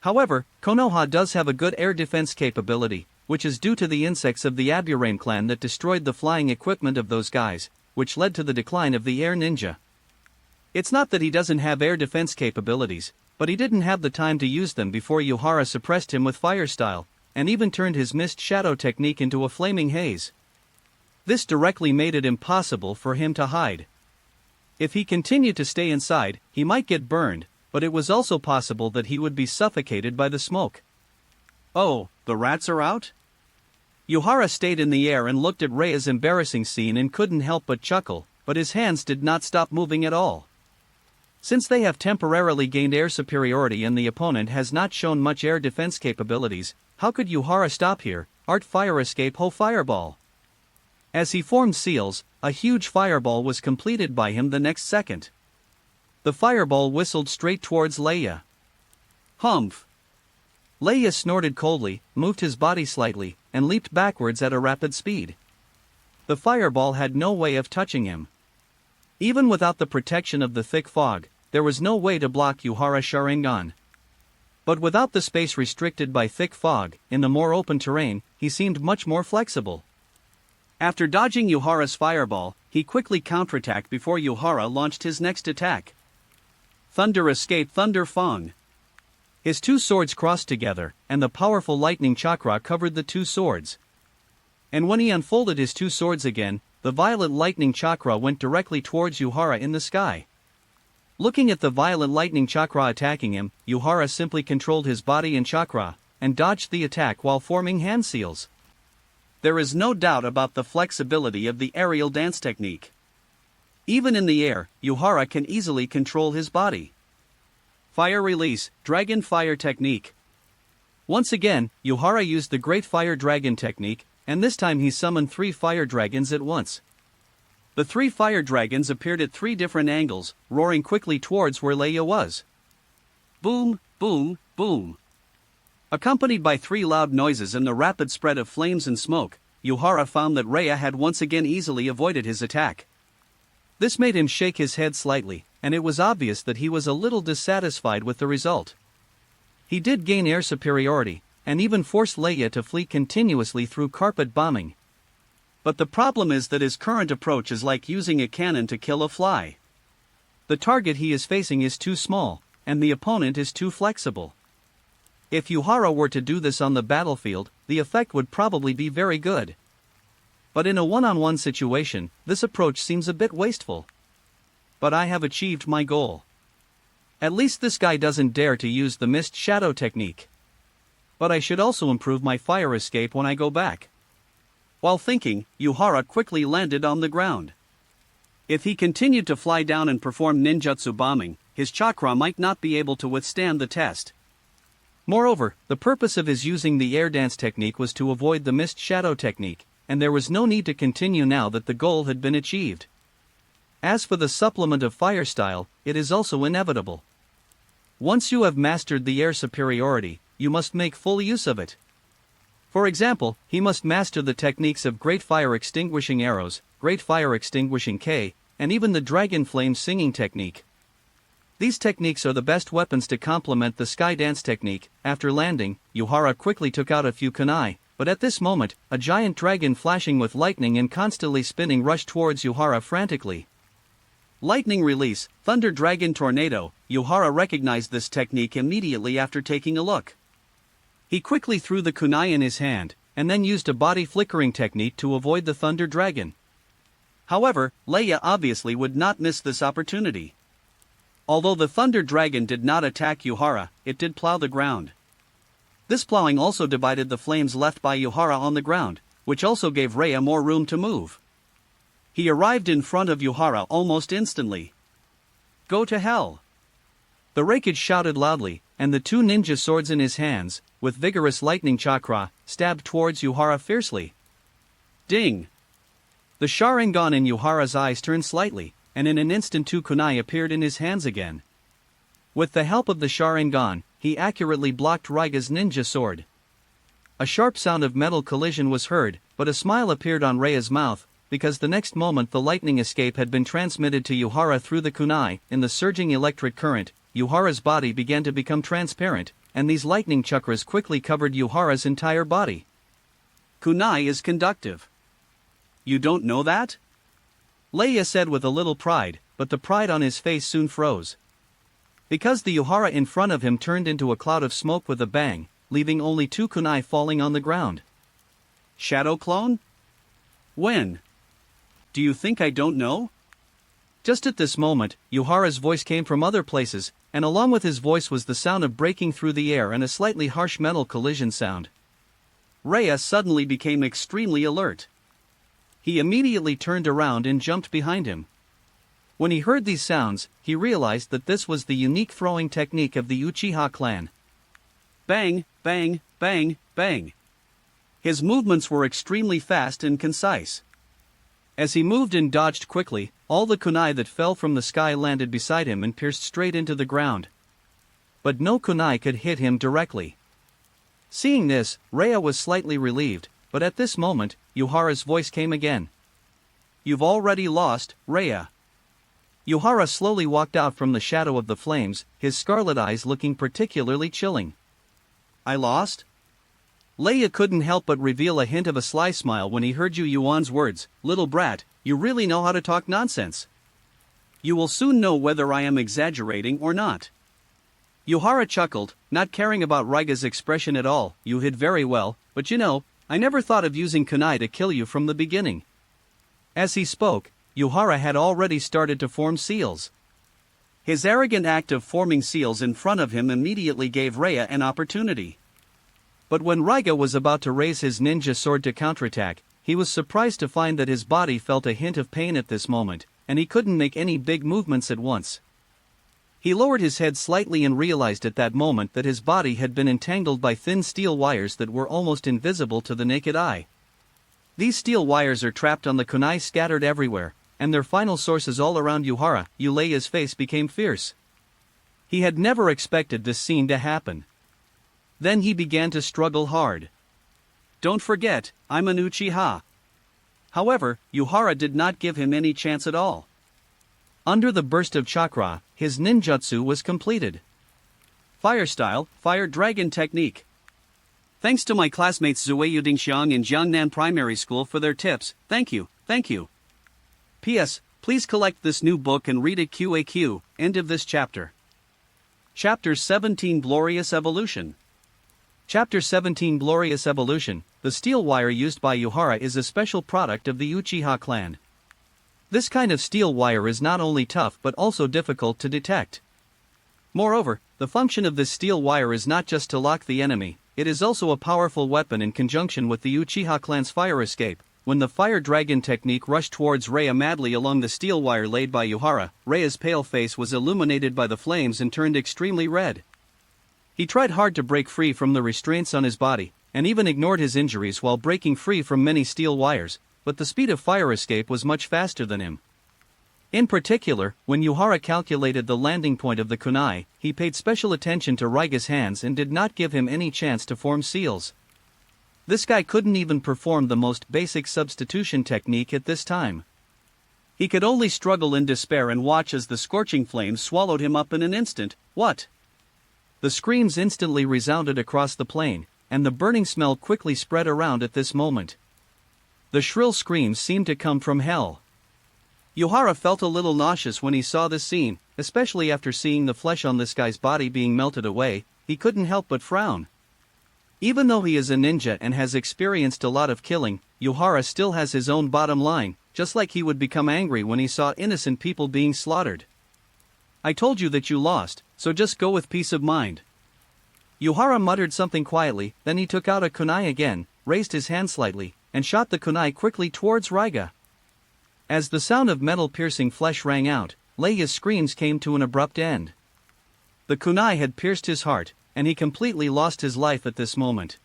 However, Konoha does have a good air defense capability, which is due to the insects of the Aburain clan that destroyed the flying equipment of those guys, which led to the decline of the air ninja. It's not that he doesn't have air defense capabilities, but he didn't have the time to use them before Yuhara suppressed him with fire style, and even turned his mist shadow technique into a flaming haze. This directly made it impossible for him to hide. If he continued to stay inside, he might get burned, but it was also possible that he would be suffocated by the smoke. Oh, the rats are out? Yuhara stayed in the air and looked at Rhea's embarrassing scene and couldn't help but chuckle, but his hands did not stop moving at all. Since they have temporarily gained air superiority and the opponent has not shown much air defense capabilities, how could Yuhara stop here? Art fire escape ho fireball. As he formed seals, a huge fireball was completed by him the next second. The fireball whistled straight towards Leia. Humph! Leia snorted coldly, moved his body slightly, and leaped backwards at a rapid speed. The fireball had no way of touching him. Even without the protection of the thick fog, there was no way to block Yuhara's Sharingan. But without the space restricted by thick fog, in the more open terrain, he seemed much more flexible. After dodging Yuhara's fireball, he quickly counterattacked before Yuhara launched his next attack. Thunder Escape Thunder Fang. His two swords crossed together, and the powerful lightning chakra covered the two swords. And when he unfolded his two swords again, the violet lightning chakra went directly towards Yuhara in the sky. Looking at the violet lightning chakra attacking him, Yuhara simply controlled his body and chakra, and dodged the attack while forming hand seals. There is no doubt about the flexibility of the aerial dance technique. Even in the air, Yuhara can easily control his body. Fire Release, Dragon Fire Technique. Once again, Yuhara used the Great Fire Dragon technique, and this time he summoned 3 fire dragons at once. The 3 fire dragons appeared at 3 different angles, roaring quickly towards where Leia was. Boom, boom, boom. Accompanied by 3 loud noises and the rapid spread of flames and smoke, Yuhara found that Rhea had once again easily avoided his attack. This made him shake his head slightly, and it was obvious that he was a little dissatisfied with the result. He did gain air superiority, and even forced Leia to flee continuously through carpet bombing. But the problem is that his current approach is like using a cannon to kill a fly. The target he is facing is too small, and the opponent is too flexible. If Yuhara were to do this on the battlefield, the effect would probably be very good. But in a one-on-one situation, this approach seems a bit wasteful. But I have achieved my goal. At least this guy doesn't dare to use the mist shadow technique. But I should also improve my fire escape when I go back. While thinking, Yuhara quickly landed on the ground. If he continued to fly down and perform ninjutsu bombing, his chakra might not be able to withstand the test. Moreover, the purpose of his using the air dance technique was to avoid the mist shadow technique, and there was no need to continue now that the goal had been achieved. As for the supplement of fire style, it is also inevitable. Once you have mastered the air superiority, you must make full use of it. For example, he must master the techniques of Great Fire Extinguishing Arrows, Great Fire Extinguishing K, and even the Dragon Flame Singing technique. These techniques are the best weapons to complement the Sky Dance technique. After landing, Yuhara quickly took out a few kunai, but at this moment, a giant dragon flashing with lightning and constantly spinning rushed towards Yuhara frantically. Lightning Release, Thunder Dragon Tornado. Yuhara recognized this technique immediately after taking a look. He quickly threw the kunai in his hand, and then used a body flickering technique to avoid the Thunder Dragon. However, Leia obviously would not miss this opportunity. Although the Thunder Dragon did not attack Yuhara, it did plow the ground. This plowing also divided the flames left by Yuhara on the ground, which also gave Rhea more room to move. He arrived in front of Yuhara almost instantly. Go to hell! The Raikage shouted loudly, and the 2 ninja swords in his hands, with vigorous lightning chakra, stabbed towards Yuhara fiercely. Ding! The Sharingan in Yuhara's eyes turned slightly, and in an instant 2 kunai appeared in his hands again. With the help of the Sharingan, he accurately blocked Raiga's ninja sword. A sharp sound of metal collision was heard, but a smile appeared on Rhea's mouth, because the next moment the lightning escape had been transmitted to Yuhara through the kunai. In the surging electric current, Yuhara's body began to become transparent, and these lightning chakras quickly covered Yuhara's entire body. Kunai is conductive. You don't know that? Leia said with a little pride, but the pride on his face soon froze. Because the Yuhara in front of him turned into a cloud of smoke with a bang, leaving only 2 kunai falling on the ground. Shadow clone? When? Do you think I don't know? Just at this moment, Yuhara's voice came from other places, and along with his voice was the sound of breaking through the air and a slightly harsh metal collision sound. Rhea suddenly became extremely alert. He immediately turned around and jumped behind him. When he heard these sounds, he realized that this was the unique throwing technique of the Uchiha clan. Bang, bang, bang, bang. His movements were extremely fast and concise. As he moved and dodged quickly, all the kunai that fell from the sky landed beside him and pierced straight into the ground. But no kunai could hit him directly. Seeing this, Rhea was slightly relieved, but at this moment, Yuhara's voice came again. You've already lost, Rhea. Yuhara slowly walked out from the shadow of the flames, his scarlet eyes looking particularly chilling. I lost? Leia couldn't help but reveal a hint of a sly smile when he heard Yuan's words, "Little brat, you really know how to talk nonsense. You will soon know whether I am exaggerating or not." Yuhara chuckled, not caring about Raiga's expression at all. "You hid very well, but you know, I never thought of using kunai to kill you from the beginning." As he spoke, Yuhara had already started to form seals. His arrogant act of forming seals in front of him immediately gave Raya an opportunity. But when Raiga was about to raise his ninja sword to counterattack, he was surprised to find that his body felt a hint of pain at this moment, and he couldn't make any big movements at once. He lowered his head slightly and realized at that moment that his body had been entangled by thin steel wires that were almost invisible to the naked eye. These steel wires are trapped on the kunai scattered everywhere, and their final sources all around Yuhara. Leia's face became fierce. He had never expected this scene to happen. Then he began to struggle hard. "Don't forget, I'm an Uchiha." However, Yuhara did not give him any chance at all. Under the burst of chakra, his ninjutsu was completed. Fire style, fire dragon technique. Thanks to my classmates Zui Yudingxiang in Jiangnan Primary School for their tips. Thank you, thank you. P.S. Please collect this new book and read it QAQ. End of this chapter. Chapter 17 Glorious Evolution. Chapter 17 Glorious Evolution. The steel wire used by Yuhara is a special product of the Uchiha clan. This kind of steel wire is not only tough but also difficult to detect. Moreover, the function of this steel wire is not just to lock the enemy, it is also a powerful weapon in conjunction with the Uchiha clan's fire escape. When the fire dragon technique rushed towards Raya madly along the steel wire laid by Yuhara, Raya's pale face was illuminated by the flames and turned extremely red. He tried hard to break free from the restraints on his body, and even ignored his injuries while breaking free from many steel wires, but the speed of fire escape was much faster than him. In particular, when Yuhara calculated the landing point of the kunai, he paid special attention to Raiga's hands and did not give him any chance to form seals. This guy couldn't even perform the most basic substitution technique at this time. He could only struggle in despair and watch as the scorching flames swallowed him up in an instant. What? The screams instantly resounded across the plain, and the burning smell quickly spread around at this moment. The shrill screams seemed to come from hell. Yuhara felt a little nauseous when he saw this scene, especially after seeing the flesh on this guy's body being melted away. He couldn't help but frown. Even though he is a ninja and has experienced a lot of killing, Yuhara still has his own bottom line, just like he would become angry when he saw innocent people being slaughtered. "I told you that you lost, so just go with peace of mind." Yuhara muttered something quietly, then he took out a kunai again, raised his hand slightly, and shot the kunai quickly towards Raiga. As the sound of metal-piercing flesh rang out, Leia's screams came to an abrupt end. The kunai had pierced his heart, and he completely lost his life at this moment.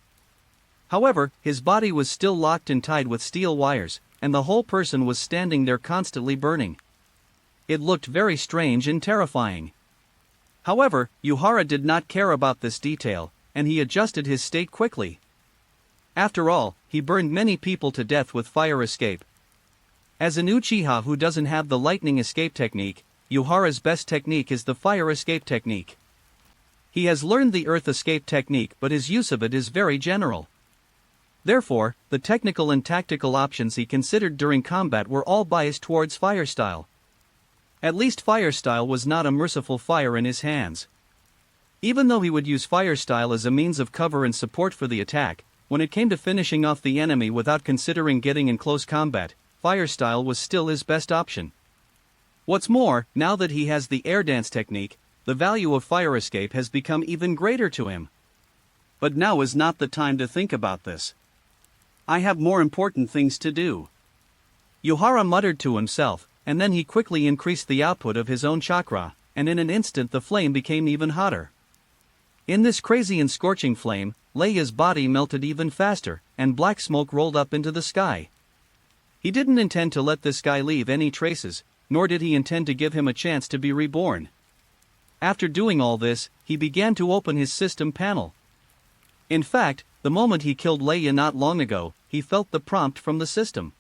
However, his body was still locked and tied with steel wires, and the whole person was standing there constantly burning. It looked very strange and terrifying. However, Yuhara did not care about this detail, and he adjusted his state quickly. After all, he burned many people to death with fire escape. As an Uchiha who doesn't have the lightning escape technique, Yuhara's best technique is the fire escape technique. He has learned the earth escape technique, but his use of it is very general. Therefore, the technical and tactical options he considered during combat were all biased towards fire style. At least fire style was not a merciful fire in his hands. Even though he would use fire style as a means of cover and support for the attack, when it came to finishing off the enemy without considering getting in close combat, fire style was still his best option. What's more, now that he has the air dance technique, the value of fire escape has become even greater to him. But now is not the time to think about this. I have more important things to do. Yuhara muttered to himself, and then he quickly increased the output of his own chakra, and in an instant the flame became even hotter. In this crazy and scorching flame, Leia's body melted even faster, and black smoke rolled up into the sky. He didn't intend to let this guy leave any traces, nor did he intend to give him a chance to be reborn. After doing all this, he began to open his system panel. In fact, the moment he killed Leia not long ago, he felt the prompt from the system.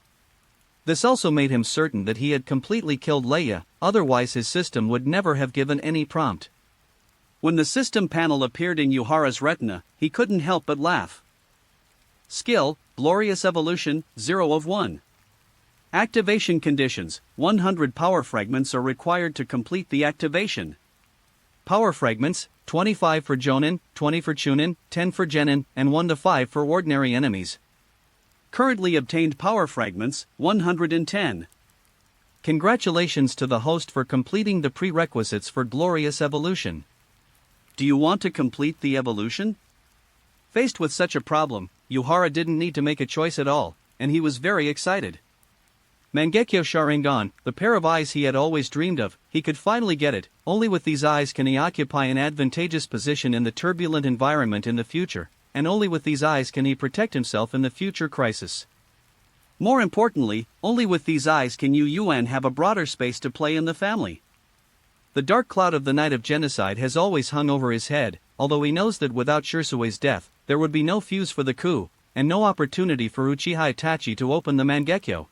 This also made him certain that he had completely killed Leia, otherwise his system would never have given any prompt. When the system panel appeared in Yuhara's retina, he couldn't help but laugh. Skill, Glorious Evolution, 0 of 1. Activation conditions, 100 power fragments are required to complete the activation. Power fragments, 25 for Jonin, 20 for Chunin, 10 for Genin, and 1 to 5 for ordinary enemies. Currently obtained power fragments, 110. Congratulations to the host for completing the prerequisites for Glorious Evolution. Do you want to complete the evolution? Faced with such a problem, Yuhara didn't need to make a choice at all, and he was very excited. Mangekyo Sharingan, the pair of eyes he had always dreamed of, he could finally get it. Only with these eyes can he occupy an advantageous position in the turbulent environment in the future, and only with these eyes can he protect himself in the future crisis. More importantly, only with these eyes can Yuan have a broader space to play in the family. The dark cloud of the night of genocide has always hung over his head, although he knows that without Shisui's death, there would be no fuse for the coup, and no opportunity for Uchiha Itachi to open the Mangekyo.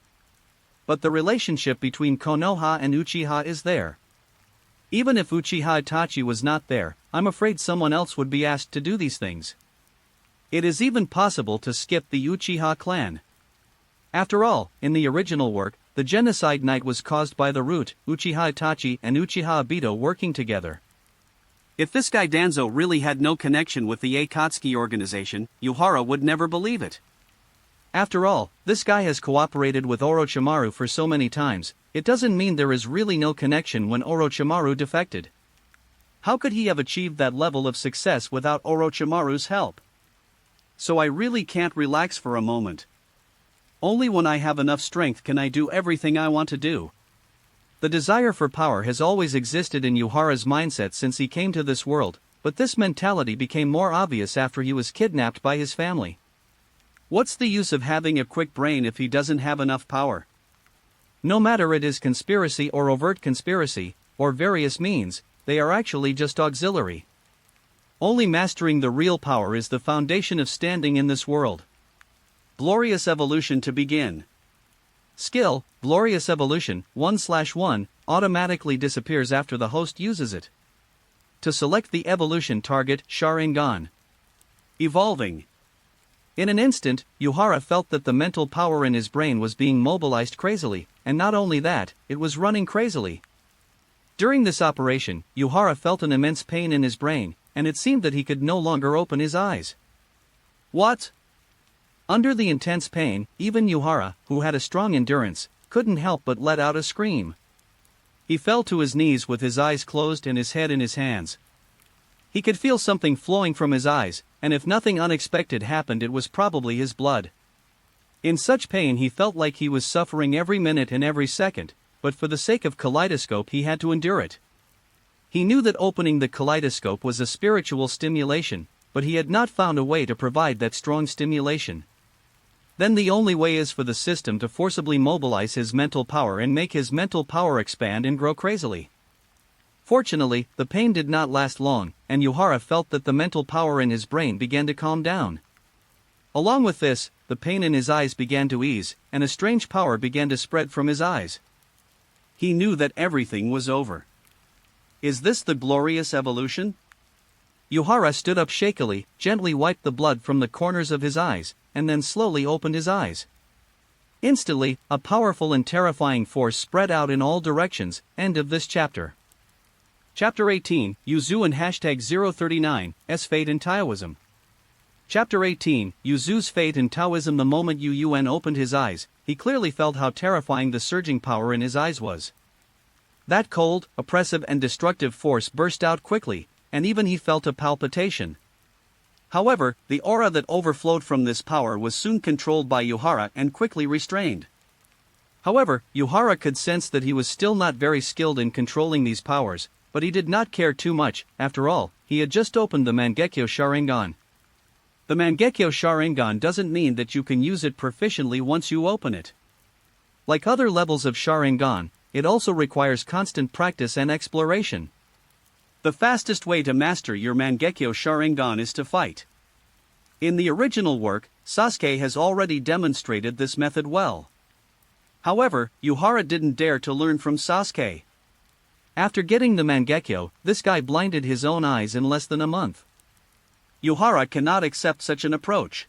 But the relationship between Konoha and Uchiha is there. Even if Uchiha Itachi was not there, I'm afraid someone else would be asked to do these things. It is even possible to skip the Uchiha clan. After all, in the original work, the genocide night was caused by the root, Uchiha Itachi and Uchiha Obito working together. If this guy Danzo really had no connection with the Akatsuki organization, Yuhara would never believe it. After all, this guy has cooperated with Orochimaru for so many times, it doesn't mean there is really no connection when Orochimaru defected. How could he have achieved that level of success without Orochimaru's help? So I really can't relax for a moment. Only when I have enough strength can I do everything I want to do. The desire for power has always existed in Yuhara's mindset since he came to this world, but this mentality became more obvious after he was kidnapped by his family. What's the use of having a quick brain if he doesn't have enough power? No matter it is conspiracy or overt conspiracy, or various means, they are actually just auxiliary. Only mastering the real power is the foundation of standing in this world. Glorious Evolution to begin. Skill, Glorious Evolution, 1/1, automatically disappears after the host uses it. To select the evolution target, Sharingan. Evolving. In an instant, Yuhara felt that the mental power in his brain was being mobilized crazily, and not only that, it was running crazily. During this operation, Yuhara felt an immense pain in his brain, and it seemed that he could no longer open his eyes. What? Under the intense pain, even Yuhara, who had a strong endurance, couldn't help but let out a scream. He fell to his knees with his eyes closed and his head in his hands. He could feel something flowing from his eyes, and if nothing unexpected happened it was probably his blood. In such pain he felt like he was suffering every minute and every second, but for the sake of Kaleidoscope he had to endure it. He knew that opening the Kaleidoscope was a spiritual stimulation, but he had not found a way to provide that strong stimulation. Then the only way is for the system to forcibly mobilize his mental power and make his mental power expand and grow crazily. Fortunately, the pain did not last long, and Yuhara felt that the mental power in his brain began to calm down. Along with this, the pain in his eyes began to ease, and a strange power began to spread from his eyes. He knew that everything was over. Is this the glorious evolution? Yuhara stood up shakily, gently wiped the blood from the corners of his eyes, and then slowly opened his eyes. Instantly, a powerful and terrifying force spread out in all directions. End of this chapter. Chapter 18, Yuzu and #039, S Fate in Taoism. Chapter 18, Yuzu's Fate in Taoism. The moment Yun opened his eyes, he clearly felt how terrifying the surging power in his eyes was. That cold, oppressive and destructive force burst out quickly, and even he felt a palpitation. However, the aura that overflowed from this power was soon controlled by Yuhara and quickly restrained. However, Yuhara could sense that he was still not very skilled in controlling these powers, but he did not care too much. After all, he had just opened the Mangekyo Sharingan. The Mangekyo Sharingan doesn't mean that you can use it proficiently once you open it. Like other levels of Sharingan, it also requires constant practice and exploration. The fastest way to master your Mangekyo Sharingan is to fight. In the original work, Sasuke has already demonstrated this method well. However, Yuhara didn't dare to learn from Sasuke. After getting the Mangekyo, this guy blinded his own eyes in less than a month. Yuhara cannot accept such an approach.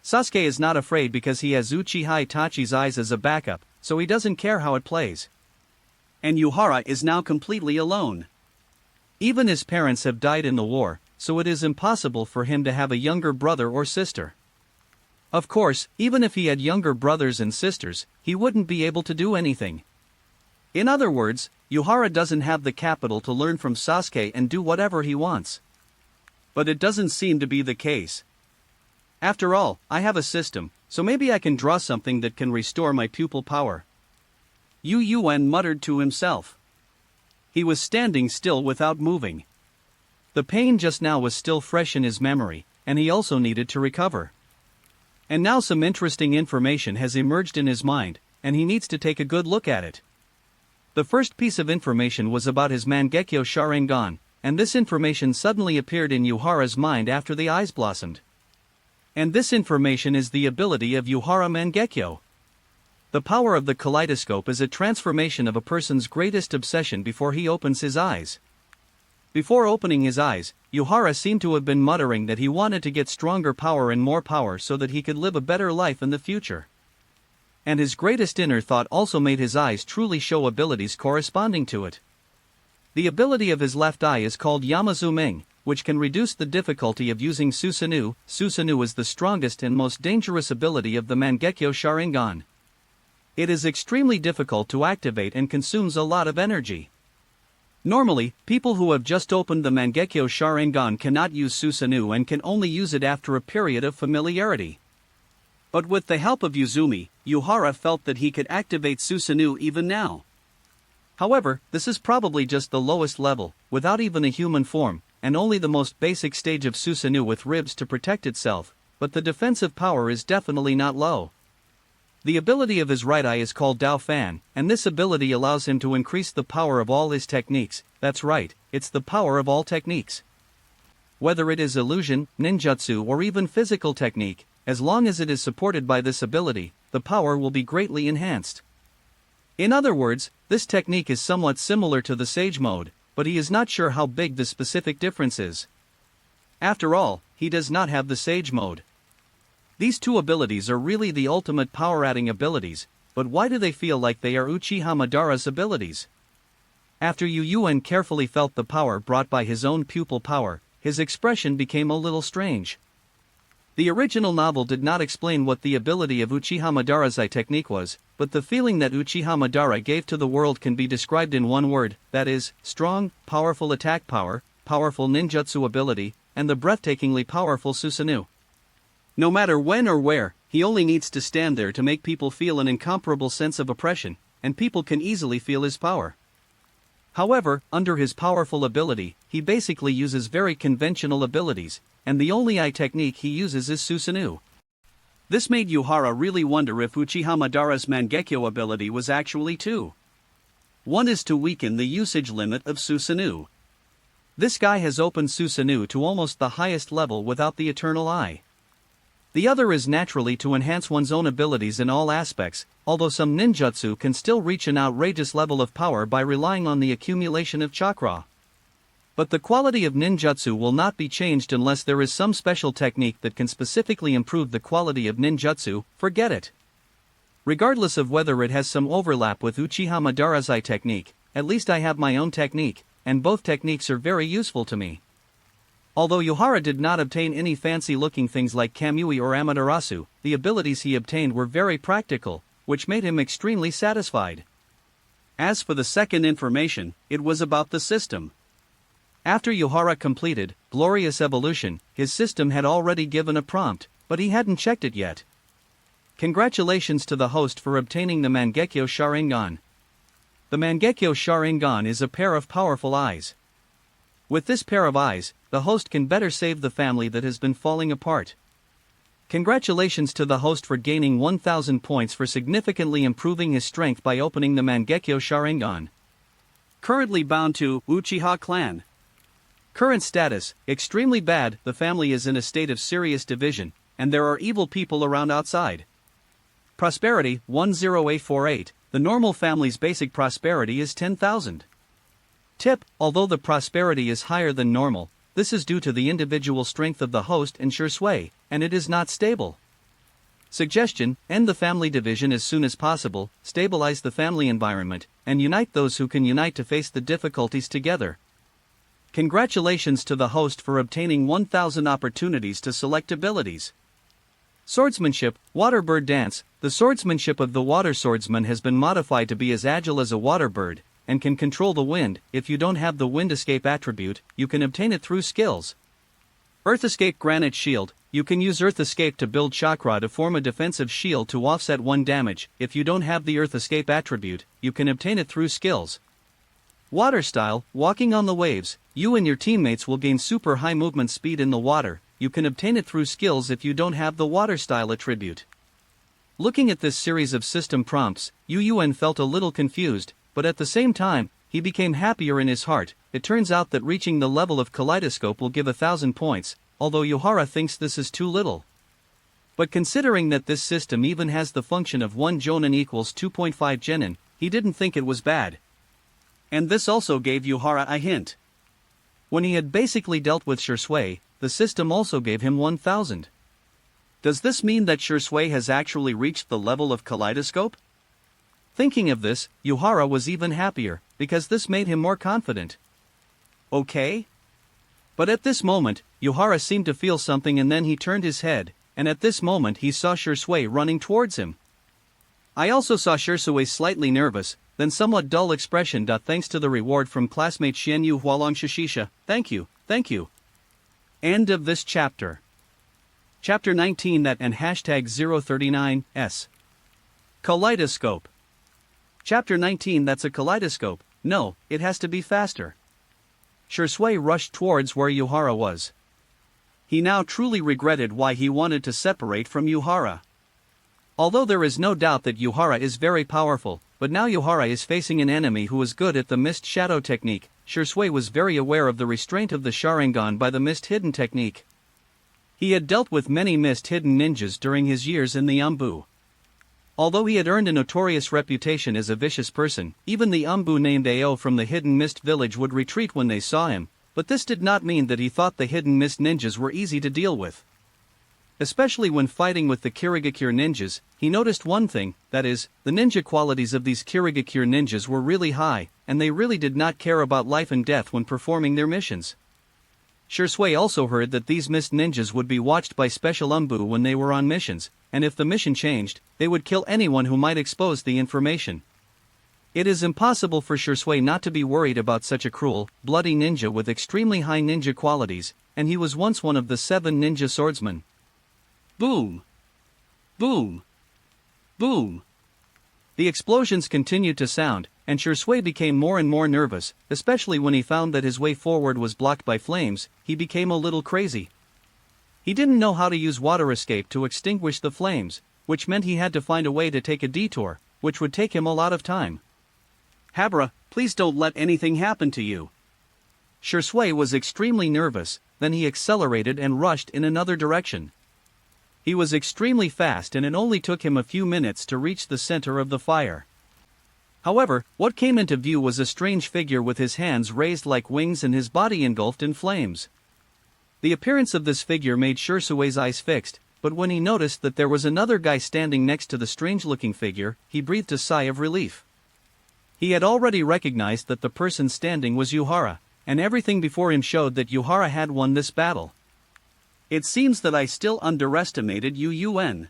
Sasuke is not afraid because he has Uchiha Itachi's eyes as a backup, so he doesn't care how it plays. And Yuhara is now completely alone. Even his parents have died in the war, so it is impossible for him to have a younger brother or sister. Of course, even if he had younger brothers and sisters, he wouldn't be able to do anything. In other words, Yuhara doesn't have the capital to learn from Sasuke and do whatever he wants. But it doesn't seem to be the case. After all, I have a system, so maybe I can draw something that can restore my pupil power. Yu Ren muttered to himself. He was standing still without moving. The pain just now was still fresh in his memory, and he also needed to recover. And now some interesting information has emerged in his mind, and he needs to take a good look at it. The first piece of information was about his Mangekyo Sharingan, and this information suddenly appeared in Yuhara's mind after the eyes blossomed. And this information is the ability of Yuhara Mangekyo. The power of the Kaleidoscope is a transformation of a person's greatest obsession before he opens his eyes. Before opening his eyes, Yuhara seemed to have been muttering that he wanted to get stronger power and more power so that he could live a better life in the future. And his greatest inner thought also made his eyes truly show abilities corresponding to it. The ability of his left eye is called Yamazuming, which can reduce the difficulty of using Susanoo. Susanoo is the strongest and most dangerous ability of the Mangekyo Sharingan. It is extremely difficult to activate and consumes a lot of energy. Normally, people who have just opened the Mangekyo Sharingan cannot use Susanoo and can only use it after a period of familiarity. But with the help of Uzumi, Yuhara felt that he could activate Susanoo even now. However, this is probably just the lowest level, without even a human form, and only the most basic stage of Susanoo with ribs to protect itself, but the defensive power is definitely not low. The ability of his right eye is called Dao Fan, and this ability allows him to increase the power of all his techniques. That's right, it's the power of all techniques. Whether it is illusion, ninjutsu or even physical technique, as long as it is supported by this ability, the power will be greatly enhanced. In other words, this technique is somewhat similar to the Sage Mode, but he is not sure how big the specific difference is. After all, he does not have the Sage Mode. These two abilities are really the ultimate power-adding abilities, but why do they feel like they are Uchiha Madara's abilities? After Yu Ren carefully felt the power brought by his own pupil power, his expression became a little strange. The original novel did not explain what the ability of Uchiha Madara's eye technique was, but the feeling that Uchiha Madara gave to the world can be described in one word, that is, strong, powerful attack power, powerful ninjutsu ability, and the breathtakingly powerful Susanoo. No matter when or where, he only needs to stand there to make people feel an incomparable sense of oppression, and people can easily feel his power. However, under his powerful ability, he basically uses very conventional abilities, and the only eye technique he uses is Susanoo. This made Yuhara really wonder if Uchiha Madara's Mangekyo ability was actually two. One is to weaken the usage limit of Susanoo. This guy has opened Susanoo to almost the highest level without the Eternal Eye. The other is naturally to enhance one's own abilities in all aspects, although some ninjutsu can still reach an outrageous level of power by relying on the accumulation of chakra. But the quality of ninjutsu will not be changed unless there is some special technique that can specifically improve the quality of ninjutsu. Forget it. Regardless of whether it has some overlap with Uchiha Madara's eye technique, at least I have my own technique, and both techniques are very useful to me. Although Yuhara did not obtain any fancy-looking things like Kamui or Amaterasu, the abilities he obtained were very practical, which made him extremely satisfied. As for the second information, it was about the system. After Yuhara completed Glorious Evolution, his system had already given a prompt, but he hadn't checked it yet. Congratulations to the host for obtaining the Mangekyo Sharingan. The Mangekyo Sharingan is a pair of powerful eyes. With this pair of eyes, the host can better save the family that has been falling apart. Congratulations to the host for gaining 1000 points for significantly improving his strength by opening the Mangekyo Sharingan. Currently bound to Uchiha clan. Current status, extremely bad. The family is in a state of serious division, and there are evil people around outside. Prosperity, 10848, the normal family's basic prosperity is 10,000. Tip, although the prosperity is higher than normal, this is due to the individual strength of the host and Shisui, and it is not stable. Suggestion: end the family division as soon as possible, stabilize the family environment, and unite those who can unite to face the difficulties together. Congratulations to the host for obtaining 1000 opportunities to select abilities. Swordsmanship, Water Bird Dance. The swordsmanship of the water swordsman has been modified to be as agile as a water bird, and can control the wind. If you don't have the wind escape attribute, you can obtain it through skills. Earth Escape Granite Shield. You can use Earth Escape to build chakra to form a defensive shield to offset 1 damage. If you don't have the Earth Escape attribute, you can obtain it through skills. Water Style, Walking on the Waves. You and your teammates will gain super high movement speed in the water. You can obtain it through skills if you don't have the Water Style attribute. Looking at this series of system prompts, Yun felt a little confused, but at the same time, he became happier in his heart. It turns out that reaching the level of Kaleidoscope will give 1000 points, although Yuhara thinks this is too little. But considering that this system even has the function of 1 jonin equals 2.5 genin, he didn't think it was bad. And this also gave Yuhara a hint. When he had basically dealt with Shisui, the system also gave him 1000. Does this mean that Shisui has actually reached the level of Kaleidoscope? Thinking of this, Yuhara was even happier, because this made him more confident. Okay? But at this moment, Yuhara seemed to feel something, and then he turned his head, and at this moment he saw Shisui running towards him. I also saw Shisui slightly nervous, then somewhat dull expression. Thanks to the reward from classmate Xian Yu Hualong Shishisha, thank you. End of this chapter. Chapter 19 that and hashtag 039S. Kaleidoscope. Chapter 19 That's a kaleidoscope. No, it has to be faster. Shisui rushed towards where Yuhara was. He now truly regretted why he wanted to separate from Yuhara. Although there is no doubt that Yuhara is very powerful, but now Yuhara is facing an enemy who is good at the mist shadow technique. Shisui was very aware of the restraint of the Sharingan by the mist hidden technique. He had dealt with many mist hidden ninjas during his years in the Umbu. Although he had earned a notorious reputation as a vicious person, even the Umbu named Ao from the hidden mist village would retreat when they saw him, but this did not mean that he thought the hidden mist ninjas were easy to deal with. Especially when fighting with the Kirigakure ninjas, he noticed one thing, that is, the ninja qualities of these Kirigakure ninjas were really high, and they really did not care about life and death when performing their missions. Shisui also heard that these mist ninjas would be watched by special Umbu when they were on missions, and if the mission changed, they would kill anyone who might expose the information. It is impossible for Shisui not to be worried about such a cruel, bloody ninja with extremely high ninja qualities, and he was once one of the 7 ninja swordsmen. Boom! Boom! Boom! The explosions continued to sound, and Shisui became more and more nervous, especially when he found that his way forward was blocked by flames. He became a little crazy. He didn't know how to use water escape to extinguish the flames, which meant he had to find a way to take a detour, which would take him a lot of time. Habra, please don't let anything happen to you. Shisui was extremely nervous, then he accelerated and rushed in another direction. He was extremely fast and it only took him a few minutes to reach the center of the fire. However, what came into view was a strange figure with his hands raised like wings and his body engulfed in flames. The appearance of this figure made Shisui's eyes fixed, but when he noticed that there was another guy standing next to the strange-looking figure, he breathed a sigh of relief. He had already recognized that the person standing was Yuhara, and everything before him showed that Yuhara had won this battle. It seems that I still underestimated Yun.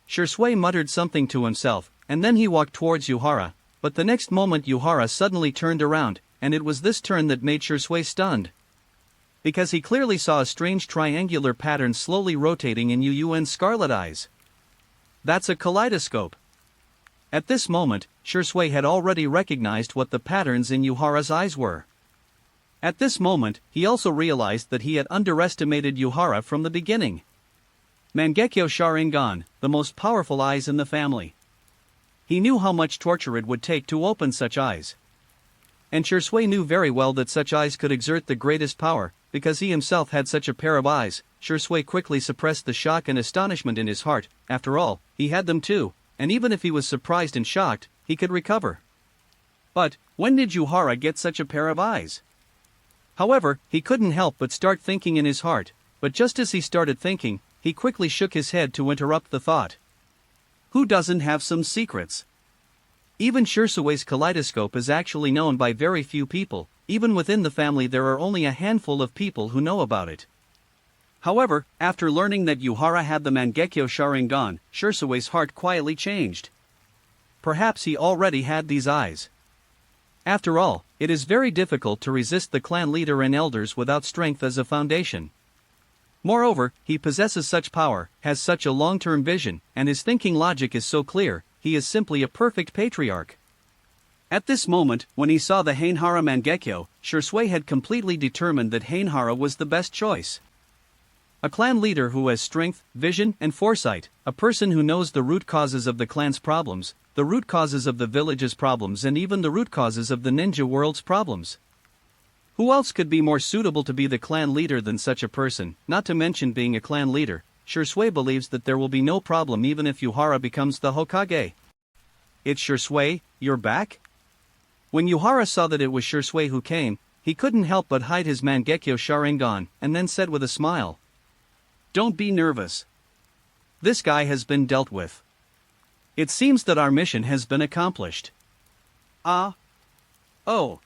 Shisui muttered something to himself, and then he walked towards Yuhara, but the next moment Yuhara suddenly turned around, and it was this turn that made Shisui stunned. Because he clearly saw a strange triangular pattern slowly rotating in Yun's scarlet eyes. That's a kaleidoscope. At this moment, Shisui had already recognized what the patterns in Yuhara's eyes were. At this moment, he also realized that he had underestimated Yuhara from the beginning. Mangekyo Sharingan, the most powerful eyes in the family. He knew how much torture it would take to open such eyes. And Shisui knew very well that such eyes could exert the greatest power, because he himself had such a pair of eyes. Shisui quickly suppressed the shock and astonishment in his heart. After all, he had them too, and even if he was surprised and shocked, he could recover. But, when did Yuhara get such a pair of eyes? However, he couldn't help but start thinking in his heart, but just as he started thinking, he quickly shook his head to interrupt the thought. Who doesn't have some secrets? Even Shisui's kaleidoscope is actually known by very few people. Even within the family there are only a handful of people who know about it. However, after learning that Yuhara had the Mangekyo Sharingan, Shisui's heart quietly changed. Perhaps he already had these eyes. After all, it is very difficult to resist the clan leader and elders without strength as a foundation. Moreover, he possesses such power, has such a long-term vision, and his thinking logic is so clear, he is simply a perfect patriarch. At this moment, when he saw the Hainhara Mangekyo, Shisui had completely determined that Hainhara was the best choice. A clan leader who has strength, vision, and foresight, a person who knows the root causes of the clan's problems, the root causes of the village's problems, and even the root causes of the ninja world's problems. Who else could be more suitable to be the clan leader than such a person? Not to mention being a clan leader, Shisui believes that there will be no problem even if Yuhara becomes the Hokage. It's Shisui, you're back? When Yuhara saw that it was Shisui who came, he couldn't help but hide his Mangekyo Sharingan, and then said with a smile, "Don't be nervous. This guy has been dealt with. It seems that our mission has been accomplished." Ah. Oh.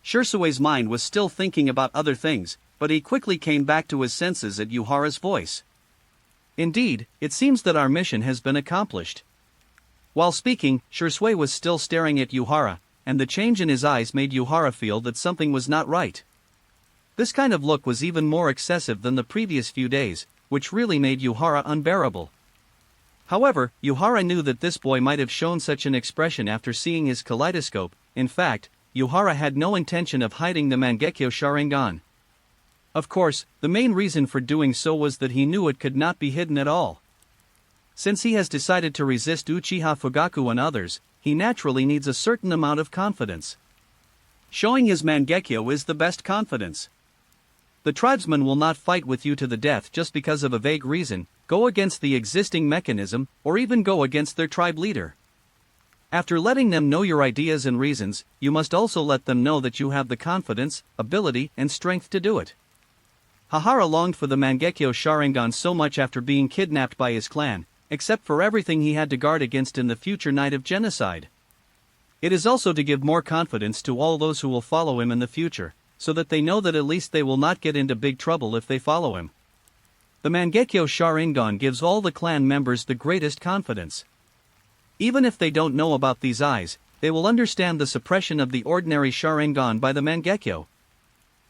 Shisui's mind was still thinking about other things, but he quickly came back to his senses at Yuhara's voice. Indeed, it seems that our mission has been accomplished. While speaking, Shisui was still staring at Yuhara, and the change in his eyes made Yuhara feel that something was not right. This kind of look was even more excessive than the previous few days, which really made Yuhara unbearable. However, Yuhara knew that this boy might have shown such an expression after seeing his kaleidoscope. In fact, Yuhara had no intention of hiding the Mangekyo Sharingan. Of course, the main reason for doing so was that he knew it could not be hidden at all. Since he has decided to resist Uchiha Fugaku and others, he naturally needs a certain amount of confidence. Showing his Mangekyo is the best confidence. The tribesmen will not fight with you to the death just because of a vague reason, go against the existing mechanism, or even go against their tribe leader. After letting them know your ideas and reasons, you must also let them know that you have the confidence, ability, and strength to do it. Hahara longed for the Mangekyo Sharingan so much after being kidnapped by his clan, except for everything he had to guard against in the future night of genocide. It is also to give more confidence to all those who will follow him in the future, so that they know that at least they will not get into big trouble if they follow him. The Mangekyo Sharingan gives all the clan members the greatest confidence. Even if they don't know about these eyes, they will understand the suppression of the ordinary Sharingan by the Mangekyo.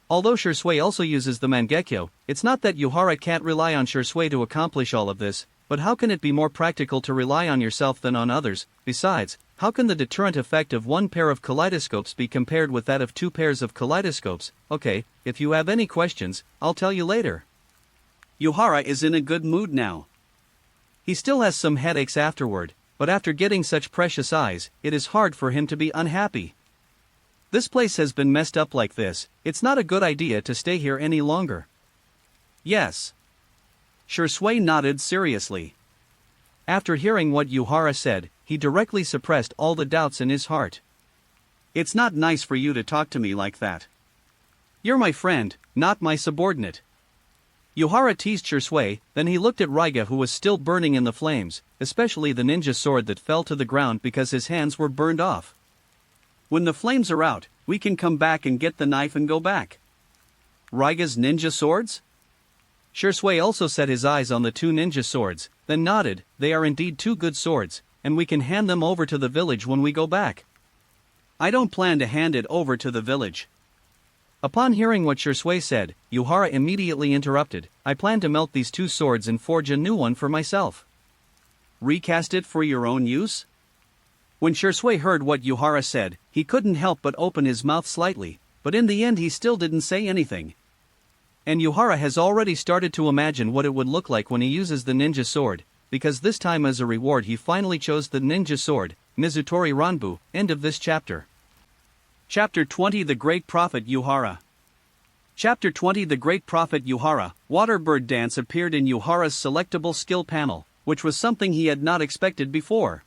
Although Shisui also uses the Mangekyo, it's not that Yuhara can't rely on Shisui to accomplish all of this, but how can it be more practical to rely on yourself than on others? Besides, how can the deterrent effect of one pair of kaleidoscopes be compared with that of two pairs of kaleidoscopes? Okay, if you have any questions, I'll tell you later. Yuhara is in a good mood now. He still has some headaches afterward, but after getting such precious eyes, it is hard for him to be unhappy. This place has been messed up like this, it's not a good idea to stay here any longer. Yes. Shisui nodded seriously. After hearing what Yuhara said, he directly suppressed all the doubts in his heart. It's not nice for you to talk to me like that. You're my friend, not my subordinate. Yuhara teased Shisui, then he looked at Raiga who was still burning in the flames, especially the ninja sword that fell to the ground because his hands were burned off. When the flames are out, we can come back and get the knife and go back. Raiga's ninja swords? Shisui also set his eyes on the two ninja swords, then nodded. They are indeed two good swords, and we can hand them over to the village when we go back. I don't plan to hand it over to the village. Upon hearing what Shisui said, Yuhara immediately interrupted. I plan to melt these two swords and forge a new one for myself. Recast it for your own use? When Shisui heard what Yuhara said, he couldn't help but open his mouth slightly, but in the end he still didn't say anything. And Yuhara has already started to imagine what it would look like when he uses the ninja sword, because this time as a reward he finally chose the ninja sword, Mizutori Ranbu. End of this chapter. Chapter 20 The Great Prophet Yuhara. Chapter 20 The Great Prophet Yuhara. Waterbird dance appeared in Yuhara's selectable skill panel, which was something he had not expected before.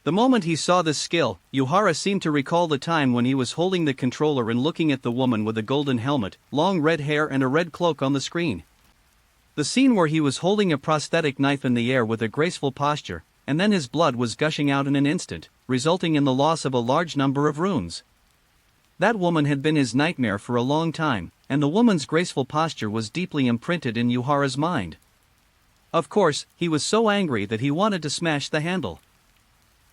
The moment he saw this skill, Yuhara seemed to recall the time when he was holding the controller and looking at the woman with a golden helmet, long red hair and a red cloak on the screen. The scene where he was holding a prosthetic knife in the air with a graceful posture, and then his blood was gushing out in an instant, resulting in the loss of a large number of runes. That woman had been his nightmare for a long time, and the woman's graceful posture was deeply imprinted in Yuhara's mind. Of course, he was so angry that he wanted to smash the handle.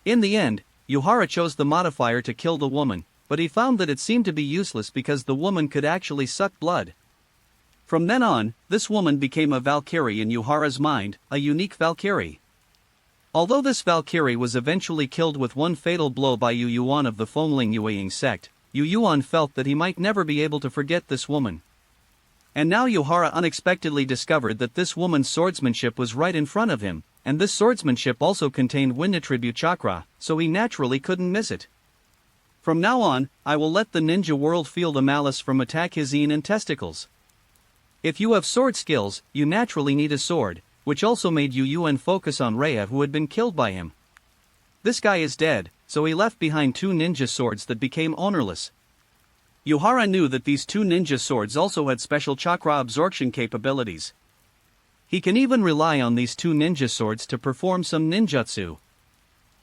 In the end, Yuhara chose the modifier to kill the woman, but he found that it seemed to be useless because the woman could actually suck blood. From then on, this woman became a Valkyrie in Yuhara's mind, a unique Valkyrie. Although this Valkyrie was eventually killed with one fatal blow by Yu Yuan of the Fengling Yueying sect, Yu Yuan felt that he might never be able to forget this woman. And now Yuhara unexpectedly discovered that this woman's swordsmanship was right in front of him, and this swordsmanship also contained wind attribute chakra, so he naturally couldn't miss it. From now on, I will let the ninja world feel the malice from attack his yin and testicles. If you have sword skills, you naturally need a sword, which also made Yu Yuan focus on Rhea who had been killed by him. This guy is dead, so he left behind two ninja swords that became ownerless. Yuhara knew that these two ninja swords also had special chakra absorption capabilities. He can even rely on these two ninja swords to perform some ninjutsu.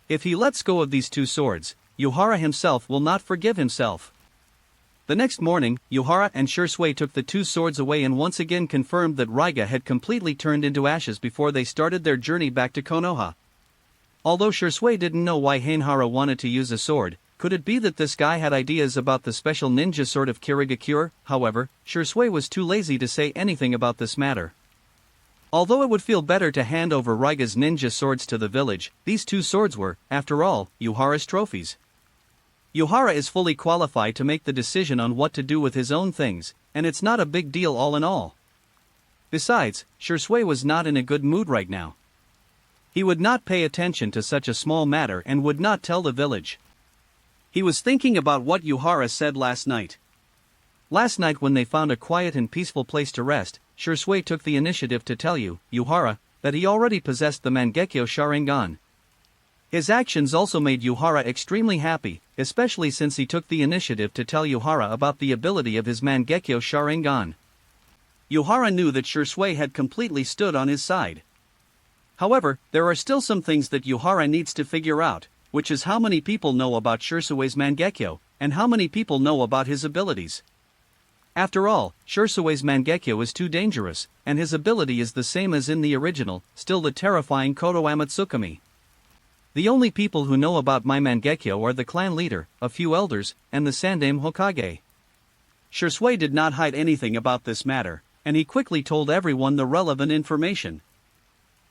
If he lets go of these two swords, Yuhara himself will not forgive himself. The next morning, Yuhara and Shisui took the two swords away and once again confirmed that Raiga had completely turned into ashes before they started their journey back to Konoha. Although Shisui didn't know why Hainhara wanted to use a sword, could it be that this guy had ideas about the special ninja sword of Kirigakure? However, Shisui was too lazy to say anything about this matter. Although it would feel better to hand over Raiga's ninja swords to the village, these two swords were, after all, Yuhara's trophies. Yuhara is fully qualified to make the decision on what to do with his own things, and it's not a big deal all in all. Besides, Shisui was not in a good mood right now. He would not pay attention to such a small matter and would not tell the village. He was thinking about what Yuhara said last night. Last night when they found a quiet and peaceful place to rest, Shisui took the initiative to tell Yuhara that he already possessed the Mangekyo Sharingan. His actions also made Yuhara extremely happy, especially since he took the initiative to tell Yuhara about the ability of his Mangekyo Sharingan. Yuhara knew that Shisui had completely stood on his side. However, there are still some things that Yuhara needs to figure out, which is how many people know about Shisui's Mangekyo, and how many people know about his abilities. After all, Shisui's Mangekyo is too dangerous, and his ability is the same as in the original, still the terrifying Koto Amatsukami. The only people who know about my Mangekyo are the clan leader, a few elders, and the Sandaime Hokage. Shisui did not hide anything about this matter, and he quickly told everyone the relevant information.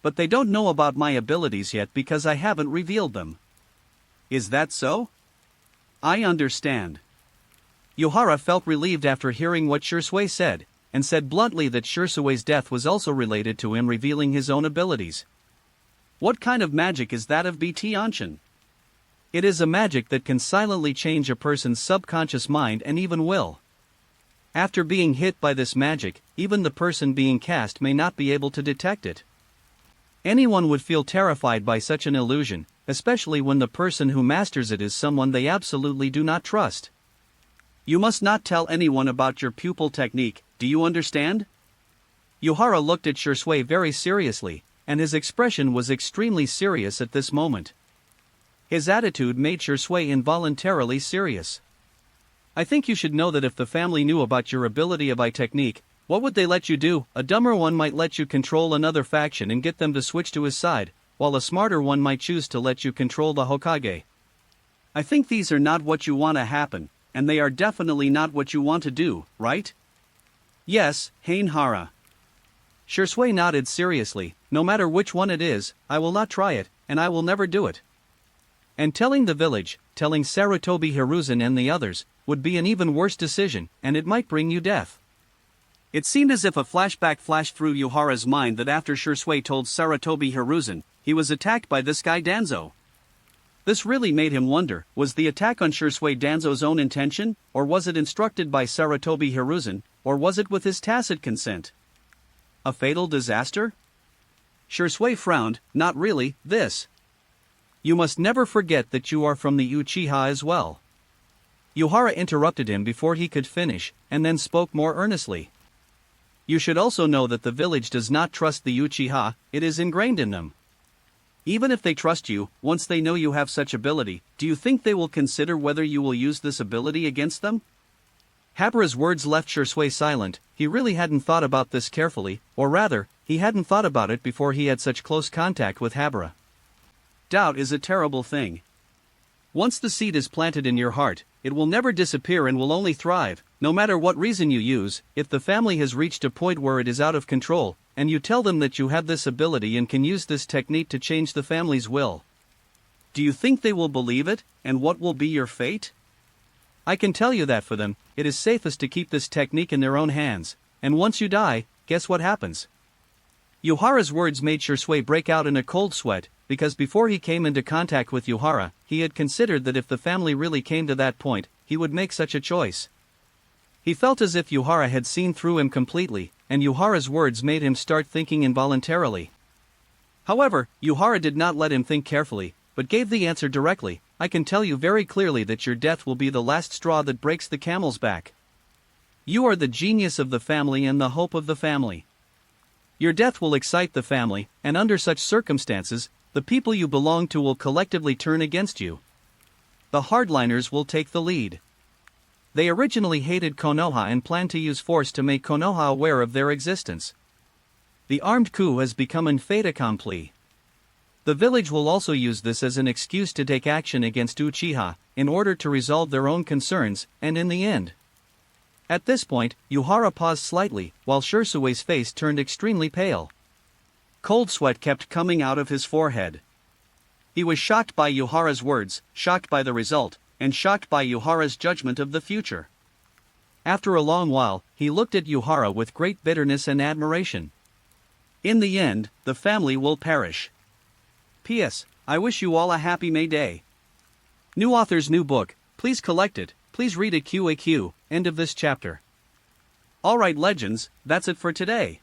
But they don't know about my abilities yet because I haven't revealed them. Is that so? I understand. Yuhara felt relieved after hearing what Shisui said, and said bluntly that Shisui's death was also related to him revealing his own abilities. What kind of magic is that of be.So? It is a magic that can silently change a person's subconscious mind and even will. After being hit by this magic, even the person being cast may not be able to detect it. Anyone would feel terrified by such an illusion, especially when the person who masters it is someone they absolutely do not trust. You must not tell anyone about your pupil technique, do you understand? Yuhara looked at Shisui very seriously, and his expression was extremely serious at this moment. His attitude made Shisui involuntarily serious. I think you should know that if the family knew about your ability of eye technique, what would they let you do? A dumber one might let you control another faction and get them to switch to his side, while a smarter one might choose to let you control the Hokage. I think these are not what you want to happen, and they are definitely not what you want to do, right? Yes, Hainhara. Shisui nodded seriously. No matter which one it is, I will not try it, and I will never do it. And telling the village, telling Sarutobi Hiruzen and the others, would be an even worse decision, and it might bring you death. It seemed as if a flashback flashed through Yuhara's mind that after Shisui told Sarutobi Hiruzen, he was attacked by this guy Danzo. This really made him wonder, was the attack on Shisui Danzo's own intention, or was it instructed by Sarutobi Hiruzen, or was it with his tacit consent? A fatal disaster? Shisui frowned, not really, this. You must never forget that you are from the Uchiha as well. Yuhara interrupted him before he could finish, and then spoke more earnestly. You should also know that the village does not trust the Uchiha, it is ingrained in them. Even if they trust you, once they know you have such ability, do you think they will consider whether you will use this ability against them? Habara's words left Shisui silent. He really hadn't thought about this carefully, or rather, he hadn't thought about it before he had such close contact with Habara. Doubt is a terrible thing. Once the seed is planted in your heart, it will never disappear and will only thrive, no matter what reason you use. If the family has reached a point where it is out of control, and you tell them that you have this ability and can use this technique to change the family's will, do you think they will believe it, and what will be your fate? I can tell you that for them, it is safest to keep this technique in their own hands, and once you die, guess what happens? Yuhara's words made Shisui break out in a cold sweat, because before he came into contact with Yuhara, he had considered that if the family really came to that point, he would make such a choice. He felt as if Yuhara had seen through him completely, and Yuhara's words made him start thinking involuntarily. However, Yuhara did not let him think carefully, but gave the answer directly. I can tell you very clearly that your death will be the last straw that breaks the camel's back. You are the genius of the family and the hope of the family. Your death will excite the family, and under such circumstances, the people you belong to will collectively turn against you. The hardliners will take the lead. They originally hated Konoha and planned to use force to make Konoha aware of their existence. The armed coup has become un fait accompli. The village will also use this as an excuse to take action against Uchiha, in order to resolve their own concerns, and in the end. At this point, Yuhara paused slightly, while Shisui's face turned extremely pale. Cold sweat kept coming out of his forehead. He was shocked by Yuhara's words, shocked by the result, and shocked by Yuhara's judgment of the future. After a long while, he looked at Yuhara with great bitterness and admiration. In the end, the family will perish. P.S. I wish you all a happy May Day. New author's new book, please collect it, please read it QAQ, end of this chapter. Alright legends, that's it for today.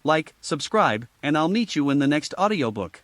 Like, subscribe, and I'll meet you in the next audiobook.